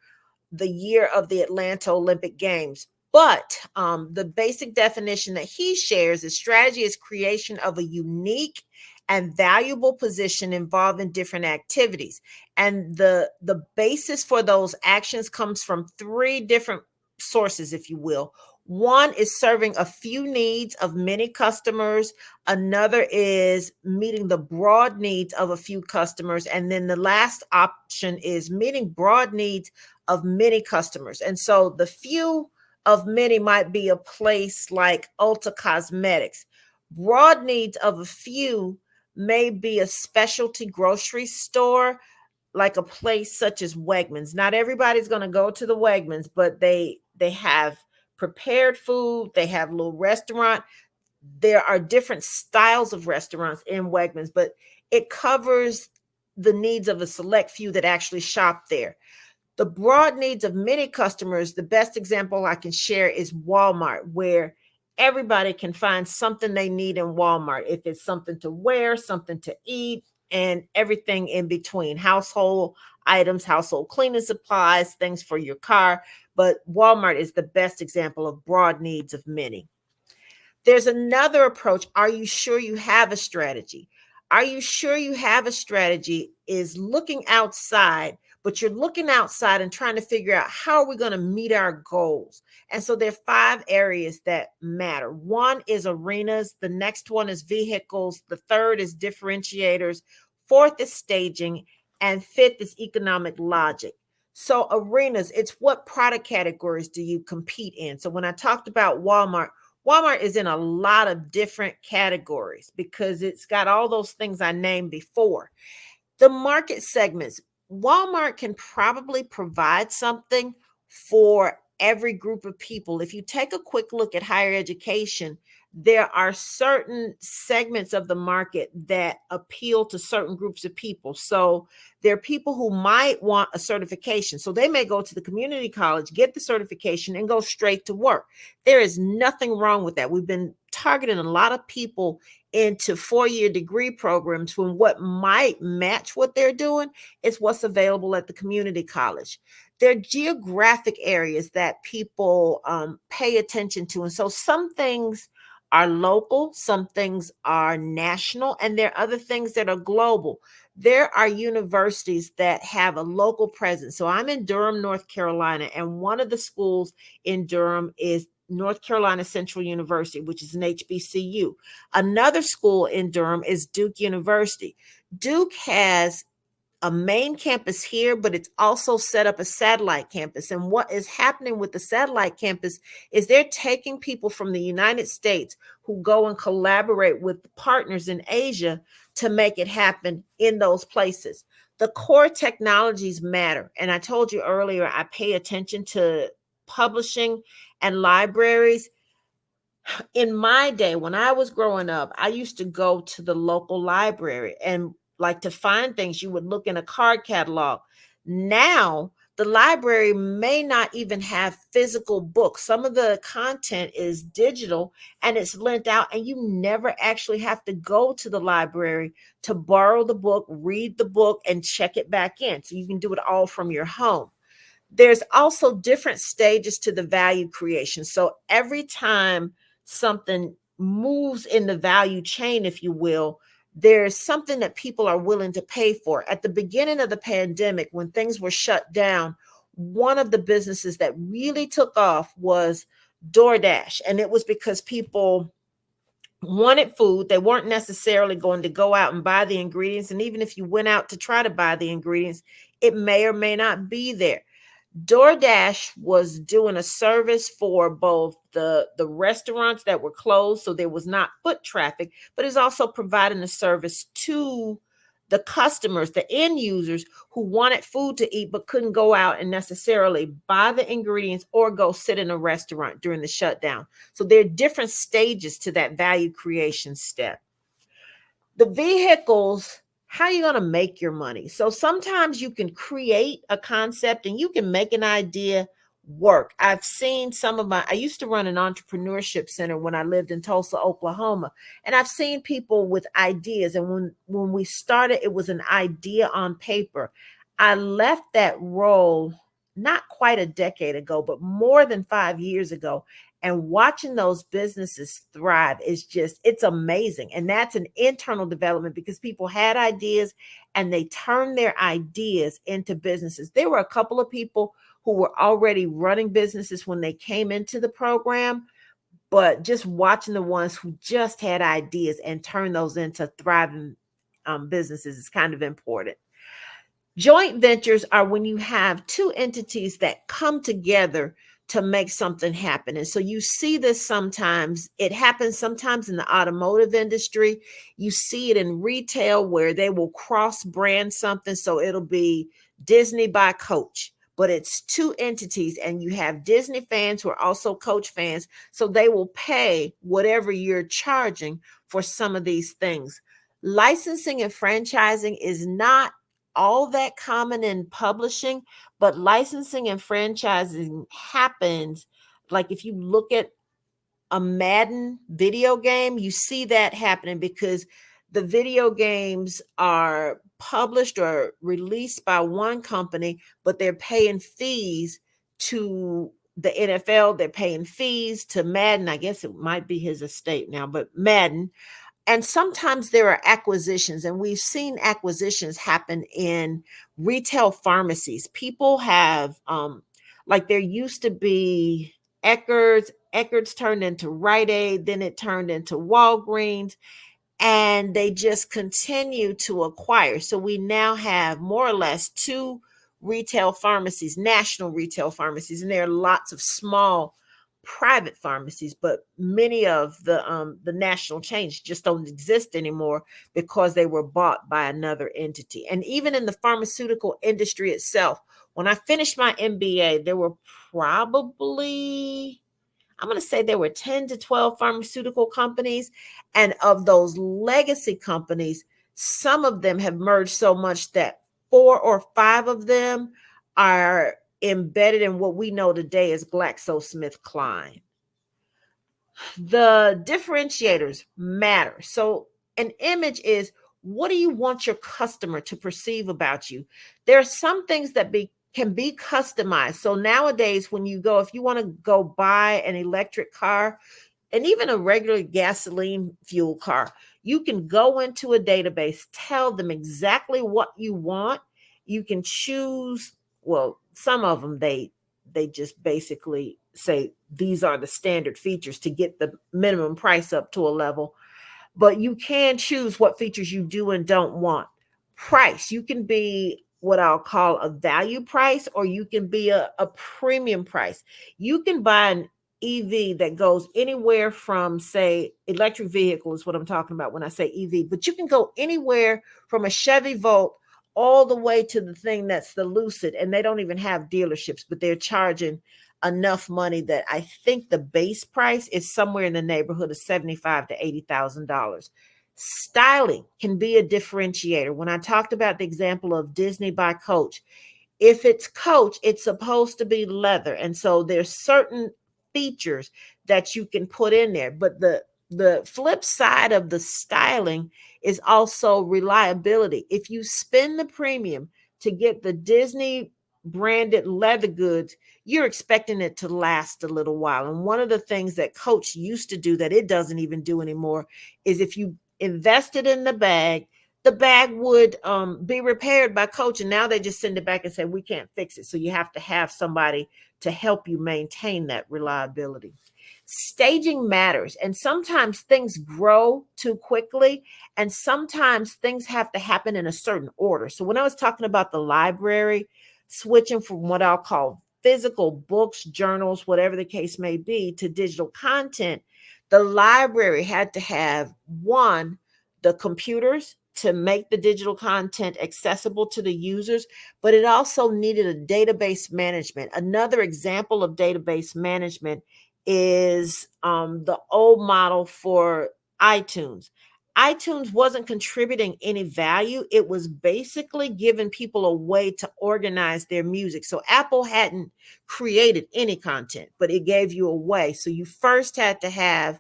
the year of the Atlanta Olympic Games. But the basic definition that he shares is strategy is creation of a unique and valuable position involved in different activities. And the basis for those actions comes from three different sources, if you will. One is serving a few needs of many customers. Another is meeting the broad needs of a few customers. And then the last option is meeting broad needs of many customers. And so the few of many might be a place like Ulta Cosmetics. Broad needs of a few may be a specialty grocery store, like a place such as Wegmans. Not everybody's going to go to the Wegmans, but they have prepared food, they have a little restaurant. There are different styles of restaurants in Wegmans, but it covers the needs of a select few that actually shop there. The broad needs of many customers, the best example I can share is Walmart, where everybody can find something they need in Walmart. If it's something to wear, something to eat, and everything in between, household items, household cleaning supplies, things for your car. But Walmart is the best example of broad needs of many. There's another approach. Are you sure you have a strategy? Are you sure you have a strategy is looking outside, but you're looking outside and trying to figure out how are we going to meet our goals. And so there are 5 areas that matter. One is arenas. The next one is vehicles. The third is differentiators. Fourth is staging. And fifth is economic logic. So arenas, it's what product categories do you compete in? So when I talked about Walmart is in a lot of different categories because it's got all those things I named before. The market segments, Walmart can probably provide something for every group of people. If you take a quick look at higher education, there are certain segments of the market that appeal to certain groups of people. So there are people who might want a certification. So they may go to the community college, get the certification, and go straight to work. There is nothing wrong with that. We've been targeting a lot of people into 4-year degree programs when what might match what they're doing is what's available at the community college. There are geographic areas that people pay attention to. And so some things are local, some things are national, and there are other things that are global. There are universities that have a local presence. So I'm in Durham, North Carolina, and one of the schools in Durham is North Carolina Central University, which is an HBCU. Another school in Durham is Duke University. Duke has a main campus here, but it's also set up a satellite campus. And what is happening with the satellite campus is they're taking people from the United States who go and collaborate with partners in Asia to make it happen in those places. The core technologies matter. And I told you earlier, I pay attention to publishing and libraries. In my day, when I was growing up, I used to go to the local library and like to find things. You would look in a card catalog. Now, the library may not even have physical books. Some of the content is digital and it's lent out, and you never actually have to go to the library to borrow the book, read the book, and check it back in. So you can do it all from your home. There's also different stages to the value creation. So every time something moves in the value chain, if you will, there's something that people are willing to pay for. At the beginning of the pandemic, when things were shut down, one of the businesses that really took off was DoorDash. And it was because people wanted food. They weren't necessarily going to go out and buy the ingredients. And even if you went out to try to buy the ingredients, it may or may not be there. DoorDash was doing a service for both the restaurants that were closed, so there was not foot traffic, but is also providing a service to the customers, the end users who wanted food to eat but couldn't go out and necessarily buy the ingredients or go sit in a restaurant during the shutdown. So there are different stages to that value creation step. The vehicles, how are you going to make your money? So sometimes you can create a concept and you can make an idea work. I've seen I used to run an entrepreneurship center when I lived in Tulsa, Oklahoma, and I've seen people with ideas. And when we started, it was an idea on paper. I left that role not quite a decade ago, but more than 5 years ago. And watching those businesses thrive it's amazing. And that's an internal development because people had ideas and they turned their ideas into businesses. There were a couple of people who were already running businesses when they came into the program, but just watching the ones who just had ideas and turn those into thriving businesses is kind of important. Joint ventures are when you have two entities that come together to make something happen. And so you see this sometimes. It happens sometimes in the automotive industry. You see it in retail where they will cross-brand something. So it'll be Disney by Coach, but it's two entities, and you have Disney fans who are also Coach fans. So they will pay whatever you're charging for some of these things. Licensing and franchising is not all that common in publishing, but licensing and franchising happens. Like if you look at a Madden video game, you see that happening because the video games are published or released by one company, but they're paying fees to the NFL. They're paying fees to Madden. I guess it might be his estate now, but Madden. And sometimes there are acquisitions, and we've seen acquisitions happen in retail pharmacies. People have, like there used to be Eckerd's turned into Rite Aid, then it turned into Walgreens, and they just continue to acquire. So we now have more or less two retail pharmacies, national retail pharmacies, and there are lots of small private pharmacies, but many of the national chains just don't exist anymore because they were bought by another entity. And even in the pharmaceutical industry itself, when I finished my MBA, there were probably, I'm going to say there were 10 to 12 pharmaceutical companies. And of those legacy companies, some of them have merged so much that 4 or 5 of them are embedded in what we know today as GlaxoSmithKline. The differentiators matter. So an image is, what do you want your customer to perceive about you? There are some things that can be customized. So nowadays, when you go, if you want to go buy an electric car and even a regular gasoline fuel car, you can go into a database, tell them exactly what you want. You can choose, well, some of them, they just basically say these are the standard features to get the minimum price up to a level, but you can choose what features you do and don't want. Price, you can be what I'll call a value price, or you can be a premium price. You can buy an EV that goes anywhere from, say, electric vehicle is what I'm talking about when I say EV, but you can go anywhere from a Chevy Volt all the way to the thing that's the Lucid, and they don't even have dealerships, but they're charging enough money that I think the base price is somewhere in the neighborhood of $75,000 to $80,000. Styling can be a differentiator. When I talked about the example of Disney by Coach, if it's Coach, it's supposed to be leather, and so there's certain features that you can put in there, but the flip side of the styling is also reliability. If you spend the premium to get the Disney branded leather goods, you're expecting it to last a little while. And one of the things that Coach used to do that it doesn't even do anymore is if you invested in the bag would be repaired by Coach, and now they just send it back and say, we can't fix it. So you have to have somebody to help you maintain that reliability. Staging matters, and sometimes things grow too quickly, and sometimes things have to happen in a certain order. So when I was talking about the library, switching from what I'll call physical books, journals, whatever the case may be, to digital content, the library had to have, one, the computers to make the digital content accessible to the users, but it also needed a database management. Another example of database management is the old model for iTunes. iTunes wasn't contributing any value. It was basically giving people a way to organize their music. So Apple hadn't created any content, but it gave you a way. So you first had to have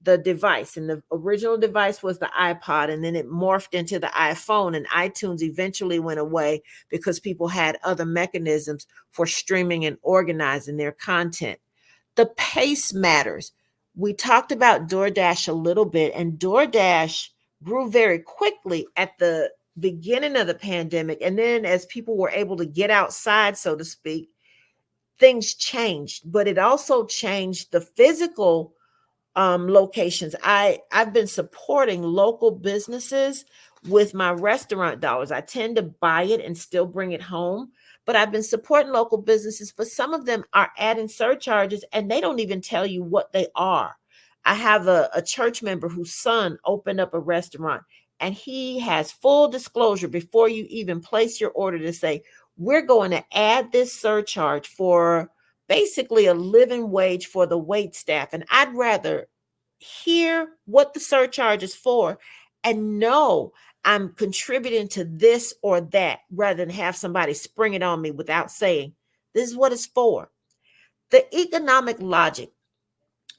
the device, and the original device was the iPod, and then it morphed into the iPhone, and iTunes eventually went away because people had other mechanisms for streaming and organizing their content. The pace matters. We talked about DoorDash a little bit, and DoorDash grew very quickly at the beginning of the pandemic. And then as people were able to get outside, so to speak, things changed, but it also changed the physical locations. I've been supporting local businesses with my restaurant dollars. I tend to buy it and still bring it home, but I've been supporting local businesses, but some of them are adding surcharges and they don't even tell you what they are. I have a church member whose son opened up a restaurant, and he has full disclosure before you even place your order to say, we're going to add this surcharge for basically a living wage for the wait staff. And I'd rather hear what the surcharge is for and know I'm contributing to this or that rather than have somebody spring it on me without saying, this is what it's for. The economic logic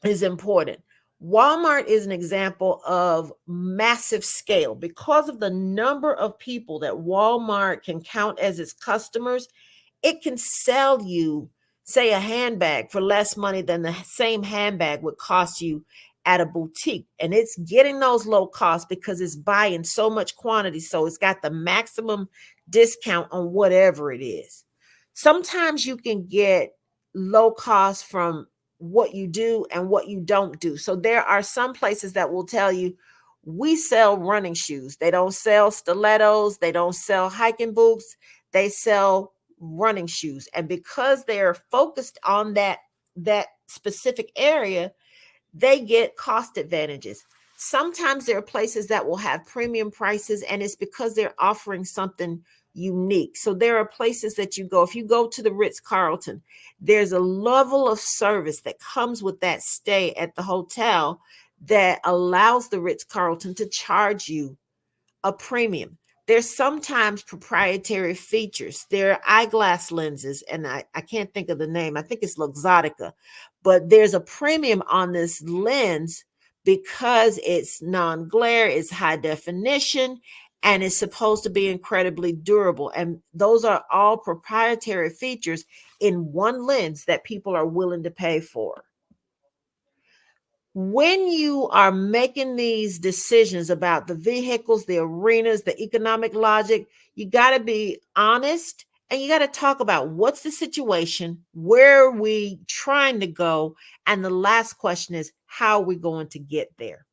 is important. Walmart is an example of massive scale. Because of the number of people that Walmart can count as its customers, it can sell you, say, a handbag for less money than the same handbag would cost you at a boutique. And it's getting those low costs because it's buying so much quantity. So it's got the maximum discount on whatever it is. Sometimes you can get low cost from what you do and what you don't do. So there are some places that will tell you, we sell running shoes. They don't sell stilettos. They don't sell hiking boots. They sell running shoes. And because they're focused on that specific area, they get cost advantages. Sometimes there are places that will have premium prices, and it's because they're offering something unique. So there are places that you go. If you go to the Ritz-Carlton, there's a level of service that comes with that stay at the hotel that allows the Ritz-Carlton to charge you a premium. There's sometimes proprietary features. There are eyeglass lenses, and I can't think of the name. I think it's Luxottica, but there's a premium on this lens because it's non-glare, it's high definition, and it's supposed to be incredibly durable. And those are all proprietary features in one lens that people are willing to pay for. When you are making these decisions about the vehicles, the arenas, the economic logic, you got to be honest and you got to talk about what's the situation, where are we trying to go, and the last question is, how are we going to get there?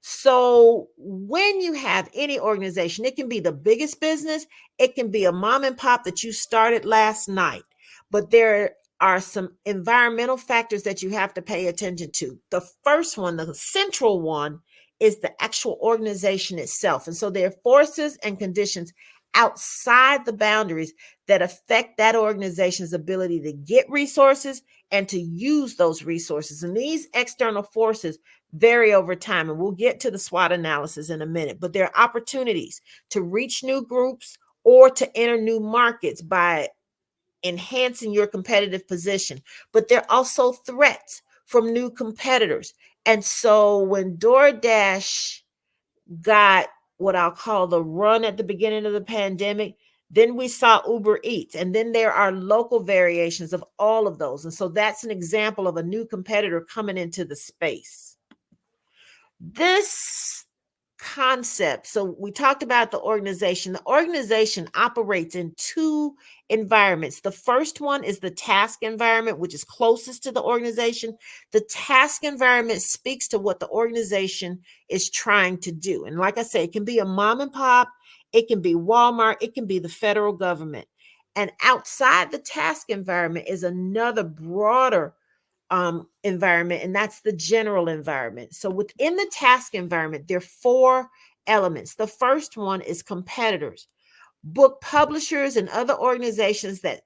So when you have any organization, it can be the biggest business, it can be a mom and pop that you started last night, but there are some environmental factors that you have to pay attention to. The first one, the central one, is the actual organization itself. And so there are forces and conditions outside the boundaries that affect that organization's ability to get resources and to use those resources. And these external forces vary over time. And we'll get to the SWOT analysis in a minute, but there are opportunities to reach new groups or to enter new markets by enhancing your competitive position. But there are also threats from new competitors. And so when DoorDash got what I'll call the run at the beginning of the pandemic, then we saw Uber Eats, and then there are local variations of all of those. And so that's an example of a new competitor coming into the space. This concept, so we talked about the organization. The organization operates in two environments. The first one is the task environment, which is closest to the organization. The task environment speaks to what the organization is trying to do. And like I say, it can be a mom and pop, it can be Walmart, it can be the federal government. And outside the task environment is another broader environment, and that's the general environment. So within the task environment, there are four elements. The first one is competitors. Book publishers and other organizations that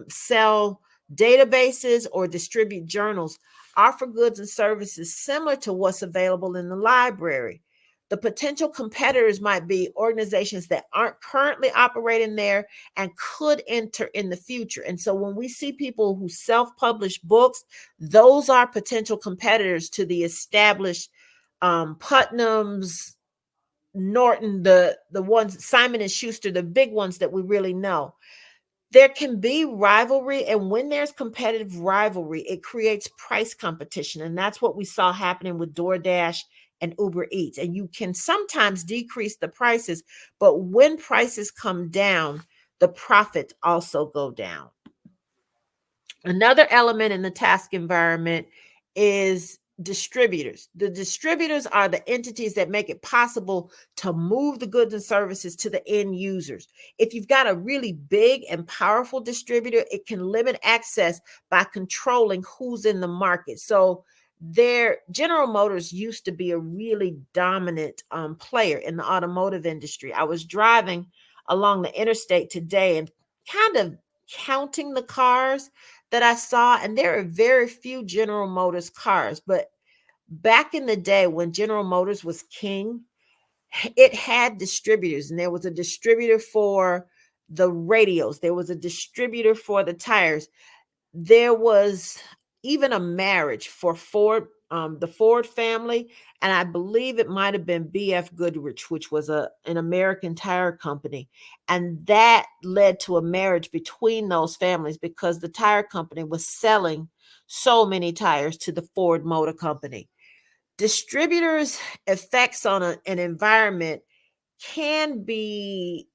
sell databases or distribute journals offer goods and services similar to what's available in the library. The potential competitors might be organizations that aren't currently operating there and could enter in the future. And so when we see people who self-publish books, those are potential competitors to the established Putnam's, Norton, the ones, Simon and Schuster, the big ones that we really know. There can be rivalry, and when there's competitive rivalry, it creates price competition, and that's what we saw happening with DoorDash and Uber Eats. And you can sometimes decrease the prices, but when prices come down, the profits also go down. Another element in the task environment is distributors. The distributors are the entities that make it possible to move the goods and services to the end users. If you've got a really big and powerful distributor, it can limit access by controlling who's in the market. So General Motors used to be a really dominant player in the automotive industry. I was driving along the interstate today and kind of counting the cars that I saw, and there are very few General Motors cars. But back in the day when General Motors was king, it had distributors, and there was a distributor for the radios. There was a distributor for the tires. There was even a marriage for Ford, the Ford family, and I believe it might have been BF Goodrich, which was an American tire company. And that led to a marriage between those families because the tire company was selling so many tires to the Ford Motor Company. Distributors' effects on an environment can be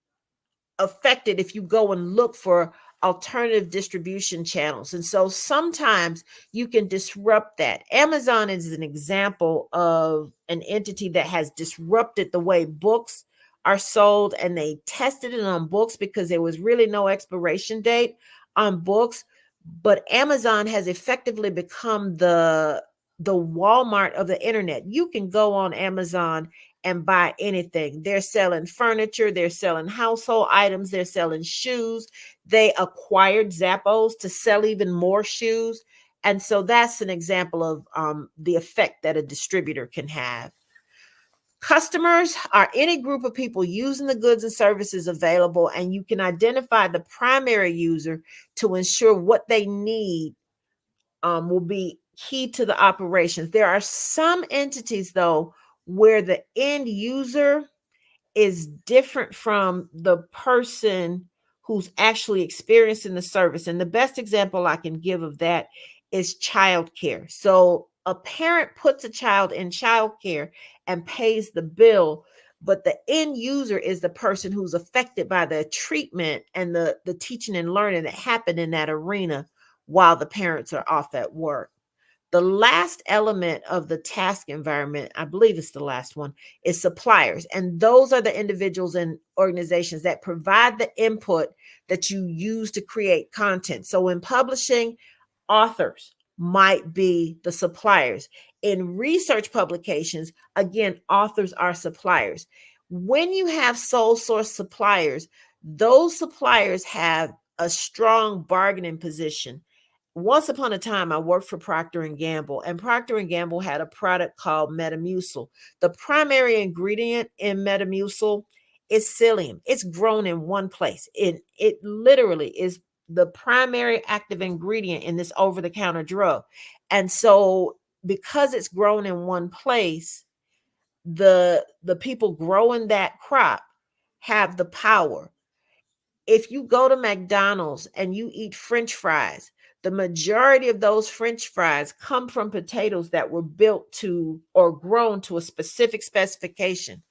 affected if you go and look for alternative distribution channels. And so sometimes you can disrupt that. Amazon is an example of an entity that has disrupted the way books are sold, and they tested it on books because there was really no expiration date on books. But Amazon has effectively become the Walmart of the internet. You can go on Amazon and buy anything. They're selling furniture, they're selling household items, they're selling shoes. They acquired Zappos to sell even more shoes. And so that's an example of the effect that a distributor can have. Customers are any group of people using the goods and services available, and you can identify the primary user to ensure what they need will be key to the operations. There are some entities, though, where the end user is different from the person who's actually experiencing the service. And the best example I can give of that is childcare. So a parent puts a child in childcare and pays the bill, but the end user is the person who's affected by the treatment and the teaching and learning that happened in that arena while the parents are off at work. The last element of the task environment, I believe it's the last one, is suppliers. And those are the individuals and organizations that provide the input that you use to create content. So in publishing, authors might be the suppliers. In research publications, again, authors are suppliers. When you have sole source suppliers, those suppliers have a strong bargaining position. Once upon a time, I worked for Procter & Gamble, and Procter & Gamble had a product called Metamucil. The primary ingredient in Metamucil is psyllium. It's grown in one place. It literally is the primary active ingredient in this over-the-counter drug. And so because it's grown in one place, the people growing that crop have the power. If you go to McDonald's and you eat French fries, the majority of those French fries come from potatoes that were built to or grown to a specific specification.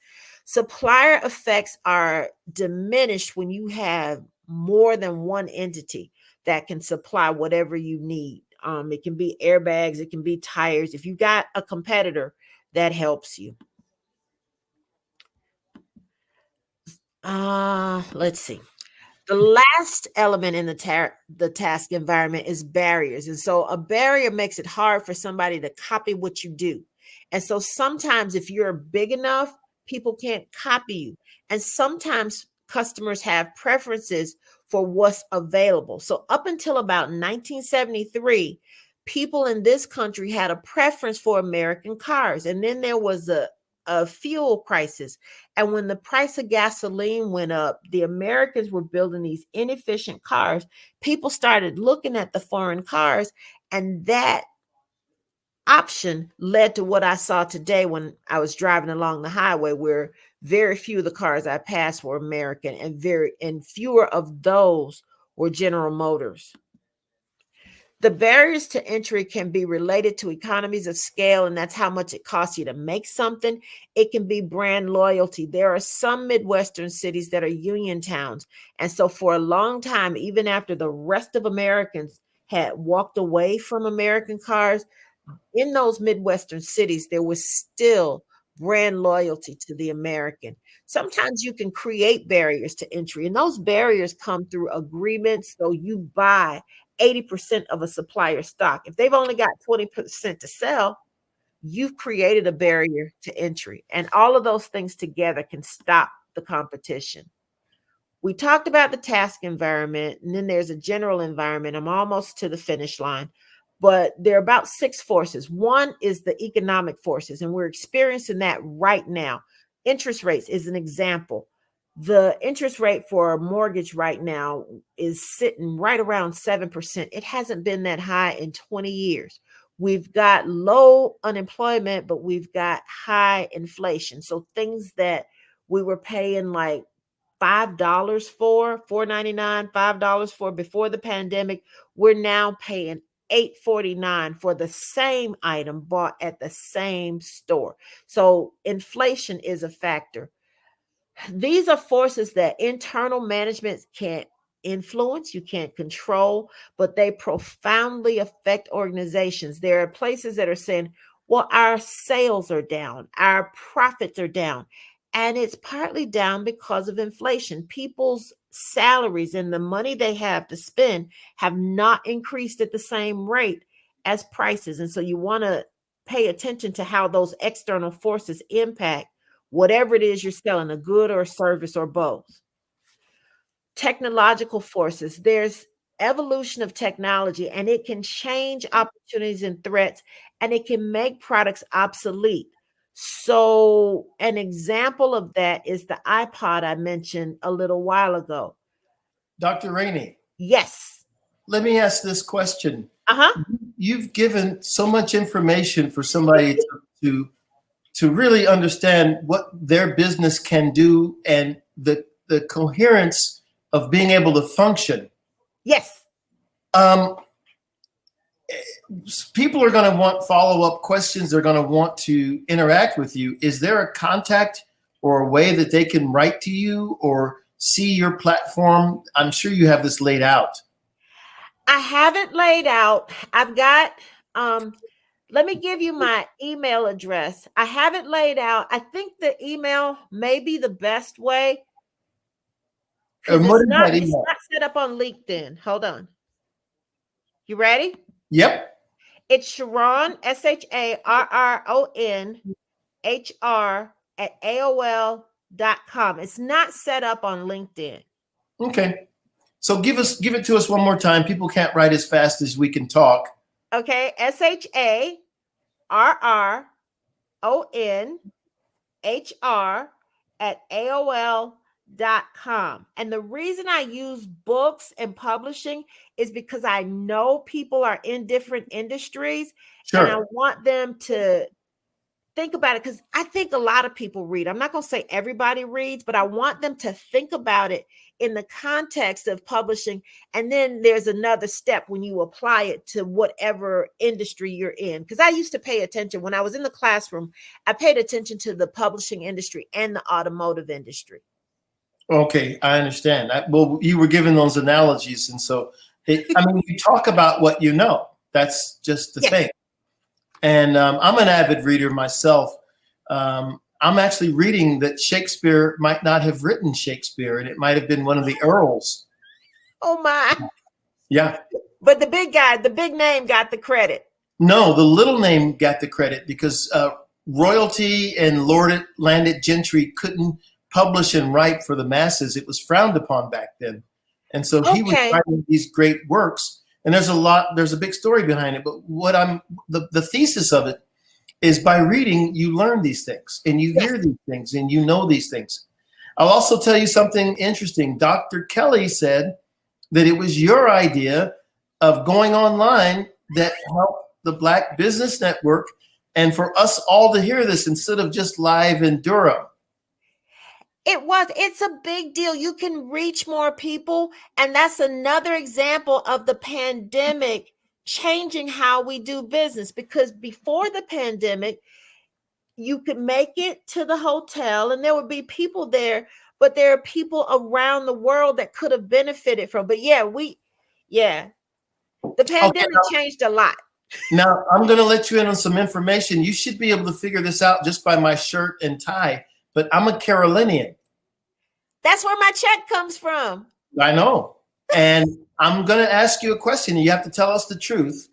Supplier effects are diminished when you have more than one entity that can supply whatever you need. It can be airbags, it can be tires. If you got a competitor, that helps you. Let's see. The last element in the task environment is barriers. And so a barrier makes it hard for somebody to copy what you do. And so sometimes if you're big enough, people can't copy you. And sometimes customers have preferences for what's available. So up until about 1973, people in this country had a preference for American cars. And then there was a fuel crisis. And when the price of gasoline went up, the Americans were building these inefficient cars. People started looking at the foreign cars, and that option led to what I saw today when I was driving along the highway, where very few of the cars I passed were American, and fewer of those were General Motors. The barriers to entry can be related to economies of scale, and that's how much it costs you to make something. It can be brand loyalty. There are some Midwestern cities that are union towns. And so for a long time, even after the rest of Americans had walked away from American cars, in those Midwestern cities, there was still brand loyalty to the American. Sometimes you can create barriers to entry, and those barriers come through agreements. So you buy 80% of a supplier's stock. If they've only got 20% to sell, you've created a barrier to entry. And all of those things together can stop the competition. We talked about the task environment, and then there's a general environment. I'm almost to the finish line, but there are about 6 forces. One is the economic forces, and we're experiencing that right now. Interest rates is an example. The interest rate for a mortgage right now is sitting right around 7%. It hasn't been that high in 20 years. We've got low unemployment, but we've got high inflation. So things that we were paying like $5 for, $4.99, $5 for before the pandemic, we're now paying $8.49 for the same item bought at the same store. So inflation is a factor. These are forces that internal management can't influence, you can't control, but they profoundly affect organizations. There are places that are saying, well, our sales are down, our profits are down. And it's partly down because of inflation. People's salaries and the money they have to spend have not increased at the same rate as prices. And so you want to pay attention to how those external forces impact whatever it is you're selling, a good or a service or both. Technological forces. There's evolution of technology, and it can change opportunities and threats, and it can make products obsolete. So an example of that is the iPod I mentioned a little while ago. Dr. Rainey. Yes. Let me ask this question. You've given so much information for somebody to really understand what their business can do and the coherence of being able to function. Yes. People are going to want follow-up questions. They're going to want to interact with you. Is there a contact or a way that they can write to you or see your platform? I'm sure you have this laid out. I have it laid out. I've got, let me give you my email address. I have it laid out. I think the email may be the best way. It's not set up on LinkedIn. Hold on. You ready? Yep. It's Sharon, SHARRON HR at AOL.com. It's not set up on LinkedIn. Okay. So give it to us one more time. People can't write as fast as we can talk. Okay. SHARRON HR at AOL.com. And the reason I use books and publishing is because I know people are in different industries. Sure. And I want them to think about it, because I think a lot of people read. I'm not going to say everybody reads, but I want them to think about it in the context of publishing. And then there's another step when you apply it to whatever industry you're in. Because I used to pay attention when I was in the classroom. I paid attention to the publishing industry and the automotive industry. Okay, I understand. Well, you were given those analogies. And so, you talk about what you know. That's just the thing. And I'm an avid reader myself. I'm actually reading that Shakespeare might not have written Shakespeare, and it might have been one of the earls. Oh, my. Yeah. But the big guy, the big name got the credit. No, the little name got the credit because royalty and landed gentry couldn't publish and write for the masses. It was frowned upon back then. And so he was writing these great works. And there's a big story behind it. But the thesis of it is by reading, you learn these things and you hear these things and you know these things. I'll also tell you something interesting. Dr. Kelly said that it was your idea of going online that helped the Black Business Network and for us all to hear this instead of just live in Durham. It's a big deal. You can reach more people. And that's another example of the pandemic changing how we do business, because before the pandemic, you could make it to the hotel and there would be people there, but there are people around the world that could have benefited from. But the pandemic changed a lot. Now, I'm going to let you in on some information. You should be able to figure this out just by my shirt and tie, but I'm a Carolinian. That's where my check comes from. I know. And I'm going to ask you a question. You have to tell us the truth.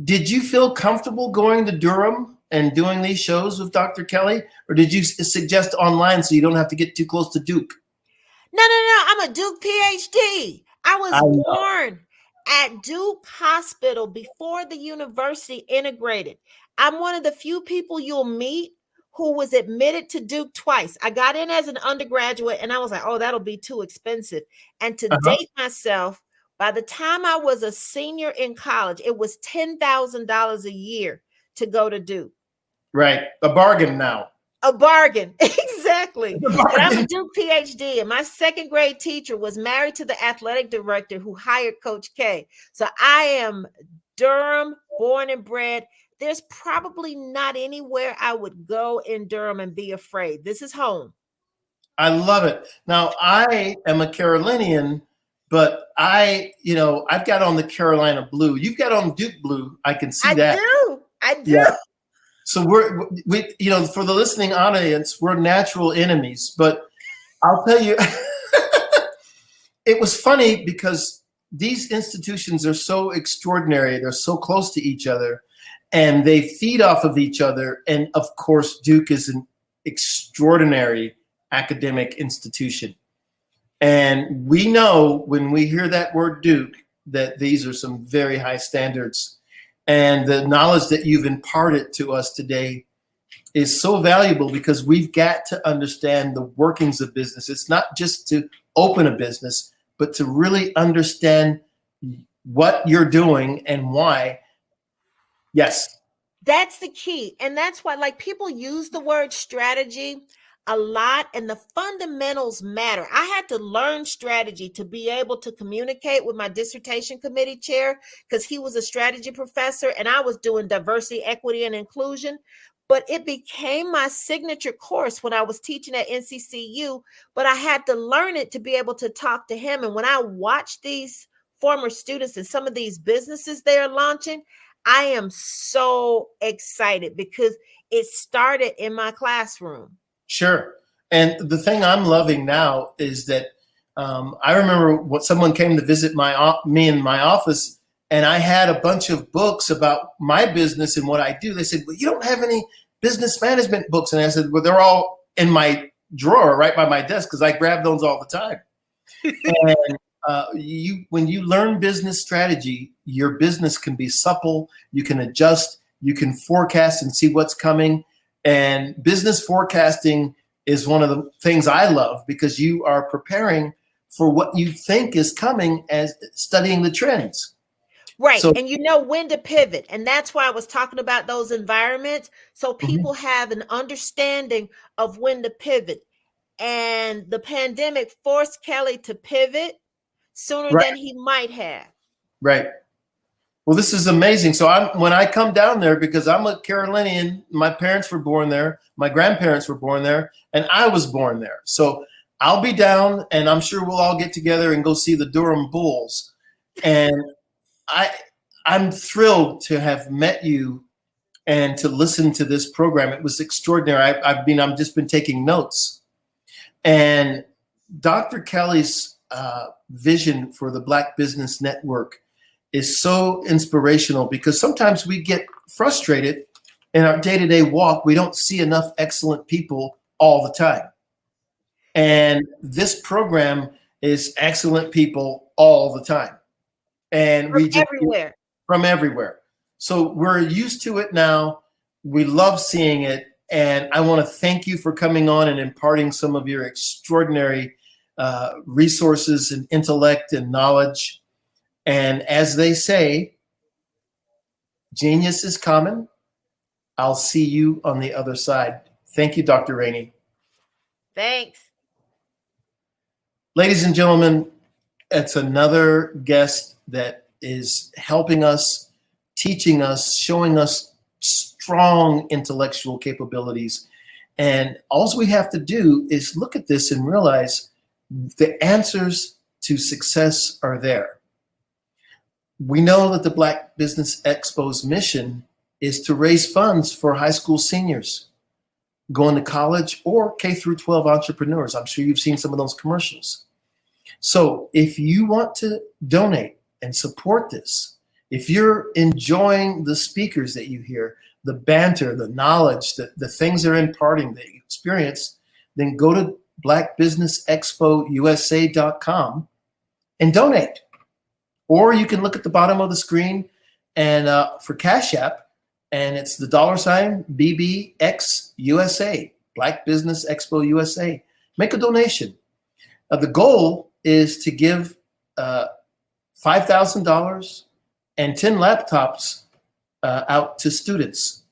Did you feel comfortable going to Durham and doing these shows with Dr. Kelly? Or did you suggest online so you don't have to get too close to Duke? No. I'm a Duke PhD. I was born at Duke Hospital before the university integrated. I'm one of the few people you'll meet who was admitted to Duke twice. I got in as an undergraduate and I was like, oh, that'll be too expensive. And to date myself, by the time I was a senior in college, it was $10,000 a year to go to Duke. Right. A bargain now. A bargain. Exactly. But I'm a Duke PhD, and my second grade teacher was married to the athletic director who hired Coach K. So I am Durham, born and bred. There's probably not anywhere I would go in Durham and be afraid. This is home. I love it. Now, I am a Carolinian, but I've got on the Carolina blue. You've got on Duke blue. I can see that. I do. Yeah. So we for the listening audience, we're natural enemies. But I'll tell you, it was funny because these institutions are so extraordinary. They're so close to each other. And they feed off of each other. And of course, Duke is an extraordinary academic institution. And we know when we hear that word Duke, that these are some very high standards. And the knowledge that you've imparted to us today is so valuable because we've got to understand the workings of business. It's not just to open a business, but to really understand what you're doing and why. Yes. That's the key. And that's why people use the word strategy a lot, and the fundamentals matter. I had to learn strategy to be able to communicate with my dissertation committee chair because he was a strategy professor and I was doing diversity, equity, and inclusion. But it became my signature course when I was teaching at NCCU, but I had to learn it to be able to talk to him. And when I watch these former students and some of these businesses they are launching, I am so excited because it started in my classroom. Sure. And the thing I'm loving now is that I remember when someone came to visit me in my office, and I had a bunch of books about my business and what I do. They said, well, you don't have any business management books. And I said, well, they're all in my drawer right by my desk because I grab those all the time. And when you learn business strategy, your business can be supple. You can adjust. You can forecast and see what's coming. And business forecasting is one of the things I love because you are preparing for what you think is coming as studying the trends. Right. So, and you know when to pivot. And that's why I was talking about those environments. So people have an understanding of when to pivot. And the pandemic forced Kelly to pivot sooner than he might have. Right. Well, this is amazing. So when I come down there, because I'm a Carolinian, my parents were born there, my grandparents were born there, and I was born there. So I'll be down, and I'm sure we'll all get together and go see the Durham Bulls. And I'm thrilled to have met you and to listen to this program. It was extraordinary. I've just been taking notes. And Dr. Kelly's vision for the Black Business Network is so inspirational because sometimes we get frustrated in our day-to-day walk, we don't see enough excellent people all the time. And this program is excellent people all the time. And we just everywhere. From everywhere. So we're used to it now. We love seeing it. And I want to thank you for coming on and imparting some of your extraordinary resources and intellect and knowledge. And as they say, genius is common. I'll see you on the other side. Thank you, Dr. Rainey. Thanks. Ladies and gentlemen, it's another guest that is helping us, teaching us, showing us strong intellectual capabilities. And all we have to do is look at this and realize the answers to success are there. We know that the Black Business Expo's mission is to raise funds for high school seniors going to college or K through 12 entrepreneurs. I'm sure you've seen some of those commercials. So if you want to donate and support this, if you're enjoying the speakers that you hear, the banter, the knowledge, the things they're imparting that you experience, then go to blackbusinessexpousa.com and donate. Or you can look at the bottom of the screen and for Cash App, and it's the $sign BBXUSA, Black Business Expo USA. Make a donation. The goal is to give $5,000 and 10 laptops out to students.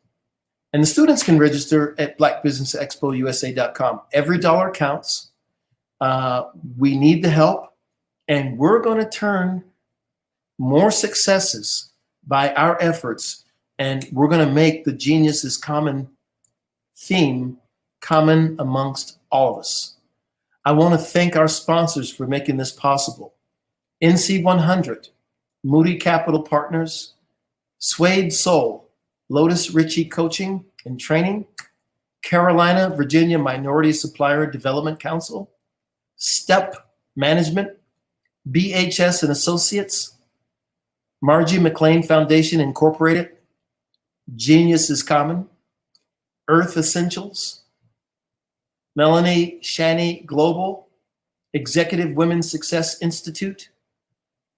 And the students can register at blackbusinessexpousa.com. Every dollar counts. We need the help, and we're going to turn more successes by our efforts, and we're going to make the Genius is Common theme common amongst all of us. I want to thank our sponsors for making this possible. NC100, Moody Capital Partners, Suede Soul, Lotus Ritchie Coaching and Training, Carolina, Virginia Minority Supplier Development Council, STEP Management, BHS and Associates, Margie McLean Foundation Incorporated, Genius is Common, Earth Essentials, Melanie Shani Global, Executive Women's Success Institute,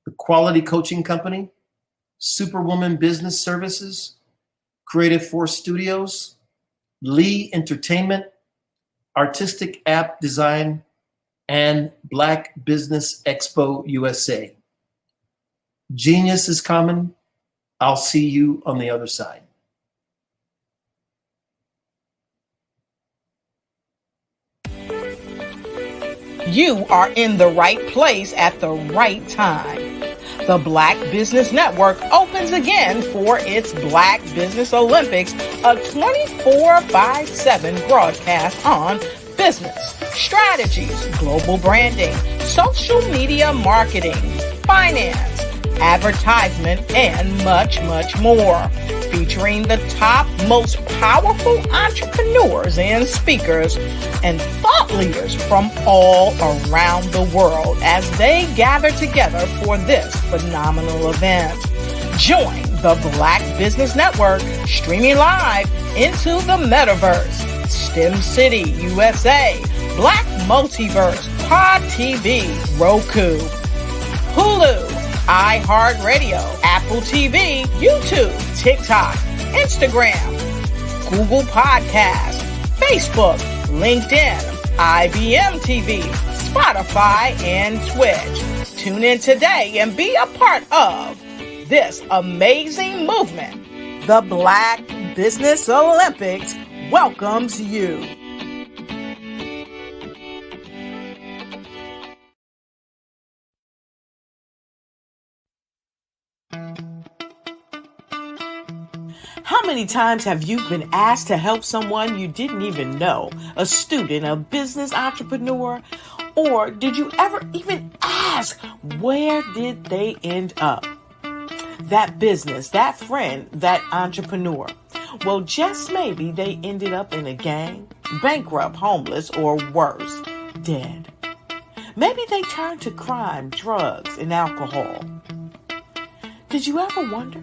The Quality Coaching Company, Superwoman Business Services, Creative Force Studios, Lee Entertainment, Artistic App Design, and Black Business Expo USA. Genius is Common. I'll see you on the other side. You are in the right place at the right time. The Black Business Network opens again for its Black Business Olympics, a 24/7 broadcast on business, strategies, global branding, social media marketing, finance, advertisement, and much, much more. Featuring the top, most powerful entrepreneurs and speakers and thought leaders from all around the world as they gather together for this phenomenal event. Join the Black Business Network streaming live into the metaverse, STEM City USA, Black Multiverse, Pod TV, Roku, Hulu, iHeartRadio, Apple TV, YouTube, TikTok, Instagram, Google Podcasts, Facebook, LinkedIn, IBM TV, Spotify, and Twitch. Tune in today and be a part of this amazing movement. The Black Business Olympics welcomes you. How many times have you been asked to help someone you didn't even know, a student, a business entrepreneur, or did you ever even ask, where did they end up? That business, that friend, that entrepreneur. Well, just maybe they ended up in a gang, bankrupt, homeless, or worse, dead. Maybe they turned to crime, drugs, and alcohol. Did you ever wonder?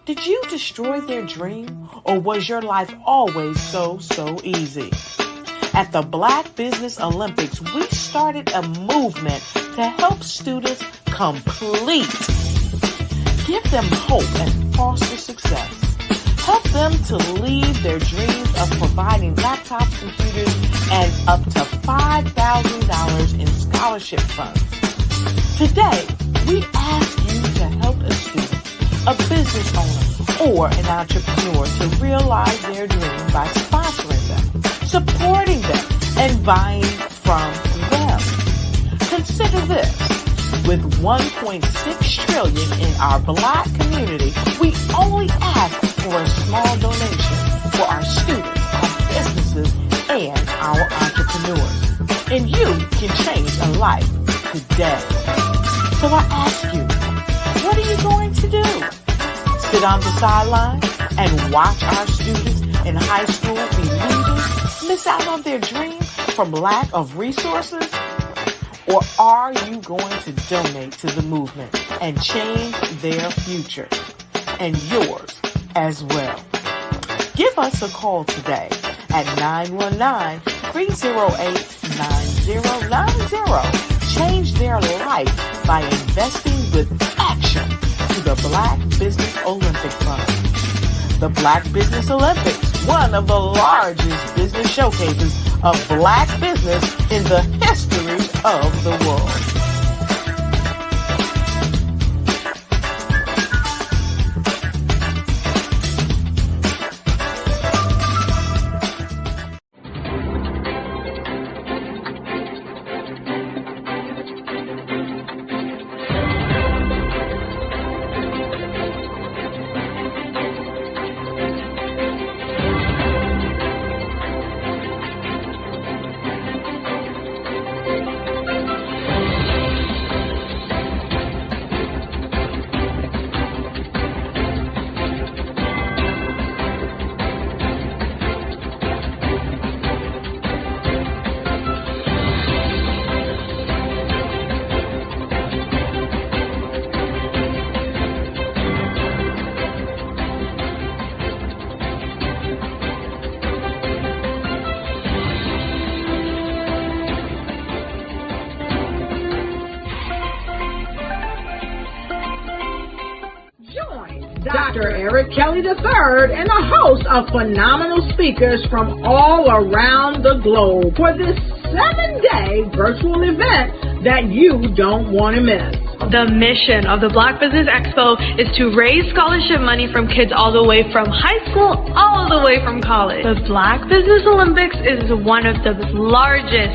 Did you destroy their dream, or was your life always so easy? At the Black Business Olympics, we started a movement to help students complete. Give them hope and foster success. Help them to leave their dreams of providing laptops, computers, and up to $5,000 in scholarship funds. Today, we ask you to help a student, a business owner, or an entrepreneur to realize their dream by sponsoring them, supporting them, and buying from them. Consider this. With $1.6 trillion in our Black community, we only ask for a small donation for our students, our businesses, and our entrepreneurs. And you can change a life today. So I ask you, what are you going to do? Sit on the sideline and watch our students in high school be losers, miss out on their dream from lack of resources? Or are you going to donate to the movement and change their future and yours as well? Give us a call today at 919-308-9090. Change their life by investing with action to the Black Business Olympic Fund. The Black Business Olympics, one of the largest business showcases of Black business in the history of the world. Dr. Eric Kelly III and a host of phenomenal speakers from all around the globe for this 7-day virtual event that you don't want to miss. The mission of the Black Business Expo is to raise scholarship money from kids all the way from high school, all the way from college. The Black Business Olympics is one of the largest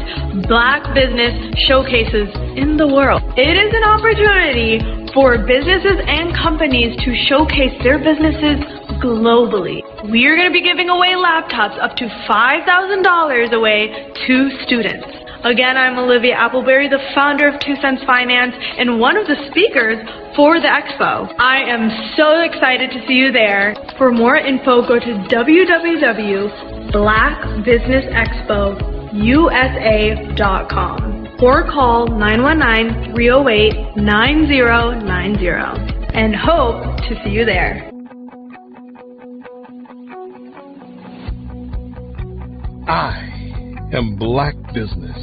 Black business showcases in the world. It is an opportunity for businesses and companies to showcase their businesses globally. We are going to be giving away laptops up to $5,000 away to students. Again, I'm Olivia Appleberry, the founder of 2 Cents Finance and one of the speakers for the expo. I am so excited to see you there. For more info, go to www.blackbusinessexpousa.com or call 919-308-9090 and hope to see you there. I am Black Business.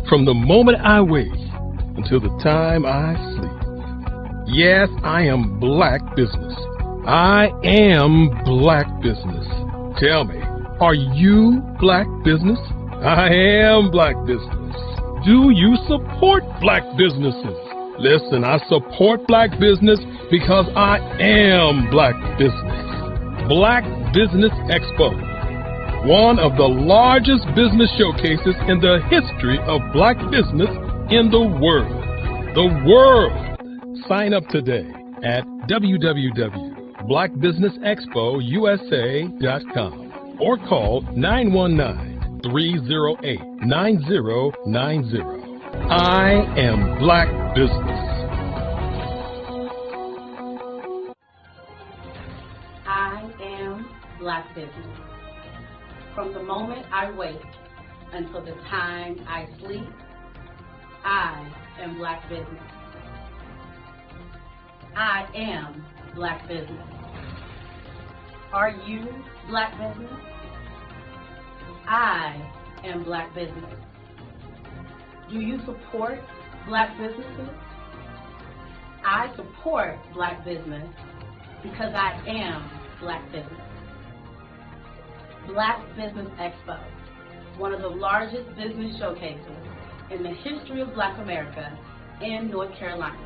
From the moment I wake until the time I sleep. Yes, I am Black Business. I am Black Business. Tell me, are you Black Business? I am Black Business. Do you support Black businesses? Listen, I support Black business because I am Black Business. Black Business Expo, one of the largest business showcases in the history of Black business in the world. The world! Sign up today at www.blackbusinessexpousa.com or call 919-308-9090. I am Black Business. I am Black Business. From the moment I wake until the time I sleep, I am Black Business. I am Black Business. Are you Black business? I am Black business. Do you support Black businesses? I support Black business because I am Black business. Black Business Expo, one of the largest business showcases in the history of Black America in North Carolina.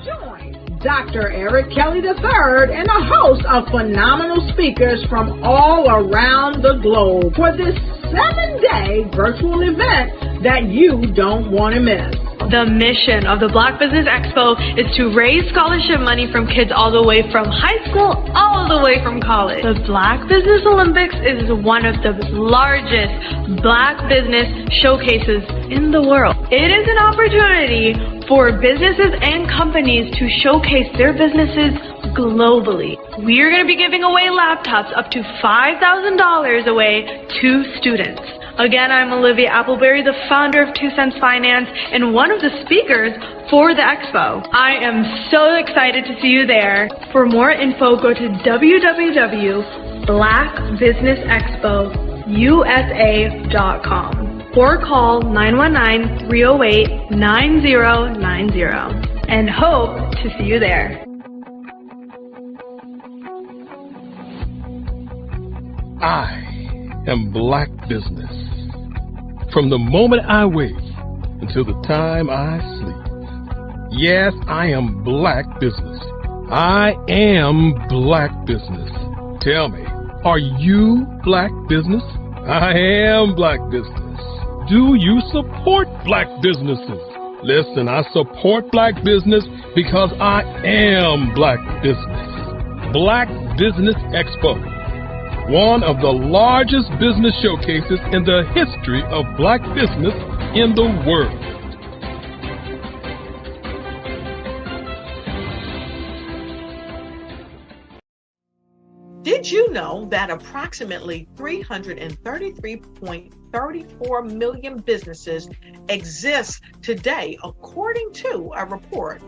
Join Dr. Eric Kelly III and a host of phenomenal speakers from all around the globe for this 7-day virtual event that you don't want to miss. The mission of the Black Business Expo is to raise scholarship money from kids all the way from high school, all the way from college. The Black Business Olympics is one of the largest Black business showcases in the world. It is an opportunity for businesses and companies to showcase their businesses globally. We are going to be giving away laptops up to $5,000 away to students. Again, I'm Olivia Appleberry, the founder of 2 Cents Finance and one of the speakers for the expo. I am so excited to see you there. For more info, go to www.blackbusinessexpousa.com or call 919-308-9090 and hope to see you there. I am Black business. From the moment I wake until the time I sleep. Yes, I am Black business. I am Black business. Tell me, are you Black business? I am Black business. Do you support Black businesses? Listen, I support Black business because I am Black business. Black Business Expo, one of the largest business showcases in the history of Black business in the world. Did you know that approximately 333.34 million businesses exist today, according to a report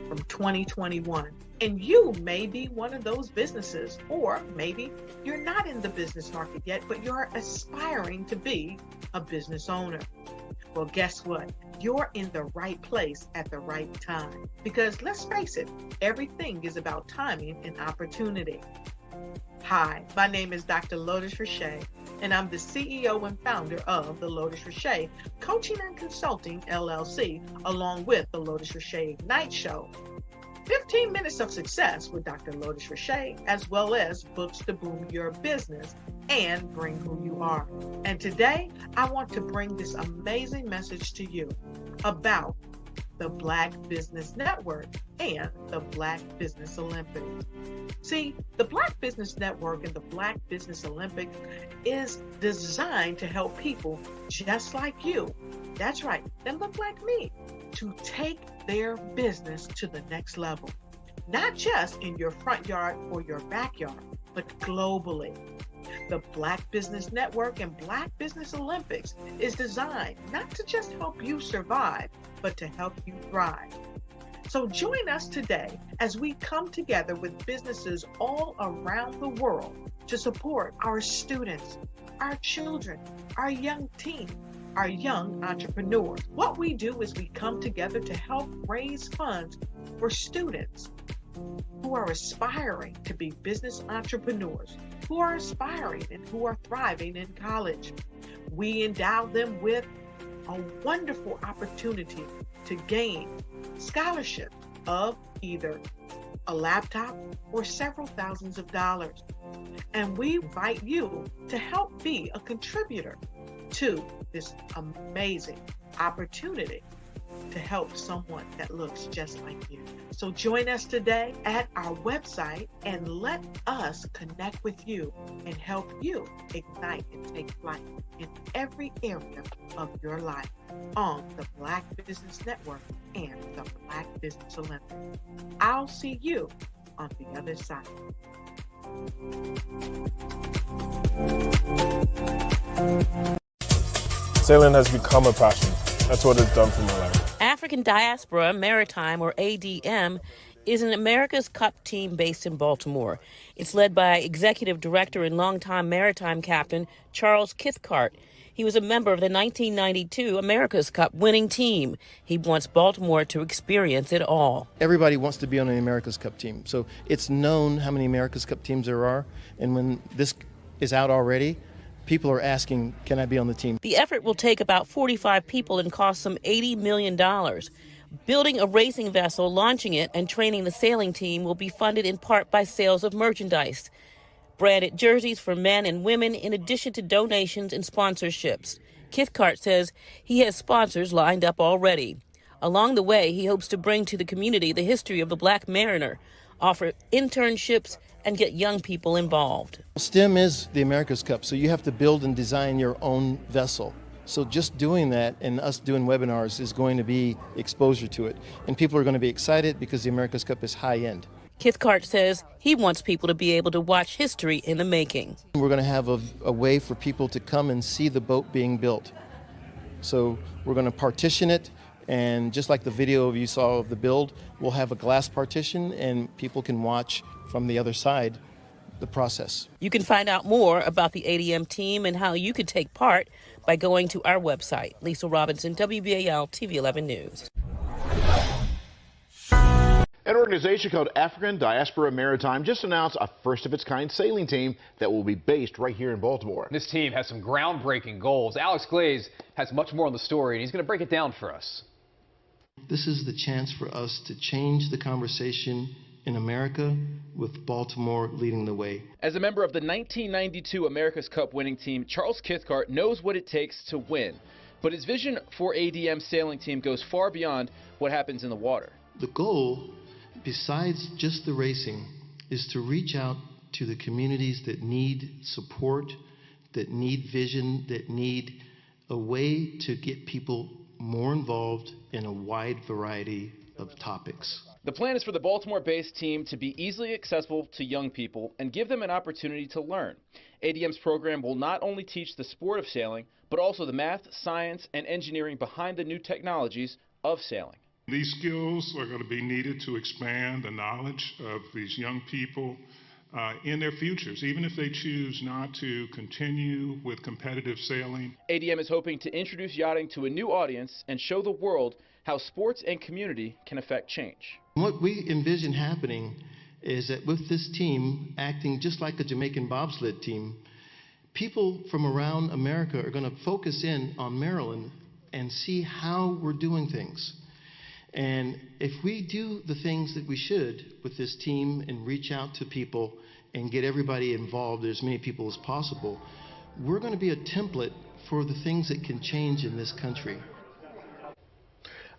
from 2021? And you may be one of those businesses, or maybe you're not in the business market yet, but you're aspiring to be a business owner. Well, guess what? You're in the right place at the right time. Because let's face it, everything is about timing and opportunity. Hi, my name is Dr. Lotus Richey, and I'm the CEO and founder of the Lotus Richey Coaching and Consulting LLC, along with the Lotus Richey Ignite Show. 15 minutes of success with Dr. Lotus Richey, as well as books to boom your business and bring who you are. And today, I want to bring this amazing message to you about the Black Business Network and the Black Business Olympics. See, the Black Business Network and the Black Business Olympics is designed to help people just like you, that's right, that look like me, to take their business to the next level. Not just in your front yard or your backyard, but globally. The Black Business Network and Black Business Olympics is designed not to just help you survive, but to help you thrive. So join us today as we come together with businesses all around the world to support our students, our children, our young teens, our young entrepreneurs. What we do is we come together to help raise funds for students who are aspiring to be business entrepreneurs, who are aspiring and who are thriving in college. We endow them with a wonderful opportunity to gain scholarship of either a laptop or several thousands of dollars. And we invite you to help be a contributor to this amazing opportunity to help someone that looks just like you. So join us today at our website and let us connect with you and help you ignite and take flight in every area of your life on the Black Business Network and the Black Business Olympics. I'll see you on the other side. Sailing has become a passion. That's what it's done for my life. African Diaspora Maritime, or ADM, is an America's Cup team based in Baltimore. It's led by Executive Director and longtime maritime captain Charles Cathcart. He was a member of the 1992 America's Cup winning team. He wants Baltimore to experience it all. Everybody wants to be on an America's Cup team. So it's known how many America's Cup teams there are. And when this is out already, people are asking, can I be on the team? The effort will take about 45 people and cost some $80 million. Building a racing vessel, launching it, and training the sailing team will be funded in part by sales of merchandise. Branded jerseys for men and women, in addition to donations and sponsorships. Cathcart says he has sponsors lined up already. Along the way, he hopes to bring to the community the history of the Black mariner, offer internships, and get young people involved. STEM is the America's Cup, so you have to build and design your own vessel. So just doing that and us doing webinars is going to be exposure to it. And people are going to be excited because the America's Cup is high end. Cathcart says he wants people to be able to watch history in the making. We're going to have a way for people to come and see the boat being built. So we're going to partition it, and just like the video you saw of the build, we'll have a glass partition and people can watch from the other side the process. You can find out more about the ADM team and how you could take part by going to our website. Lisa Robinson, WBAL TV 11 News. An organization called African Diaspora Maritime just announced a first-of-its-kind sailing team that will be based right here in Baltimore. This team has some groundbreaking goals. Alex Glaze has much more on the story, and he's going to break it down for us. This is the chance for us to change the conversation in America, with Baltimore leading the way. As a member of the 1992 America's Cup winning team, Charles Cathcart knows what it takes to win. But his vision for ADM's sailing team goes far beyond what happens in the water. The goal, besides just the racing, is to reach out to the communities that need support, that need vision, that need a way to get people more involved in a wide variety of topics. The plan is for the Baltimore-based team to be easily accessible to young people and give them an opportunity to learn. ADM's program will not only teach the sport of sailing, but also the math, science, and engineering behind the new technologies of sailing. These skills are going to be needed to expand the knowledge of these young people in their futures, even if they choose not to continue with competitive sailing. ADM is hoping to introduce yachting to a new audience and show the world how sports and community can affect change. What we envision happening is that with this team acting just like a Jamaican bobsled team, people from around America are going to focus in on Maryland and see how we're doing things. And if we do the things that we should with this team and reach out to people and get everybody involved, as many people as possible, we're going to be a template for the things that can change in this country.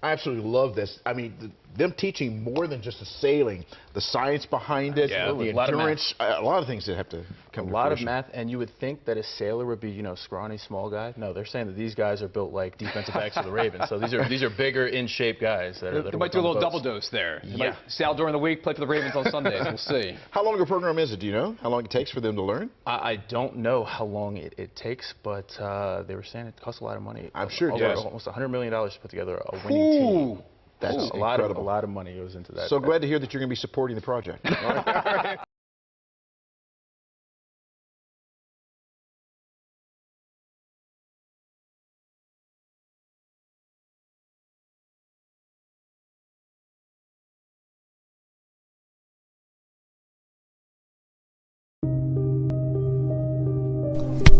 I absolutely love this. I mean, them teaching more than just the sailing, the science behind it, the endurance, a lot of things that have to come to fruition. A lot of math, and you would think that a sailor would be, you know, scrawny, small guy. No, they're saying that these guys are built like defensive backs of the Ravens. So these are bigger, in shape guys. They might do a little double dose there. They might sail during the week, play for the Ravens on Sundays. We'll see. How long a program is it? Do you know how long it takes for them to learn? I don't know how long it takes, but they were saying it costs a lot of money. I'm sure it does. Almost $100 million to put together a winning team. That's incredible. A lot of money goes into that. So glad to hear that you're going to be supporting the project.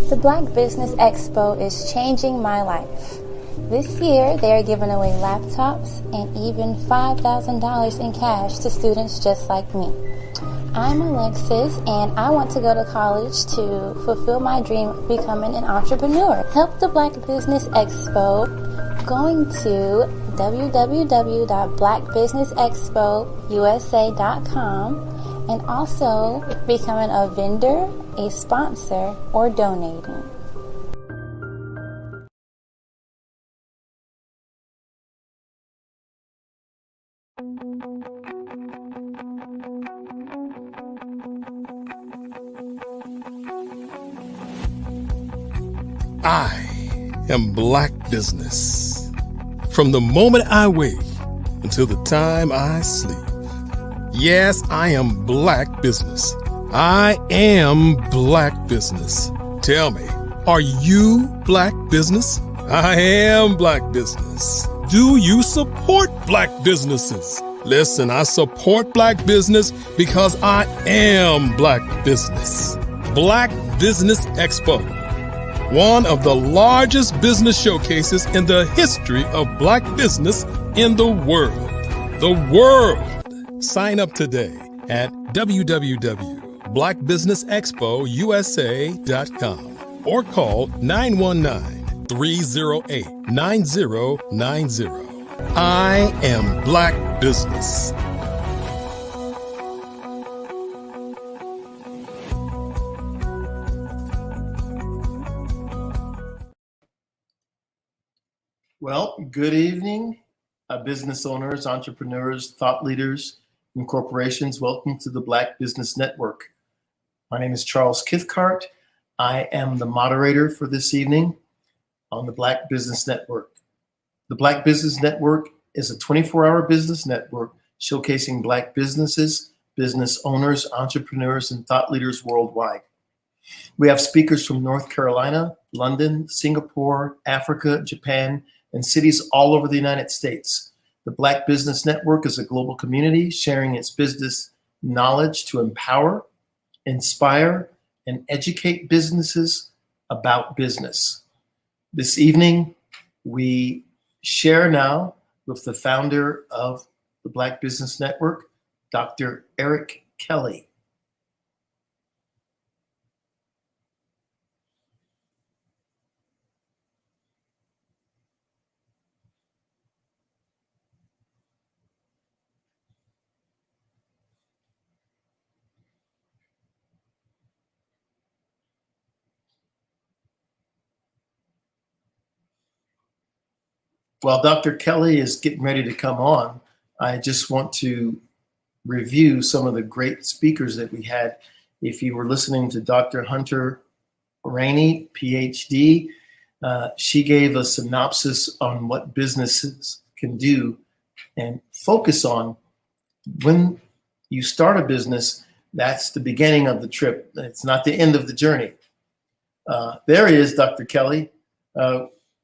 The Black Business Expo is changing my life. This year, they are giving away laptops and even $5,000 in cash to students just like me. I'm Alexis, and I want to go to college to fulfill my dream of becoming an entrepreneur. Help the Black Business Expo going to www.blackbusinessexpousa.com and also becoming a vendor, a sponsor, or donating. I am Black Business. From the moment I wake until the time I sleep, Yes, I am Black Business. I am Black Business. Tell me, are you Black Business? I am Black Business. Do you support Black businesses? Listen, I support Black business because I am Black Business. Black Business Expo, one of the largest business showcases in the history of Black business in the world. The world! Sign up today at www.blackbusinessexpousa.com or call 919-308-9090. I am Black Business. Well, good evening, business owners, entrepreneurs, thought leaders, and corporations. Welcome to the Black Business Network. My name is Charles Cathcart. I am the moderator for this evening on the Black Business Network. The Black Business Network is a 24-hour business network showcasing Black businesses, business owners, entrepreneurs, and thought leaders worldwide. We have speakers from North Carolina, London, Singapore, Africa, Japan, and cities all over the United States. The Black Business Network is a global community sharing its business knowledge to empower, inspire, and educate businesses about business. This evening, we share now with the founder of the Black Business Network, Dr. Eric Kelly. While Dr. Kelly is getting ready to come on, I just want to review some of the great speakers that we had. If you were listening to Dr. Hunter Rainey, PhD, she gave a synopsis on what businesses can do and focus on. When you start a business, that's the beginning of the trip. It's not the end of the journey. There he is, Dr. Kelly.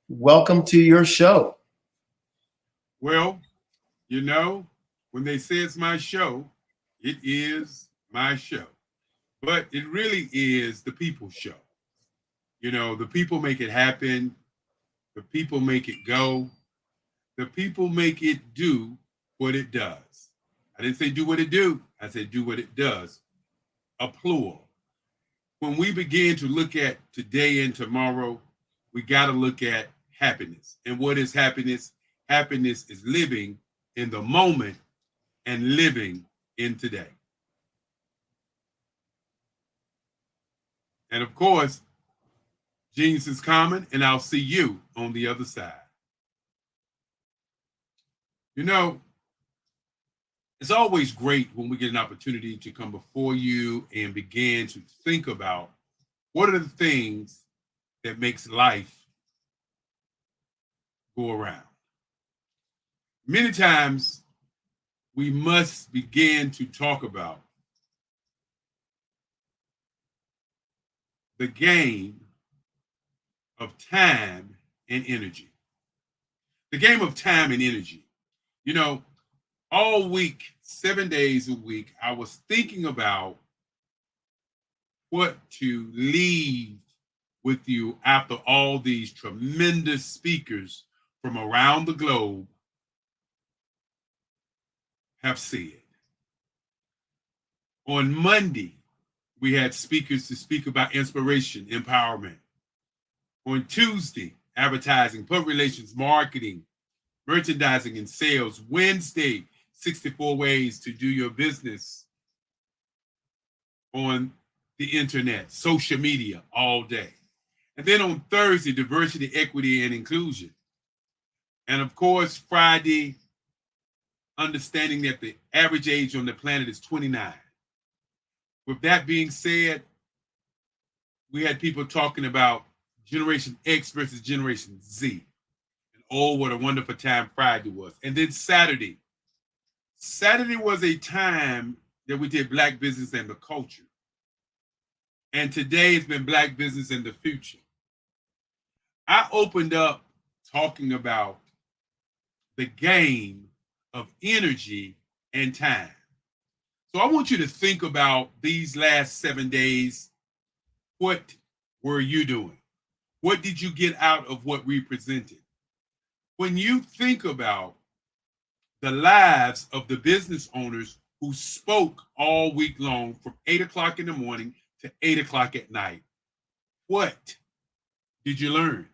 Welcome to your show. Well, you know, when they say it's my show, it is my show. But it really is the people's show. You know, the people make it happen. The people make it go. The people make it do what it does. I didn't say do what it do. I said do what it does. A plural. When we begin to look at today and tomorrow, we got to look at happiness. And what is happiness? Happiness is living in the moment and living in today. And of course, genius is common, and I'll see you on the other side. You know, it's always great when we get an opportunity to come before you and begin to think about what are the things that makes life go around. Many times we must begin to talk about the game of time and energy. The game of time and energy. You know, all week, 7 days a week, I was thinking about what to leave with you after all these tremendous speakers from around the globe have said. On Monday, we had speakers to speak about inspiration, empowerment. On Tuesday, advertising, public relations, marketing, merchandising, and sales. Wednesday, 64 ways to do your business on the internet, social media, all day. And then on Thursday, diversity, equity, and inclusion. And of course, Friday, understanding that the average age on the planet is 29. With that being said, we had people talking about Generation X versus Generation Z. And oh, what a wonderful time Friday was. And then Saturday, Saturday was a time that we did Black business and the culture. And today it's been Black business and the future. I opened up talking about the game of energy and time. So I want you to think about these last 7 days. What were you doing? What did you get out of what we presented? When you think about the lives of the business owners who spoke all week long from 8 o'clock in the morning to 8 o'clock at night, what did you learn?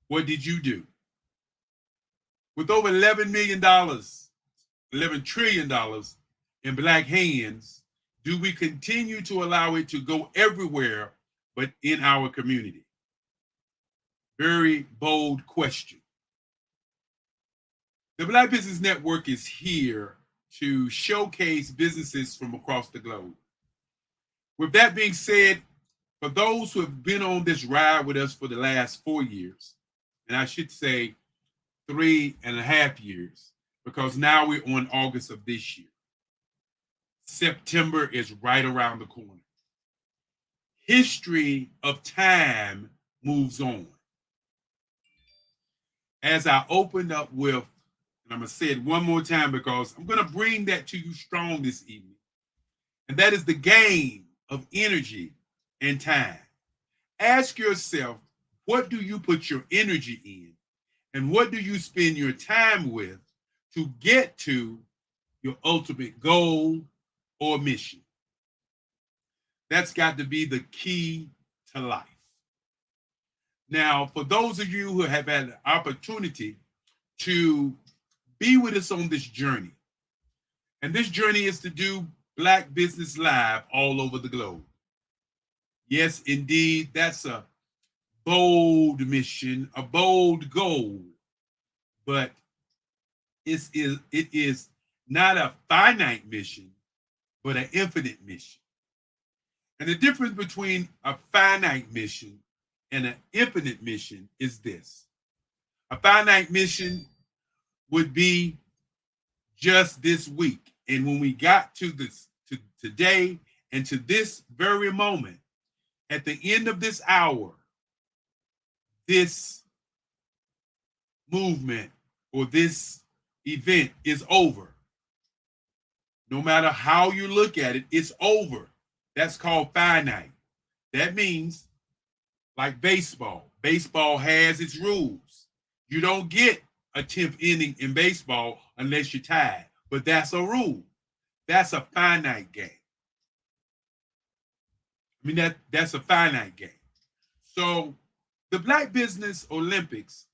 What did you do? With over $11 million, $11 trillion in Black hands, do we continue to allow it to go everywhere but in our community? Very bold question. The Black Business Network is here to showcase businesses from across the globe. With that being said, for those who have been on this ride with us for the last 4 years, and I should say 3.5 years, because now we're on August of this year. September is right around the corner. History of time moves on. As I opened up with, and I'm going to say it one more time because I'm going to bring that to you strong this evening, and that is the game of energy and time. Ask yourself, what do you put your energy in, and what do you spend your time with to get to your ultimate goal or mission? That's got to be the key to life. Now, for those of you who have had the opportunity to be with us on this journey, and this journey is to do Black Business Live all over the globe. Yes, indeed, that's a bold mission, a bold goal, but it is not a finite mission, but an infinite mission. And the difference between a finite mission and an infinite mission is this. A finite mission would be just this week. And when we got to this, to today and to this very moment, at the end of this hour, this movement or this event is over. No matter how you look at it, it's over. That's called finite. That means, like baseball, baseball has its rules. You don't get a 10th inning in baseball unless you're tied, but that's a rule. That's a finite game. I mean, that's a finite game. So the Black Business Olympics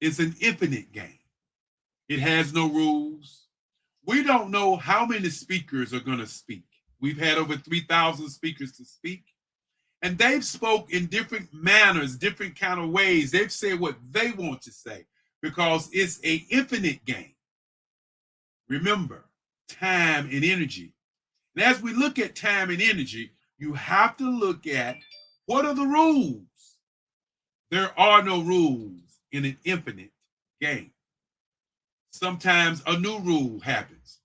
is an infinite game. It has no rules. We don't know how many speakers are going to speak. We've had over 3,000 speakers to speak, and they've spoke in different manners, different kind of ways. They've said what they want to say because it's an infinite game. Remember, time and energy. And as we look at time and energy, you have to look at what are the rules. There are no rules in an infinite game. Sometimes a new rule happens.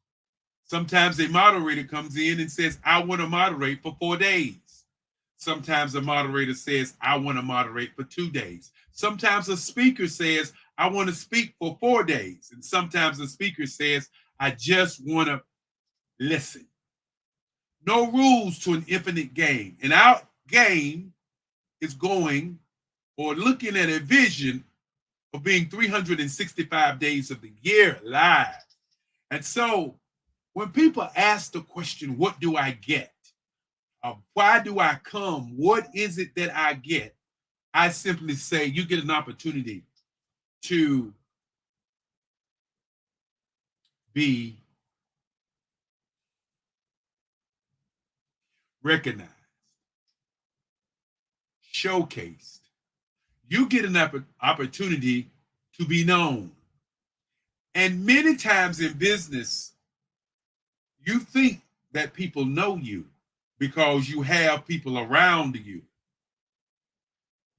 Sometimes a moderator comes in and says, I want to moderate for 4 days. Sometimes a moderator says, I want to moderate for 2 days. Sometimes a speaker says, I want to speak for 4 days. And sometimes a speaker says, I just want to listen. No rules to an infinite game. And our game is going or looking at a vision of being 365 days of the year live. And so when people ask the question, what do I get? Why do I come? What is it that I get? I simply say you get an opportunity to be recognized, showcased. You get an opportunity to be known. And many times in business, you think that people know you because you have people around you.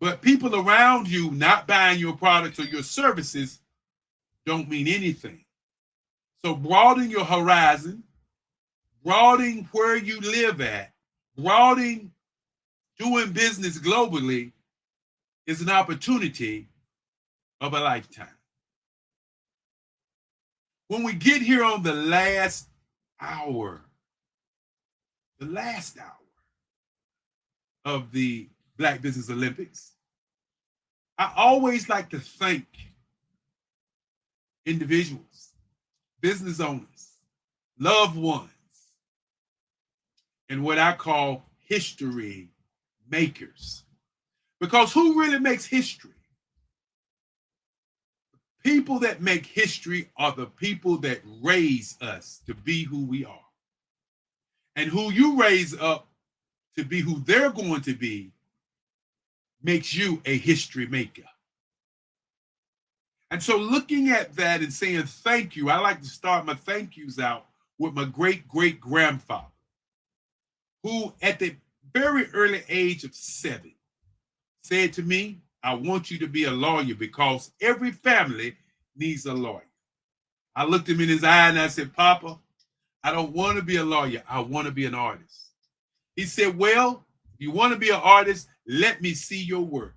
But people around you not buying your products or your services don't mean anything. So broaden your horizon, broaden where you live at, broaden doing business globally is an opportunity of a lifetime. When we get here on the last hour of the Black Business Olympics, I always like to thank individuals, business owners, loved ones, and what I call history makers. Because who really makes history? People that make history are the people that raise us to be who we are. And who you raise up to be who they're going to be makes you a history maker. And so looking at that and saying thank you, I like to start my thank yous out with my great-great-grandfather, who at the very early age of 7 said to me, I want you to be a lawyer because every family needs a lawyer. I looked him in his eye and I said, Papa, I don't want to be a lawyer. I want to be an artist. He said, well, if you want to be an artist, let me see your work.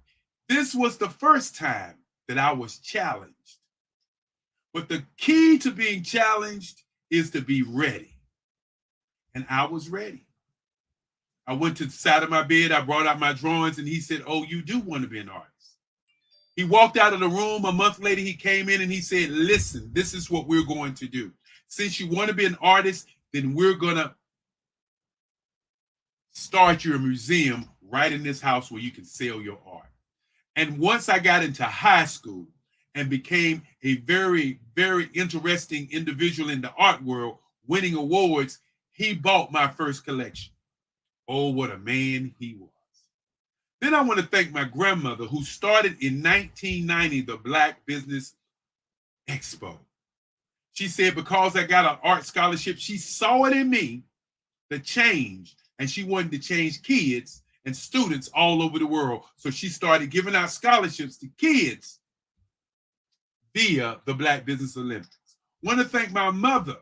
This was the first time that I was challenged. But the key to being challenged is to be ready. And I was ready. I went to the side of my bed, I brought out my drawings, and he said, oh, you do want to be an artist. He walked out of the room. A month later, he came in and he said, listen, this is what we're going to do. Since you want to be an artist, then we're going to start your museum right in this house where you can sell your art. And once I got into high school and became a very, very interesting individual in the art world, winning awards, he bought my first collection. Oh, what a man he was. Then I want to thank my grandmother who started in 1990 the Black Business Expo. She said because I got an art scholarship, she saw it in me, the change, and she wanted to change kids and students all over the world. So she started giving out scholarships to kids via the Black Business Olympics. I want to thank my mother,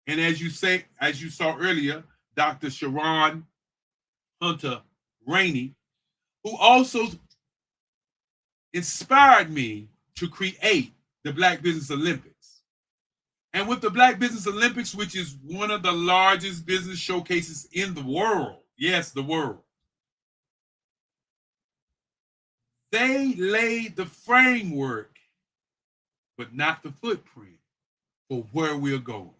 and as you saw earlier, Dr. Sharon Hunter Rainey, who also inspired me to create the Black Business Olympics. And with the Black Business Olympics, which is one of the largest business showcases in the world, yes, the world, they laid the framework, but not the footprint for where we're going.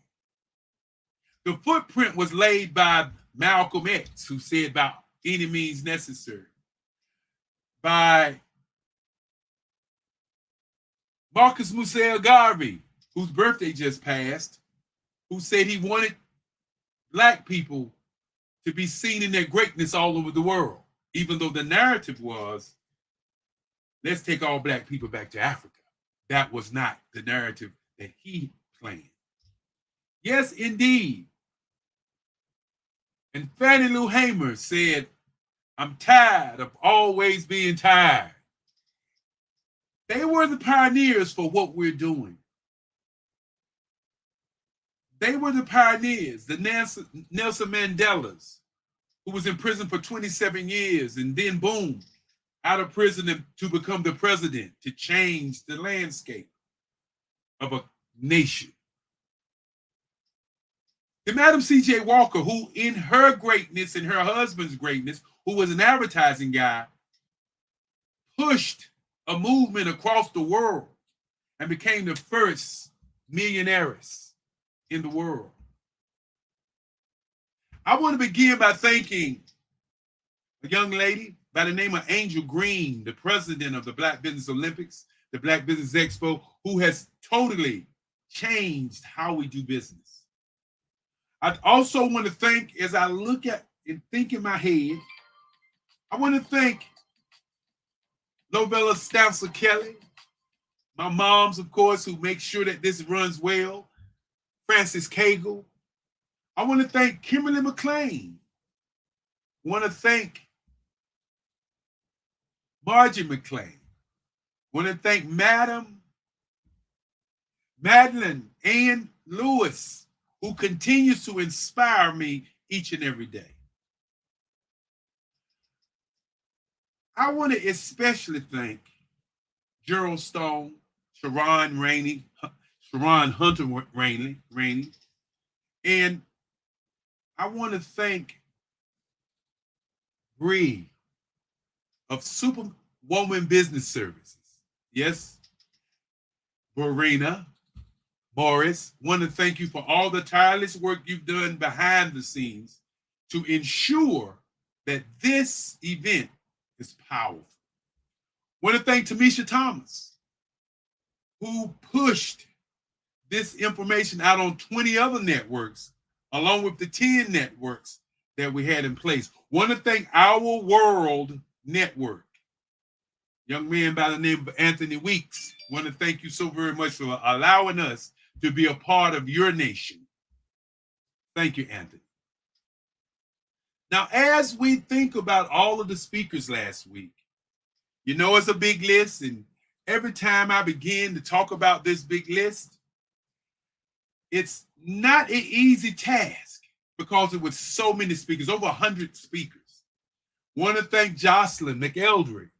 The footprint was laid by Malcolm X, who said by any means necessary, by Marcus Musel Garvey, whose birthday just passed, who said he wanted Black people to be seen in their greatness all over the world, even though the narrative was, let's take all Black people back to Africa. That was not the narrative that he planned. Yes, indeed. And Fannie Lou Hamer said, I'm tired of always being tired. They were the pioneers for what we're doing. They were the pioneers, the Nelson Mandelas, who was in prison for 27 years and then boom, out of prison to become the president, to change the landscape of a nation. The Madam C.J. Walker, who in her greatness and her husband's greatness, who was an advertising guy, pushed a movement across the world and became the first millionaires in the world. I want to begin by thanking a young lady by the name of Angel Green, the president of the Black Business Olympics, the Black Business Expo, who has totally changed how we do business. I also want to thank, as I look at and think in my head, I want to thank Lovella Stansel Kelly, my moms, of course, who make sure that this runs well, Francis Cagle. I want to thank Kimberly McLean. I want to thank Margie McLean. I want to thank Madam Madeline Ann Lewis, who continues to inspire me each and every day. I want to especially thank Gerald Stone, Sharon Hunter Rainey, and I want to thank Bree of Superwoman Business Services. Yes, Verena Morris, want to thank you for all the tireless work you've done behind the scenes to ensure that this event is powerful. Want to thank Tamisha Thomas, who pushed this information out on 20 other networks, along with the 10 networks that we had in place. Want to thank Our World Network. Young man by the name of Anthony Weeks. Want to thank you so very much for allowing us to be a part of your nation. Thank you, Anthony. Now, as we think about all of the speakers last week, you know it's a big list, and every time I begin to talk about this big list, it's not an easy task because it was so many speakers, over 100 speakers. Want to thank Jocelyn McElderry.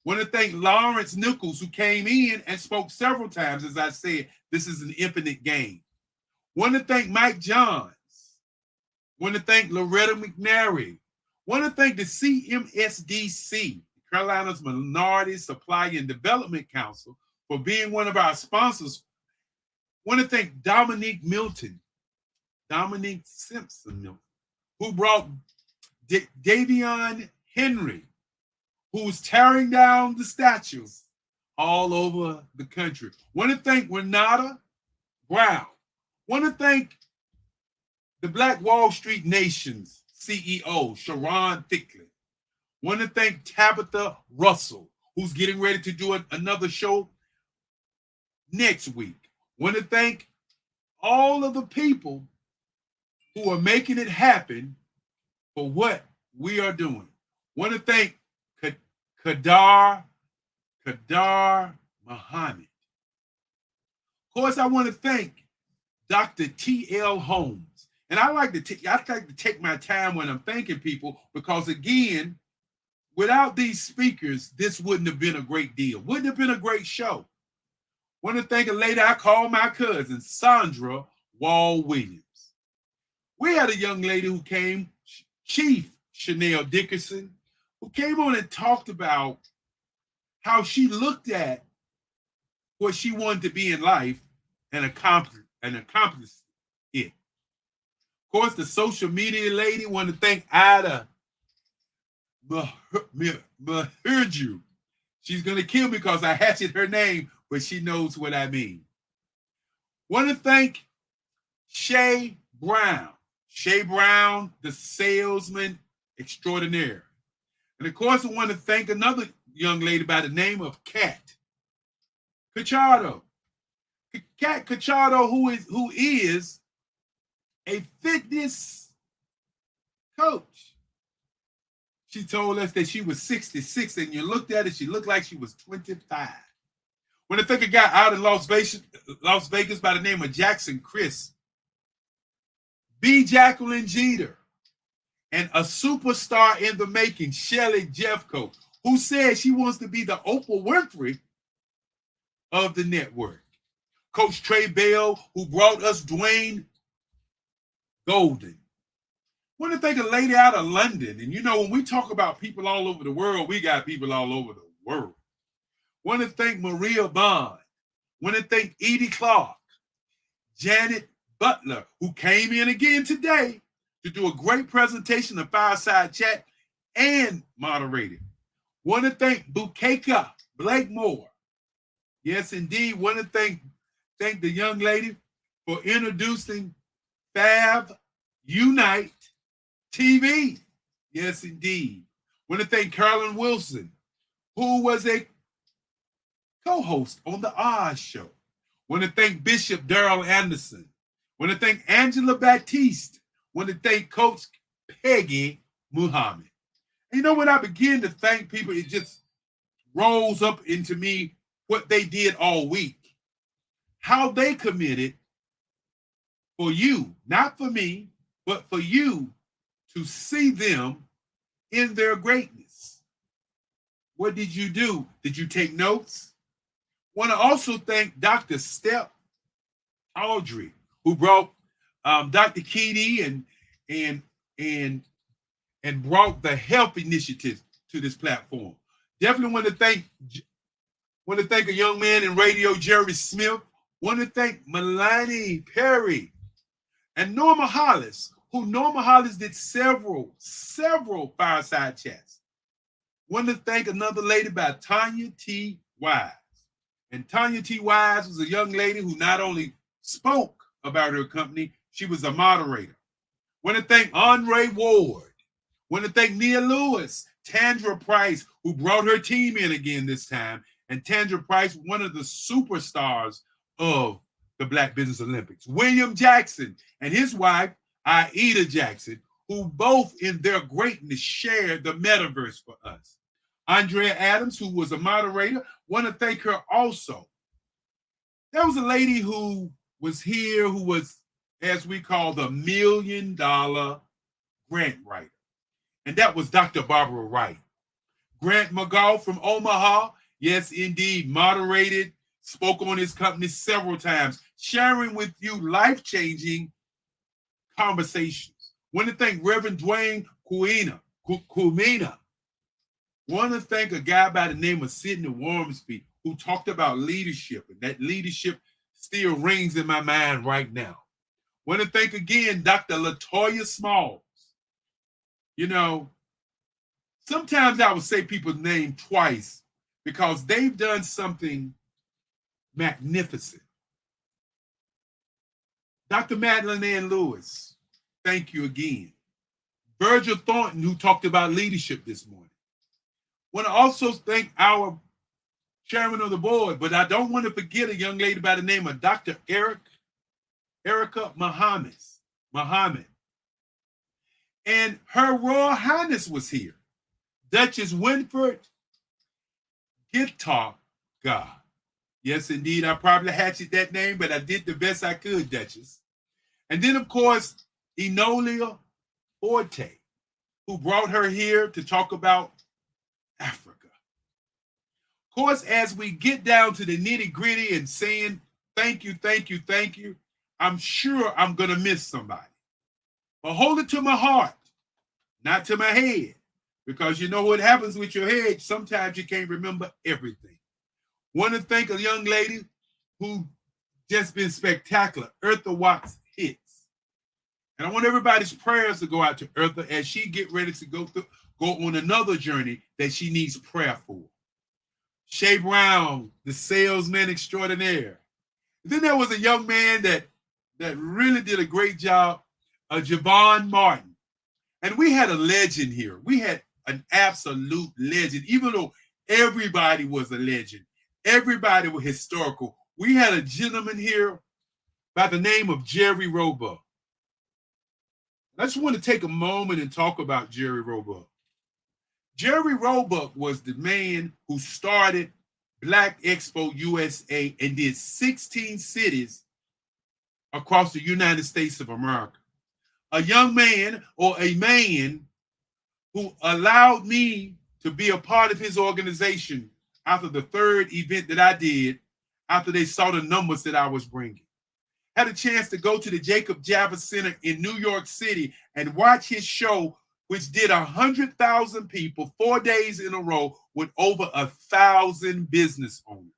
Want to thank Lawrence Nichols, who came in and spoke several times. As I said, this is an infinite game. Want to thank Mike Johns. Want to thank Loretta McNary. Want to thank the CMSDC, Carolina's Minority Supply and Development Council, for being one of our sponsors. Want to thank Dominique Simpson Milton, who brought Davion Henry, who's tearing down the statues all over the country. Want to thank Renata Brown. Want to thank the Black Wall Street Nation's CEO, Sharon Thickley. Want to thank Tabitha Russell, who's getting ready to do another show next week. Want to thank all of the people who are making it happen for what we are doing. Want to thank Kadar Muhammad. Of course, I want to thank Dr. T.L. Holmes. And I like to take my time when I'm thanking people because, again, without these speakers, this wouldn't have been a great deal. Wouldn't have been a great show. Want to thank a lady I call my cousin, Sandra Wall Williams. We had a young lady who came, Chief Chanel Dickerson, who came on and talked about how she looked at what she wanted to be in life and accomplished it. Of course, the social media lady, want to thank Ida Mahurju. She's going to kill me because I hatchet her name, but she knows what I mean. Want to thank Shay Brown. Shay Brown, the salesman extraordinaire. And of course, I want to thank another young lady by the name of Kat Cacciardo. Kat Cacciardo, who is a fitness coach. She told us that she was 66, and you looked at her, she looked like she was 25. When I think a guy out in Las Vegas by the name of Jackson Chris, B. Jacqueline Jeter, and a superstar in the making, Shelly Jeffco, who said she wants to be the Oprah Winfrey of the network. Coach Trey Bell, who brought us Dwayne Golden. I want to thank a lady out of London. And you know, when we talk about people all over the world, we got people all over the world. I want to thank Maria Bond. I want to thank Edie Clark, Janet Butler, who came in again today to do a great presentation of Fireside Chat and moderated. Want to thank Bukeka Blakemore. Yes, indeed. Want to thank the young lady for introducing Fab Unite TV. Yes, indeed. Want to thank Carolyn Wilson, who was a co-host on the Oz Show. Want to thank Bishop Darrell Anderson. Want to thank Angela Baptiste. Want to thank Coach Peggy Muhammad. And you know, when I begin to thank people, it just rolls up into me what they did all week. how they committed for you, not for me, but for you to see them in their greatness. What did you do? Did you take notes? Want to also thank Dr. Step Audrey, who brought Dr. Keedy and brought the health initiative to this platform. Definitely want to thank a young man in radio, Jerry Smith. Want to thank Melanie Perry and Norma Hollis, who Norma Hollis did several fireside chats. Want to thank another lady by Tanya T. Wise. And Tanya T. Wise was a young lady who not only spoke about her company, she was a moderator. Want to thank Andre Ward. Want to thank Nia Lewis, Tandra Price, who brought her team in again this time. And Tandra Price, one of the superstars of the Black Business Olympics. William Jackson and his wife, Aida Jackson, who both in their greatness shared the metaverse for us. Andrea Adams, who was a moderator, want to thank her also. There was a lady who was here who was, as we call, the $1 million grant writer. And that was Dr. Barbara Wright. Grant McGaugh from Omaha, yes, indeed, moderated, spoke on his company several times, sharing with you life-changing conversations. Want to thank Reverend Dwayne Kumina. Want to thank a guy by the name of Sidney Wormsby, who talked about leadership, and that leadership still rings in my mind right now. Want to thank again Dr. LaToya Smalls. You know, sometimes I would say people's name twice because they've done something magnificent. Dr. Madeline Ann Lewis, thank you again. Virgil Thornton, who talked about leadership this morning. Want to also thank our chairman of the board, but I don't want to forget a young lady by the name of Dr. Erica Muhammad. And Her Royal Highness was here. Duchess Winford Guitar God. Yes, indeed, I probably hatched that name, but I did the best I could, Duchess. And then, of course, Enolia Forte, who brought her here to talk about Africa. Of course, as we get down to the nitty-gritty and saying thank you, I'm sure I'm going to miss somebody. But hold it to my heart, not to my head, because you know what happens with your head. Sometimes you can't remember everything. Want to thank a young lady who just been spectacular, Eartha Watts Hicks. And I want everybody's prayers to go out to Eartha as she get ready to go on another journey that she needs prayer for. Shay Brown, the salesman extraordinaire. And then there was a young man that really did a great job, Javon Martin. And we had a legend here. We had an absolute legend, even though everybody was a legend. Everybody was historical. We had a gentleman here by the name of Jerry Roebuck. I just want to take a moment and talk about Jerry Roebuck. Jerry Roebuck was the man who started Black Expo USA and did 16 cities across the United States of America. A young man or a man who allowed me to be a part of his organization after the third event that I did, after they saw the numbers that I was bringing. Had a chance to go to the Jacob Javits Center in New York City and watch his show, which did 100,000 people 4 days in a row with over 1,000 business owners.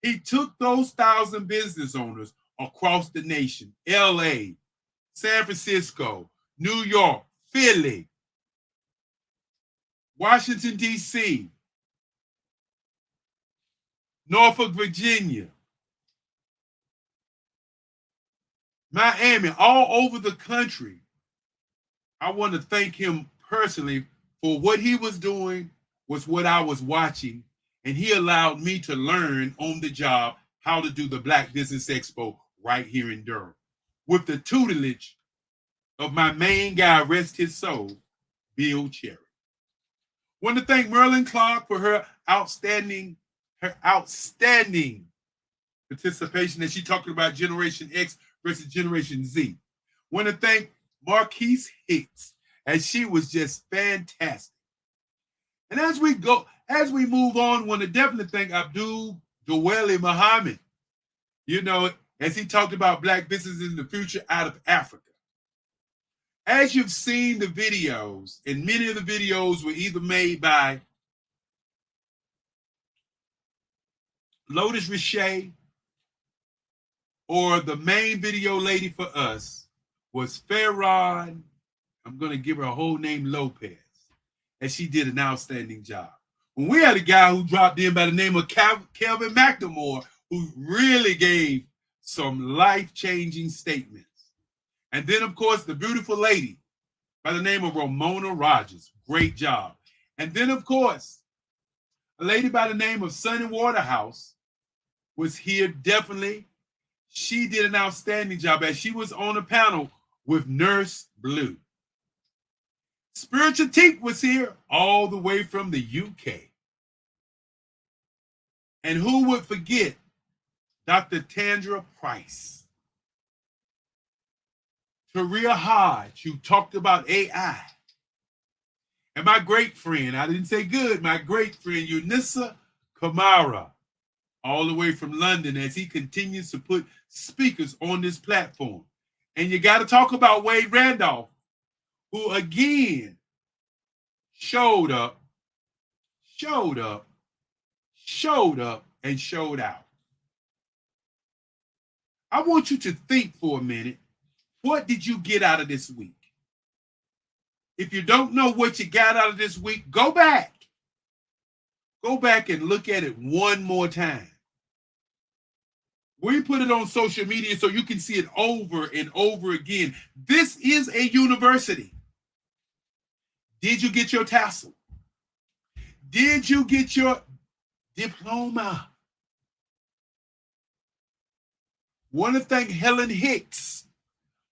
He took those 1,000 business owners across the nation, LA, San Francisco, New York, Philly, Washington, D.C., Norfolk, Virginia, Miami, all over the country. I want to thank him personally for what he was doing was what I was watching, and he allowed me to learn on the job how to do the Black Business Expo right here in Durham with the tutelage of my main guy, rest his soul, Bill Cherry. Want to thank Merlin Clark for her outstanding participation, and she talking about Generation X versus Generation Z. Want to thank Marquise Hicks, as she was just fantastic. And as we move on, want to definitely thank Abdul Dwele Muhammad, as he talked about Black business in the future out of Africa. As you've seen the videos, and many of the videos were either made by Lotus Richey, or the main video lady for us was Farron, I'm going to give her a whole name, Lopez, and she did an outstanding job. When we had a guy who dropped in by the name of Kelvin McNamore, who really gave some life-changing statements. And then, of course, the beautiful lady by the name of Ramona Rogers. Great job. And then, of course, a lady by the name of Sunny Waterhouse was here definitely. She did an outstanding job as she was on a panel with Nurse Blue. Spiritual Teak was here all the way from the UK. And who would forget Dr. Tandra Price? Taria Hodge, who talked about AI. And my great friend, I didn't say good, my great friend, Eunissa Kamara, all the way from London, as he continues to put speakers on this platform. And you got to talk about Wade Randolph, who again showed up, and showed out. I want you to think for a minute, what did you get out of this week? If you don't know what you got out of this week, go back. Go back and look at it one more time. We put it on social media so you can see it over and over again. This is a university. Did you get your tassel? Did you get your diploma? Want to thank Helen Hicks,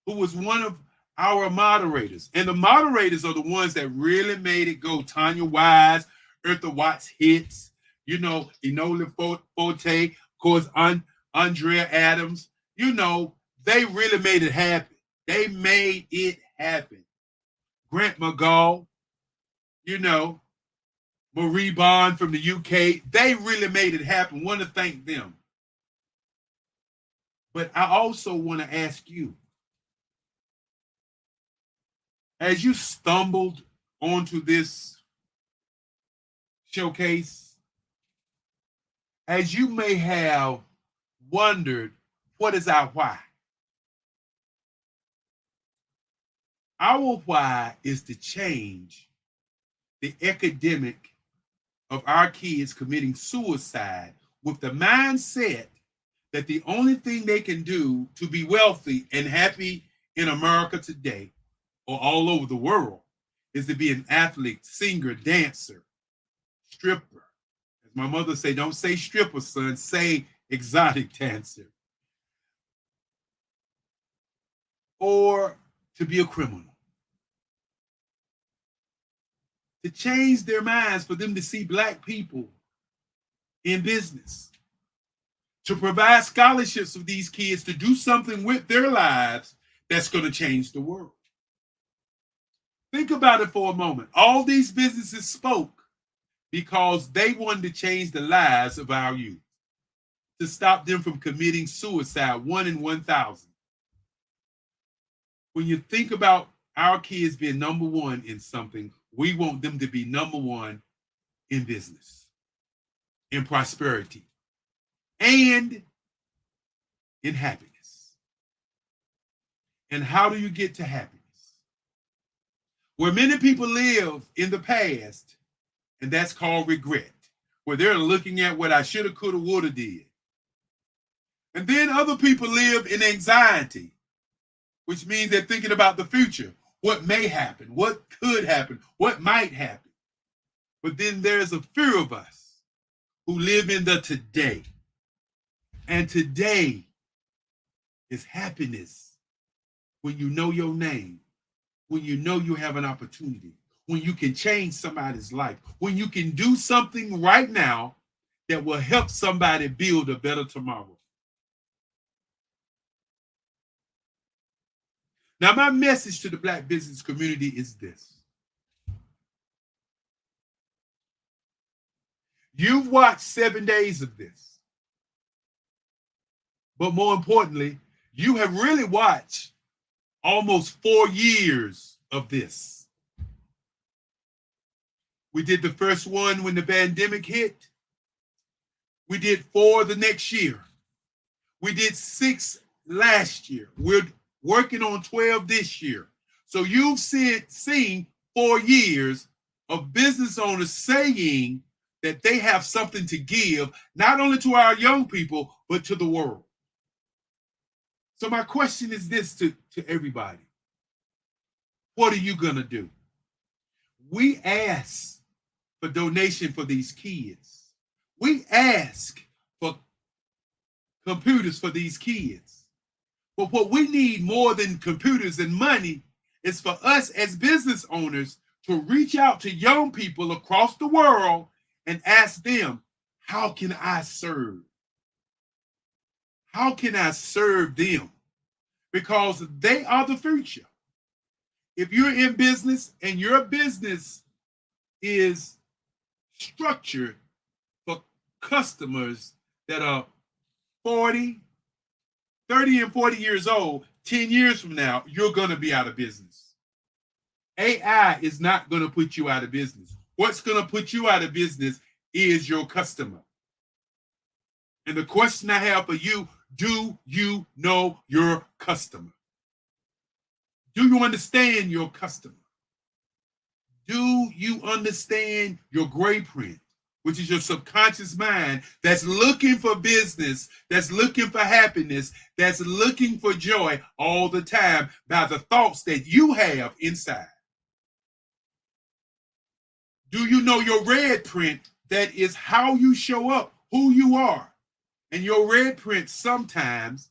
who was one of our moderators. And the moderators are the ones that really made it go. Tanya Wise, Eartha Watts Hits, Enola Forte, of course, Andrea Adams. They really made it happen. They made it happen. Grant McGall, Marie Bond from the UK. They really made it happen. Want to thank them. But I also want to ask you, as you stumbled onto this showcase, as you may have wondered, what is our why? Our why is to change the epidemic of our kids committing suicide with the mindset that the only thing they can do to be wealthy and happy in America today or all over the world is to be an athlete, singer, dancer, stripper. As my mother say, don't say stripper, son, say exotic dancer. Or to be a criminal. To change their minds for them to see Black people in business. To provide scholarships for these kids to do something with their lives that's going to change the world. Think about it for a moment. All these businesses spoke because they wanted to change the lives of our youth, to stop them from committing suicide, 1 in 1,000. When you think about our kids being number one in something, we want them to be number one in business, in prosperity, and in happiness. And how do you get to happiness? Where many people live in the past, and that's called regret, where they're looking at what I shoulda, coulda, woulda did. And then other people live in anxiety, which means they're thinking about the future, what may happen, what could happen, what might happen. But then there's a few of us who live in the today. And today is happiness when you know your name, when you know you have an opportunity, when you can change somebody's life, when you can do something right now that will help somebody build a better tomorrow. Now, my message to the Black business community is this. You've watched 7 days of this. But more importantly, you have really watched almost 4 years of this. We did the first one when the pandemic hit. We did 4 the next year. We did 6 last year. We're working on 12 this year. So you've seen 4 years of business owners saying that they have something to give, not only to our young people, but to the world. So my question is this to everybody. What are you going to do? We ask for donation for these kids. We ask for computers for these kids. But what we need more than computers and money is for us as business owners to reach out to young people across the world and ask them, how can I serve? How can I serve them? Because they are the future. If you're in business and your business is structured for customers that are 30 and 40 years old, 10 years from now, you're going to be out of business. AI is not going to put you out of business. What's going to put you out of business is your customer. And the question I have for you, do you know your customer? Do you understand your customer? Do you understand your gray print, which is your subconscious mind that's looking for business, that's looking for happiness, that's looking for joy all the time by the thoughts that you have inside? Do you know your red print that is how you show up, who you are? And your red print sometimes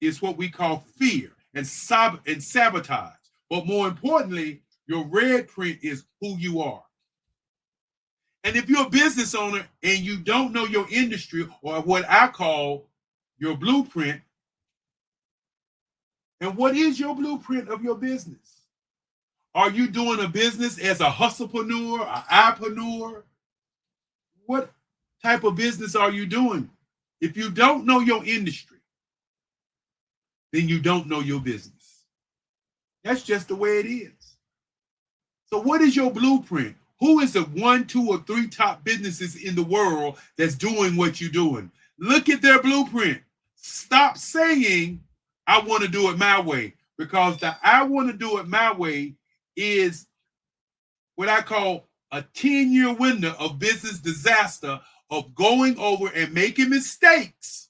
is what we call fear and sabotage. But more importantly, your red print is who you are. And if you're a business owner and you don't know your industry, or what I call your blueprint, and what is your blueprint of your business? Are you doing a business as a hustlepreneur, an iPreneur? What type of business are you doing? If you don't know your industry, then you don't know your business. That's just the way it is. So what is your blueprint? Who is the 1, 2, or 3 top businesses in the world that's doing what you're doing? Look at their blueprint. Stop saying, I want to do it my way, because the I want to do it my way is what I call a 10-year window of business disaster, of going over and making mistakes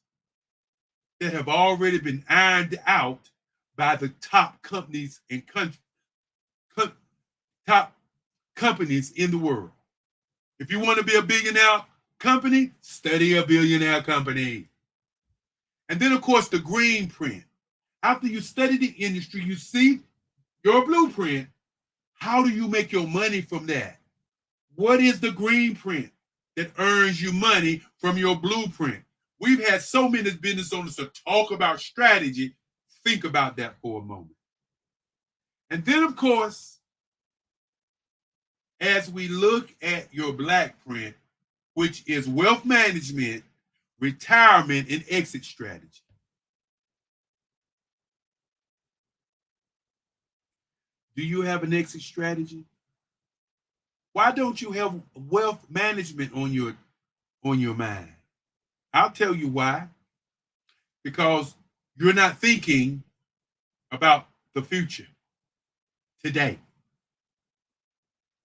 that have already been ironed out by the top companies and top companies in the world. If you want to be a billionaire company, study a billionaire company. And then, of course, the green print. After you study the industry, you see your blueprint. How do you make your money from that? What is the green print that earns you money from your blueprint? We've had so many business owners to talk about strategy. Think about that for a moment. And then, of course, as we look at your black print, which is wealth management, retirement, and exit strategy. Do you have an exit strategy? Why don't you have wealth management on your mind? I'll tell you why. Because you're not thinking about the future today.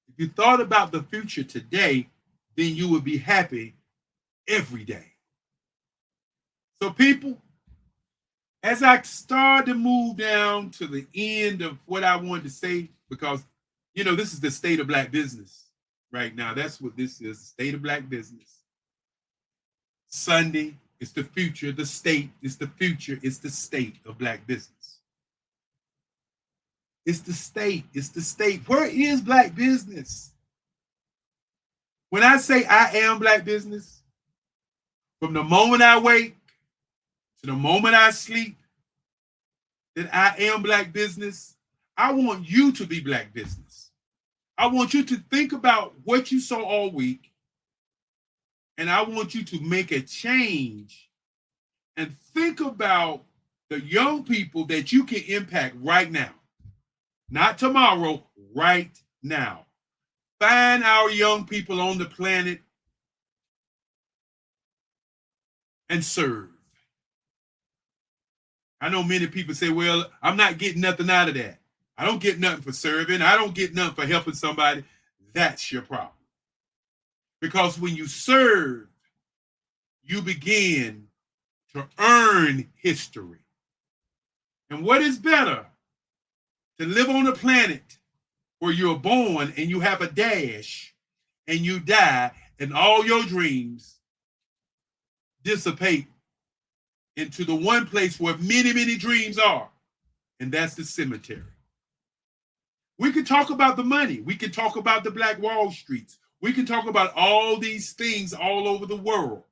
If you thought about the future today, then you would be happy every day. So people, as I start to move down to the end of what I wanted to say, because, you know, this is the state of black business right now. That's what this is, the state of black business. Sunday is the future. The state is the future. It's the state of black business. It's the state. It's the state. Where is black business? When I say I am black business, from the moment I wake to the moment I sleep, that I am Black business, I want you to be Black business. I want you to think about what you saw all week, and I want you to make a change and think about the young people that you can impact right now. Not tomorrow, right now. Find our young people on the planet and serve. I know many people say, well, I'm not getting nothing out of that. I don't get nothing for serving. I don't get nothing for helping somebody. That's your problem. Because when you serve, you begin to earn history. And what is better to live on a planet where you're born and you have a dash and you die and all your dreams dissipate into the one place where many, many dreams are, and that's the cemetery. We can talk about the money. We can talk about the Black Wall Streets. We can talk about all these things all over the world.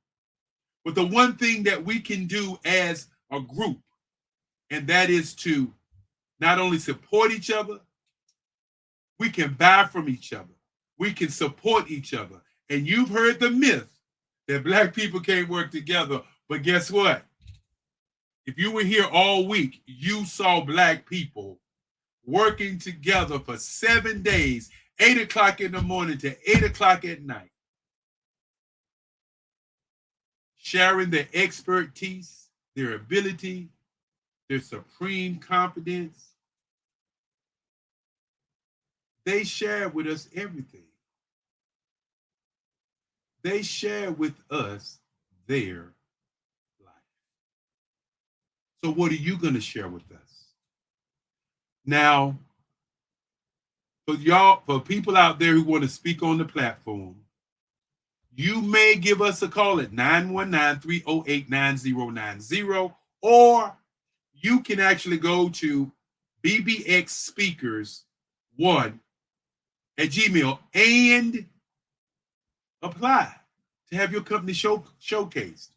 But the one thing that we can do as a group, and that is to not only support each other, we can buy from each other. We can support each other. And you've heard the myth that Black people can't work together. But guess what? If you were here all week, you saw Black people working together for 7 days, 8 o'clock in the morning to 8 o'clock at night, sharing their expertise, their ability, their supreme confidence. They share with us everything. They share with us their life. So what are you going to share with us? Now, for people out there who want to speak on the platform, you may give us a call at 919-308-9090, or you can actually go to bbxspeakers1@gmail and apply to have your company showcased.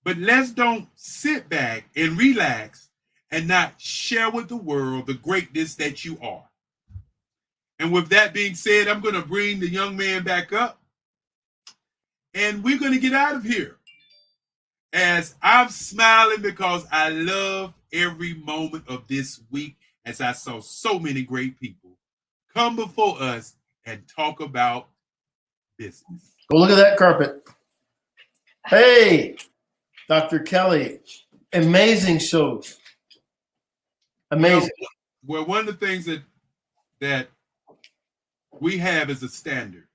But let's don't sit back and relax and not share with the world the greatness that you are. And with that being said, I'm going to bring the young man back up, and we're going to get out of here. As I'm smiling because I love every moment of this week, as I saw so many great people come before us and talk about business. Go look at that carpet. Hey, Dr. Kelly, amazing shows. Amazing. Well, one of the things that we have is a standard.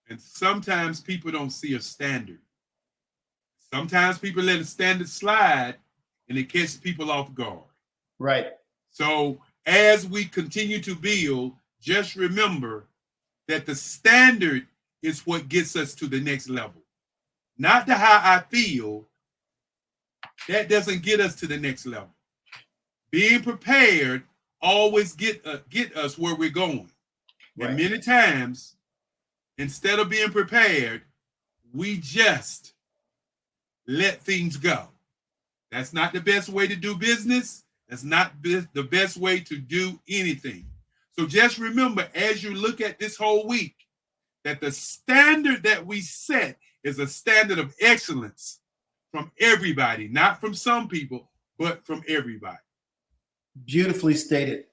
And sometimes people don't see a standard. Sometimes people let a standard slide and it catches people off guard. Right. So as we continue to build, just remember that the standard is what gets us to the next level. Not the how I feel. That doesn't get us to the next level. Being prepared always get us where we're going. Right. And many times, instead of being prepared, we just let things go. That's not the best way to do business. That's not the best way to do anything. So just remember, as you look at this whole week, that the standard that we set is a standard of excellence from everybody, not from some people, but from everybody. Beautifully stated.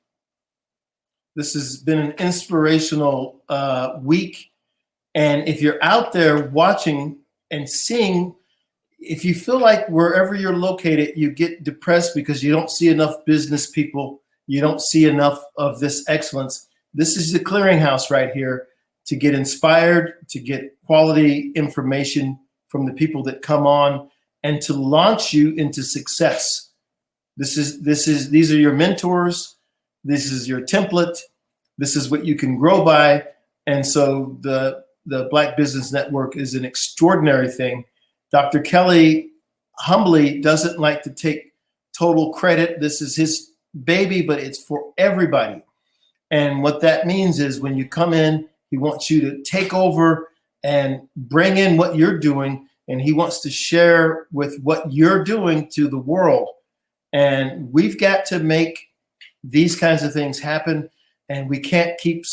This has been an inspirational week. And if you're out there watching and seeing, if you feel like wherever you're located, you get depressed because you don't see enough business people, you don't see enough of this excellence, this is the clearinghouse right here to get inspired, to get quality information from the people that come on, and to launch you into success. These are your mentors. This is your template. This is what you can grow by. And so the Black Business Network is an extraordinary thing. Dr. Kelly humbly doesn't like to take total credit. This is his baby, but it's for everybody. And what that means is when you come in, he wants you to take over and bring in what you're doing, and he wants to share with what you're doing to the world. And we've got to make these kinds of things happen. And we can't keep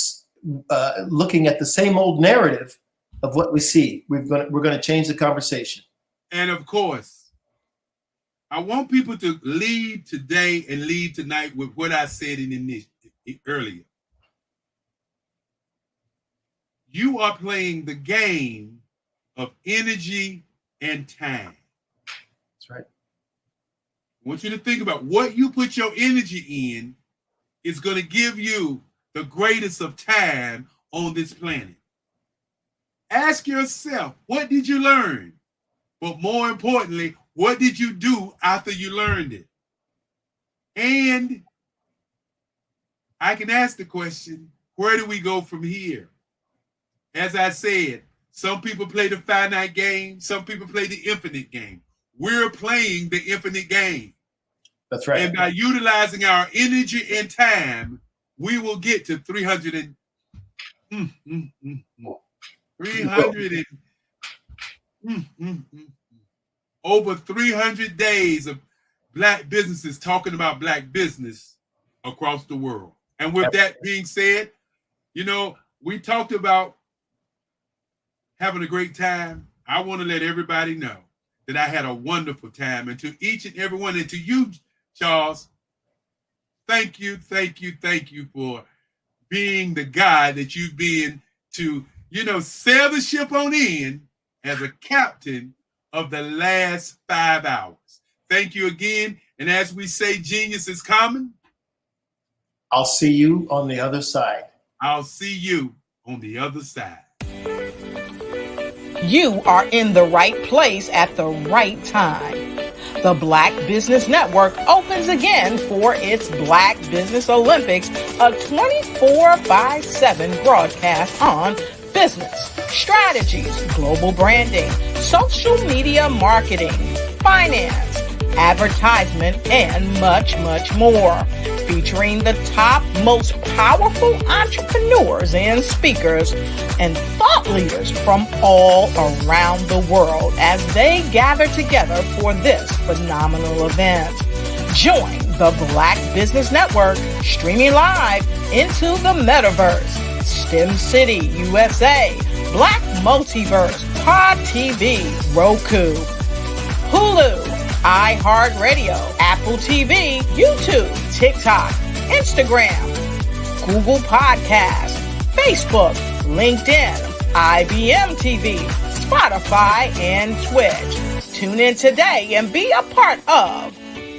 looking at the same old narrative of what we see. We're going to change the conversation. And of course, I want people to leave today and leave tonight with what I said earlier. You are playing the game of energy and time. That's right. I want you to think about what you put your energy in is going to give you the greatest of time on this planet. Ask yourself, what did you learn? But more importantly, what did you do after you learned it? And I can ask the question, where do we go from here? As I said, some people play the finite game, some people play the infinite game. We're playing the infinite game. That's right. And by utilizing our energy and time, we will get to 300 over 300 days of Black businesses talking about Black business across the world. And with that being said, you know, we talked about having a great time. I want to let everybody know that I had a wonderful time. And to each and every one, and to you, Charles, thank you for being the guy that you've been to, you know, sail the ship on in as a captain of the last 5 hours. Thank you again. And as we say, genius is coming. I'll see you on the other side. I'll see you on the other side. You are in the right place at the right time. The Black Business Network opens again for its Black Business Olympics, a 24/7 broadcast on business, strategies, global branding, social media marketing, finance, advertisement, and much, much more. Featuring the top, most powerful entrepreneurs and speakers and thought leaders from all around the world as they gather together for this phenomenal event. Join the Black Business Network streaming live into the metaverse, STEM City, USA, Black Multiverse, Pod TV, Roku, Hulu, iHeartRadio, Apple TV, YouTube, TikTok, Instagram, Google Podcasts, Facebook, LinkedIn, IBM TV, Spotify, and Twitch. Tune in today and be a part of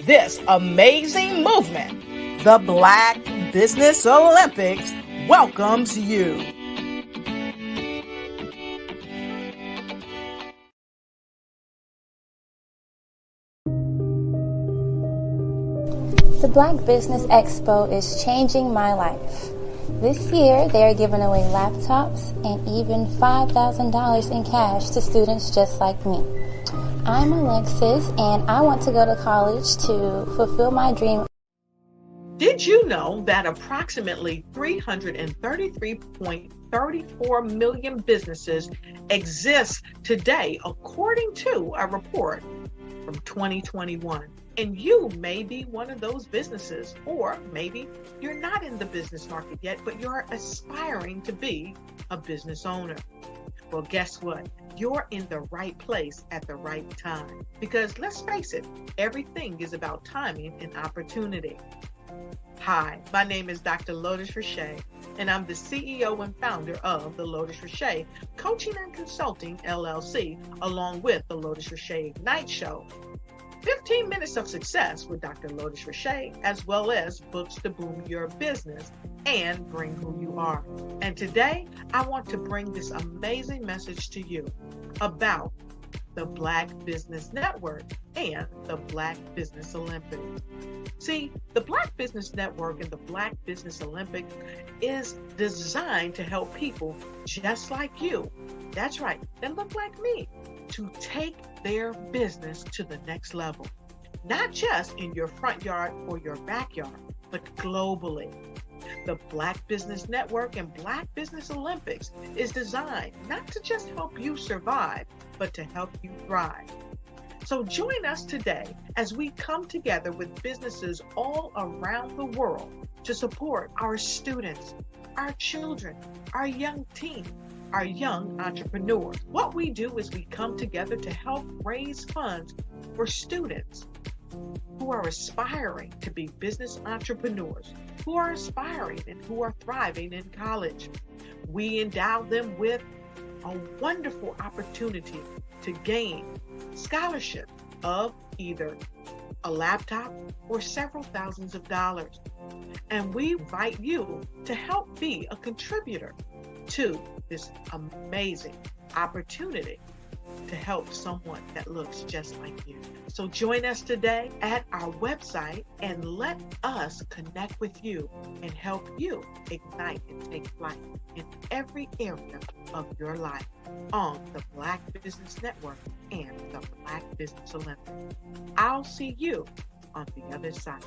this amazing movement. The Black Business Olympics welcomes you. The Black Business Expo is changing my life. This year, they are giving away laptops and even $5,000 in cash to students just like me. I'm Alexis, and I want to go to college to fulfill my dream. Did you know that approximately 333.34 million businesses exist today, according to a report from 2021? And you may be one of those businesses, or maybe you're not in the business market yet, but you're aspiring to be a business owner. Well, guess what? You're in the right place at the right time. Because let's face it, everything is about timing and opportunity. Hi, my name is Dr. Lotus Richey, and I'm the CEO and founder of the Lotus Richey Coaching and Consulting LLC, along with the Lotus Richey Ignite Show. 15 minutes of success with Dr. Lotus Richey, as well as books to boom your business and bring who you are. And today, I want to bring this amazing message to you about the Black Business Network and the Black Business Olympics. See, the Black Business Network and the Black Business Olympics is designed to help people just like you, that's right, that look like me, to take their business to the next level. Not just in your front yard or your backyard, but globally. The Black Business Network and Black Business Olympics is designed not to just help you survive, but to help you thrive. So join us today as we come together with businesses all around the world to support our students, our children, our young teens, our young entrepreneurs. What we do is we come together to help raise funds for students who are aspiring to be business entrepreneurs, who are aspiring and who are thriving in college. We endow them with a wonderful opportunity to gain scholarship of either a laptop or several thousands of dollars. And we invite you to help be a contributor to this amazing opportunity to help someone that looks just like you. So join us today at our website and let us connect with you and help you ignite and take flight in every area of your life on the Black Business Network and the Black Business Olympics. I'll see you on the other side.